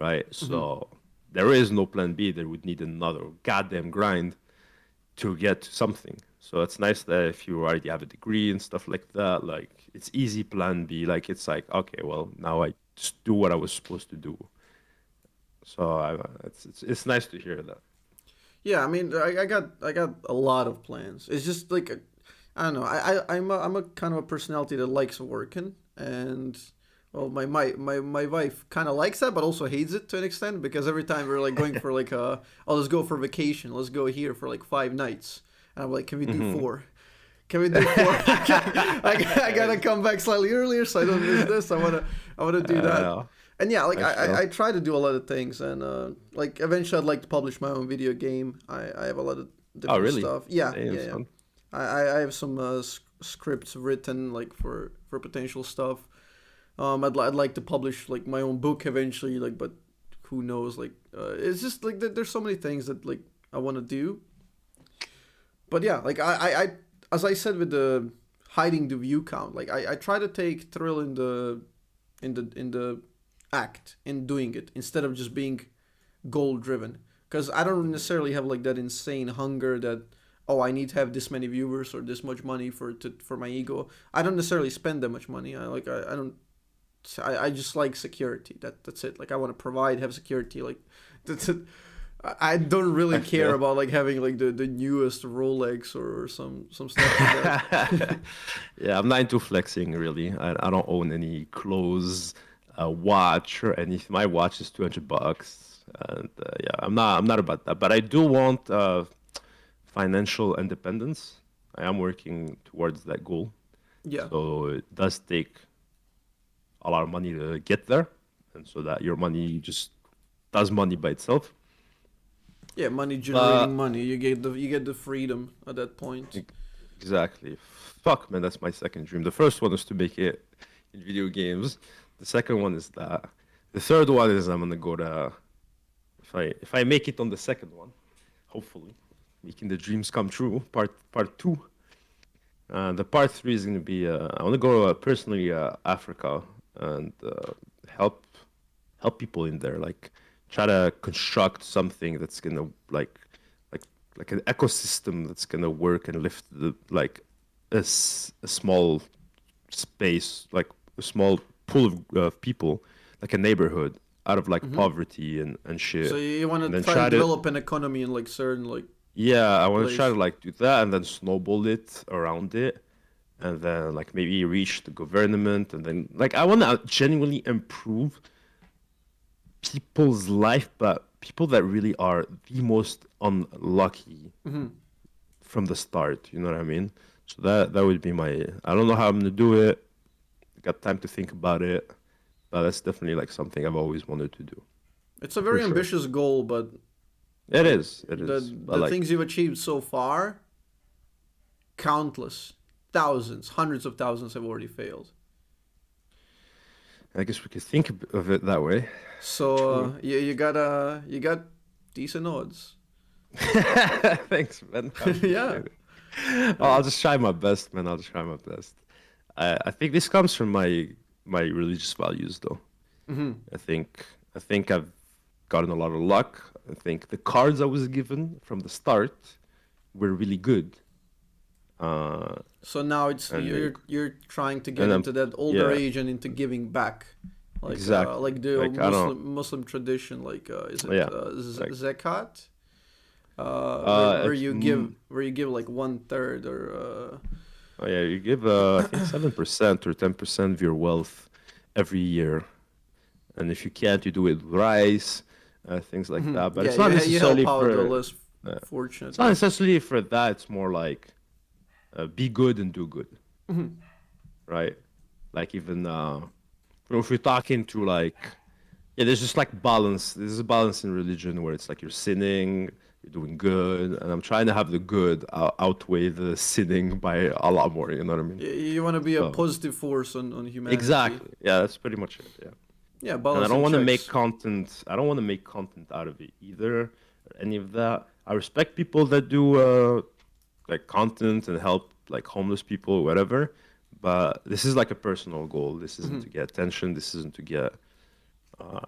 right? So there is no plan B. There would need another goddamn grind to get to something. So it's nice that if you already have a degree and stuff like that, like it's easy plan B. Like it's like, okay, well now I just do what I was supposed to do. So it's nice to hear that. Yeah, I mean, I got a lot of plans. It's just like I don't know. I'm a kind of a personality that likes working, and well, my wife kind of likes that, but also hates it to an extent because every time we're like going for like oh, let's go for vacation, let's go here for like 5 nights, and I'm like, can we do 4? Can we do 4? I gotta come back slightly earlier so I don't miss this. I wanna do that. And yeah, like I try to do a lot of things, and like eventually I'd like to publish my own video game. I have a lot of Oh, different really? stuff. Yeah, Damn, yeah, yeah. son. I have some scripts written like for potential stuff. I'd like to publish like my own book eventually, like, but who knows? Like, it's just like there's so many things that like I want to do. But yeah, like I as I said with the hiding the view count, like I try to take thrill in the act in doing it instead of just being goal driven. Because I don't necessarily have like that insane hunger that oh I need to have this many viewers or this much money for my ego. I don't necessarily spend that much money. I don't. I just like security. That's it. Like I want to provide, have security. Like that's it. I don't really I care feel. about like having like the newest Rolex or some stuff like that. Yeah, I'm not into flexing really. I don't own any clothes, watch or anything. My watch is $200, and yeah, I'm not about that. But I do want financial independence. I am working towards that goal. Yeah. So it does take a lot of money to get there, and so that your money just does money by itself. Yeah, money But generating money. You get the freedom at that point. exactly, fuck man, that's my second dream. The first one is to make it in video games. The second one is that. The third one is I'm gonna go to if I make it on the second one, hopefully, making the dreams come true. Part two. The part three is gonna be I want to go personally Africa and help people in there, like try to construct something that's gonna like like an ecosystem that's gonna work and lift the like a small space, like a small pool of people, like a neighborhood out of like Hmm. poverty and So shit, you want and to then try to try to develop an economy in like certain like yeah, I want to try place. to like do that and then snowball it around it, and then like maybe reach the government, and then like I want to genuinely improve people's life, but people that really are the most unlucky Hmm. from the start. You know what I mean? So that would be my. I don't know how I'm gonna do it. Got time to think about it, but that's definitely like something I've always wanted to do It's a for very sure. ambitious goal, but It like is, it the is. But the like, things you've achieved so far, countless, thousands, hundreds of thousands have already failed. I guess we could think of it that way. So True. you got decent odds. Thanks, man. I Yeah. appreciate it. Oh, I'll just try my best, man. I'll just try my best. I think this comes from my religious values, though. Hmm. I think I've gotten a lot of luck. I think the cards I was given from the start were really good. Uh, So now it's and you're trying to get and I'm into that older yeah, age and into giving back, exactly. like the Like I don't Muslim tradition, like is it yeah, like zakat, where it's you give like 1/3 or Oh yeah, you give I think 7% or 10% of your wealth every year, and if you can't, you do it with rice, things like Mhm. that. But Yeah, it's not you help necessarily out the for less it's fortunate. not Yeah. necessarily for that. It's more like be good and do good, Mhm. right? Like even if we're talking to like yeah, there's just like balance. There's a balance in religion where it's like you're sinning, you're doing good, and I'm trying to have the good outweigh the sinning by a lot more. You know what I mean? You want to be a So positive force on humanity. exactly, yeah, that's pretty much it. Yeah, Yeah, and I balance don't and want to make checks. content. I don't want to make content out of it either, or any of that. I respect people that do like content and help like homeless people or whatever. But this is like a personal goal. This isn't to Mhm. get attention. This isn't to get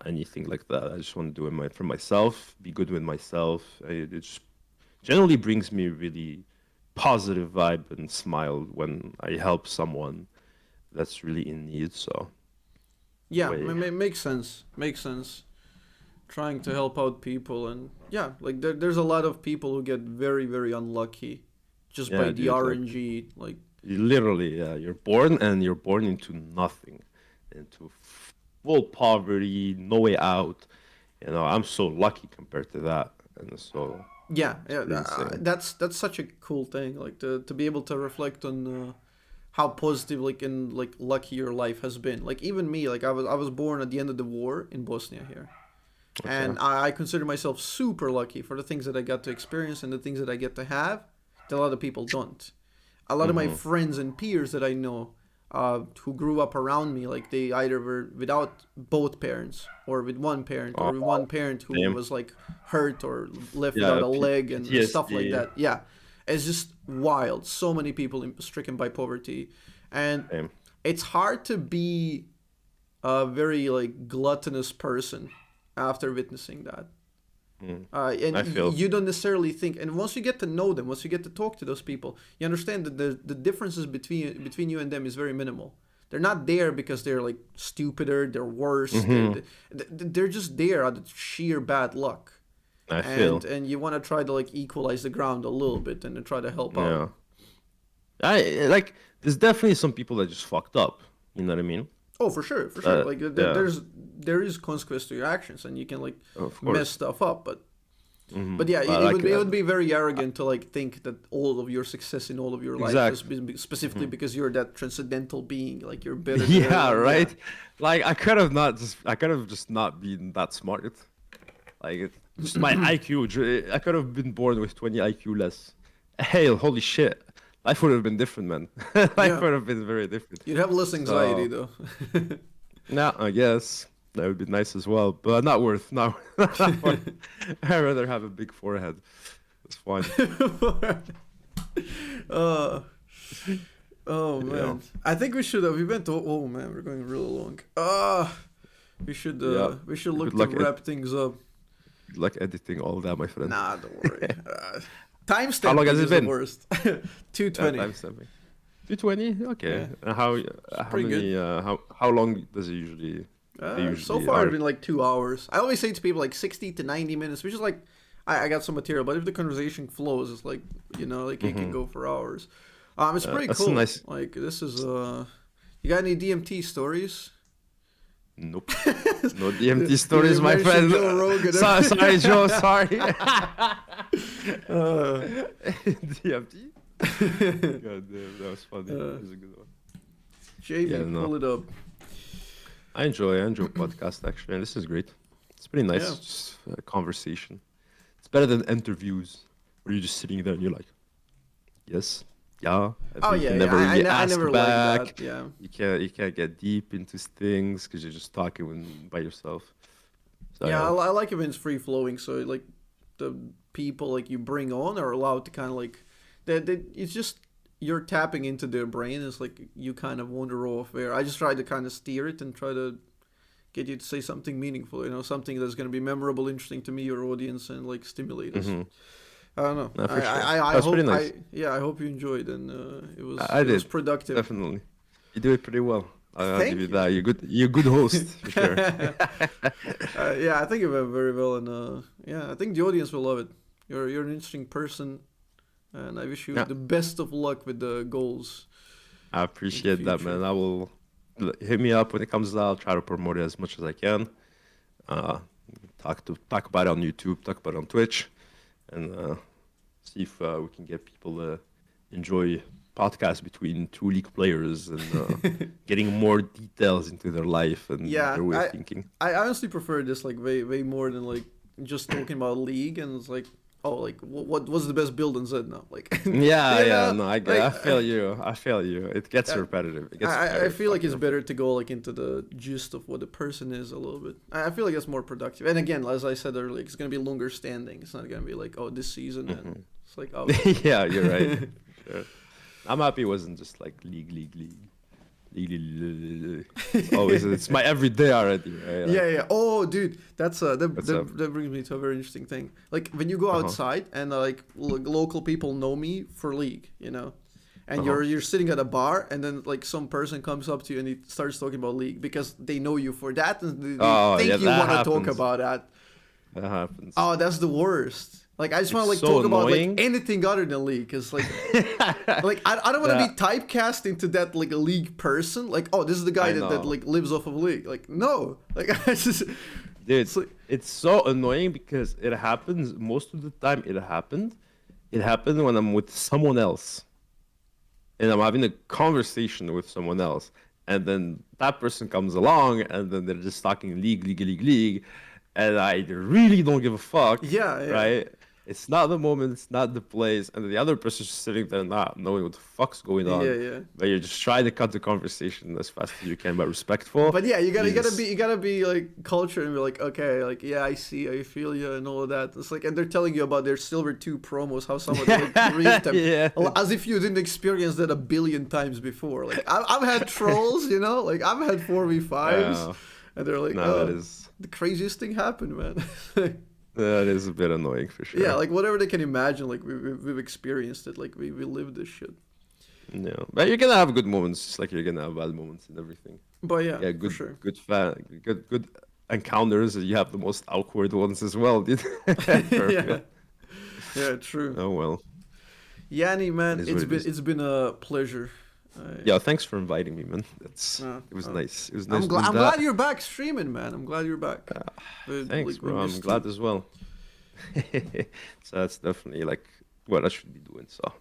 anything like that. I just want to do it for myself, be good with myself. It just generally brings me really positive vibe and smile when I help someone that's really in need. So, Yeah, way, makes sense. Makes sense. Trying to help out people, and yeah, like there's a lot of people who get very unlucky just by yeah, the dude, like RNG. Like, literally, yeah, you're born into nothing, into full poverty, no way out. You know, I'm so lucky compared to that, and so yeah, it's yeah, pretty insane. that's such a cool thing. Like to be able to reflect on how positive like and like lucky your life has been. Like even me, like I was born at the end of the war in Bosnia here, Okay. and I consider myself super lucky for the things that I got to experience and the things that I get to have that a lot of people don't. A lot of my Mm-hmm. friends and peers that I know who grew up around me, like they either were without both parents or with one parent or with one Oh, parent who damn. was like hurt or left without Yeah, a leg and stuff like PTSD. that. Yeah, it's just wild. So many people stricken by poverty. And Damn. it's hard to be a very like gluttonous person after witnessing that. Mm. And I feel. you don't necessarily think. And once you get to know them, once you get to talk to those people, you understand that the differences between you and them is very minimal. They're not there because they're like stupider, they're worse. Hmm. They're just there out of sheer bad luck. I And feel. and you want to try to like equalize the ground a little bit and then try to help out. Yeah. I like. There's definitely some people that just fucked up. You know what I mean? Oh, for sure. Like Yeah. there is consequence to your actions, and you can like Of mess course. stuff up. Hmm. But yeah, But it like. would be very arrogant to like think that all of your success in all of your life is Exactly. specifically Hmm. because you're that transcendental being, like you're better than Yeah. everyone. Yeah. Right. Like I could have not just. I could have just not been that smart. Like just my IQ. I could have been born with 20 IQ less. Hell, holy shit. Life would have been different, man. Life Yeah. would have been very different. You'd have less anxiety So, though. yeah, I guess that would be nice as well, but not worth. No, not worth. I'd rather have a big forehead. It's fine. uh, oh Yeah, man. I think we should we went oh man, we're going really long. yeah. We should look Good to luck. wrap things up. Good luck editing all that, my friend. Nah, don't worry. How long Timestamping has it is the been? worst. 220. Time stamping. 220. Yeah, Okay. And how pretty good. many how long does it usually they So usually far it's are? been like 2 hours. I always say to people like 60 to 90 minutes, which is like I got some material, but if the conversation flows, it's like like it can Hmm. go for hours. It's pretty That's a cool. nice. Like this is you got any DMT stories? Nope. No DMT Did stories, you my mention friend. Joe Rogan? Sorry, Joe. Sorry. uh, DMT. God damn, that was funny. That was a good one. Yeah, JV, no. pull it up. I enjoy podcast actually, and this is great. It's pretty nice Yeah. just, conversation. It's better than interviews where you're just sitting there and you're like, yes, yeah, and Oh then you yeah, can yeah. never really I ask never back. liked that. Yeah. You can't get deep into things because you're just talking by yourself. So Yeah, yeah. I like it when it's free flowing. So like the people like you bring on are allowed to kind of like it's just you're tapping into their brain. It's like you kind of wander off there. I just try to kind of steer it and try to get you to say something meaningful. Something that's going to be memorable, interesting to me, your audience, and like stimulate us. Hmm. I don't know. No, for sure. I That's hope pretty nice. I hope you enjoyed and I it was did productive. definitely. You do it pretty well. I'll give you Thank that. you. You're good host for sure. Yeah, I think it went very well, and yeah, I think the audience will love it. You're an interesting person, and I wish you Yeah, the best of luck with the goals I in the appreciate that, man. future. I will hit me up when it comes out. I'll try to promote it as much as I can. Uh, talk about it on YouTube, talk about it on Twitch, and see if we can get people to enjoy podcasts between two league players and getting more details into their life and Yeah, their way of thinking. I honestly prefer this like way more than like just talking about league and it's like oh like what was the best build in Z now like Yeah, you yeah, know no, like I feel you. I feel you. It gets I, repetitive. It gets I very feel like fucking it's better repetitive. to go like into the gist of what the person is a little bit. I feel like it's more productive. And again, as I said earlier, it's gonna be longer standing. It's not gonna be like oh this season and it's like oh Yeah, you're right. Sure. I'm happy it wasn't just like league. It's always it's my everyday already, right? Like, yeah. Oh, dude, that's what's up? that brings me to a very interesting thing. Like when you go Uh-huh. outside and like local people know me for league, you know, and Uh-huh. you're sitting at a bar and then like some person comes up to you and he starts talking about league because they know you for that and they Oh, yeah, think you that want to talk happens. about that. That happens. Oh, that's the worst. Like I just want It's to like so talk about like annoying. anything other than league, because like I don't want to Yeah, be typecast into that like a league person. Like oh, this is the guy I that know. like lives off of league. Like no, like I just Dude, it's like it's so annoying because it happens most of the time. It happened when I'm with someone else and I'm having a conversation with someone else, and then that person comes along, and then they're just talking league, and I really don't give a fuck, yeah. right? It's not the moment, it's not the place, and the other person's just sitting there not knowing what the fuck's going on, Yeah. but you're just trying to cut the conversation as fast as you can, but respectful. But yeah, is you gotta be like cultured and be like, okay, like yeah, I see, I feel you, and all of that. It's like, and they're telling you about their Silver 2 promos, how someone like reached them, yeah, as if you didn't experience that a billion times before. Like I've had trolls, you know, like I've had 4v5s, uh, and they're like, no, oh, that is the craziest thing happened, man. a bit annoying for sure. Yeah, like whatever they can imagine, like we've experienced it, like we lived this shit. Yeah, but you're gonna have good moments, just like you're gonna have bad moments and everything. But yeah, Yeah, for sure. good encounters. You have the most awkward ones as well, dude. Yeah, Perfect. yeah, true. Oh well, Yanni, it man, is what it is. it's been a pleasure. I, Yeah, thanks for inviting me, man. uh, It was uh, nice. It was nice I'm doing glad that. you're back streaming, man. I'm glad you're back. Thanks, Like we bro. I'm missed glad you. as well. So that's definitely like what I should be doing. So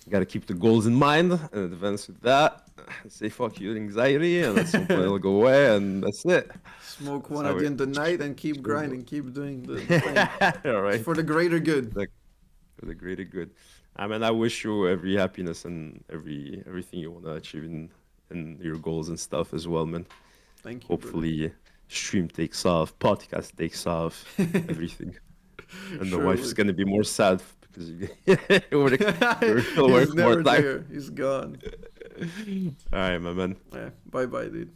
got to keep the goals in mind and advance with that. Say fuck you anxiety, and at some point it'll go away, and that's it. Smoke That's one how at the it end of the night and keep should go. grinding, keep doing the thing. All It's right. for the greater good. Like, for the greater good. I mean, I wish you every happiness and everything you want to achieve in your goals and stuff as well, man. Thank you, brother. Hopefully, stream takes off, podcast takes off, everything. And the wife's Surely. gonna be more sad because you will He's work more never time. there. He's gone. All right, my man. Yeah. Bye bye, dude.